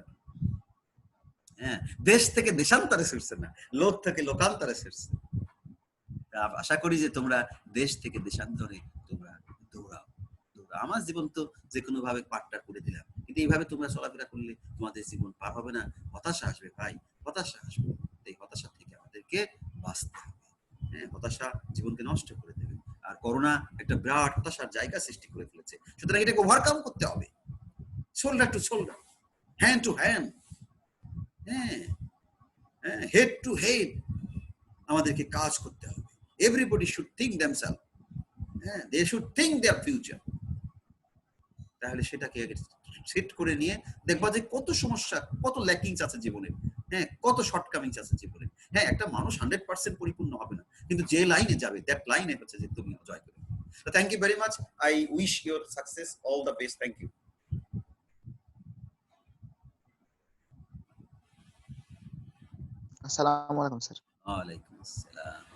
হ্যাঁ, দেশ থেকে দেশান্তরে ছুটছে না, লোক থেকে লোকান্তরে ছুটছে। আশা করি যে তোমরা দেশ থেকে দেশান্তরে তোমরা দৌড়াও। আমার জীবন তো যে কোনো ভাবে পাটটা করে দিলাম, কিন্তু এইভাবে তোমরা চলাফেরা করলে তোমাদের জীবন পার হবে না, হতাশা আসবে ভাই, হতাশা আসবে। এই হতাশা থেকে আমাদেরকে বাঁচতে হবে। হ্যাঁ, হতাশা জীবনকে নষ্ট করে দেবে, আর করোনা একটা বিরাট হতাশার জায়গা সৃষ্টি করে ফেলেছে। সুতরাং এটাকে ওভারকাম করতে হবে, shoulder to shoulder, hand to hand, হ্যাঁ, হেড টু হেড আমাদেরকে কাজ করতে হবে। এভরিবডি শুড থিঙ্ক দেমসেলফ, হ্যাঁ, they should think their future. তাহলে সেটাকে সেট করে নিয়ে দেখবা যে কত সমস্যা, কত ল্যাকিংস আছে জীবনে, হ্যাঁ, কত শর্টকামিংস আছে জীবনে। হ্যাঁ, একটা মানুষ 100% পরিপূর্ণ হবে না, কিন্তু যে লাইনে যাবে দ্যাট লাইনে হচ্ছে যে তুমি জয় করবে। So thank you very much. I wish your success, all the best. Thank you. আসসালামু আলাইকুম স্যার। ওয়ালাইকুম আসসালাম।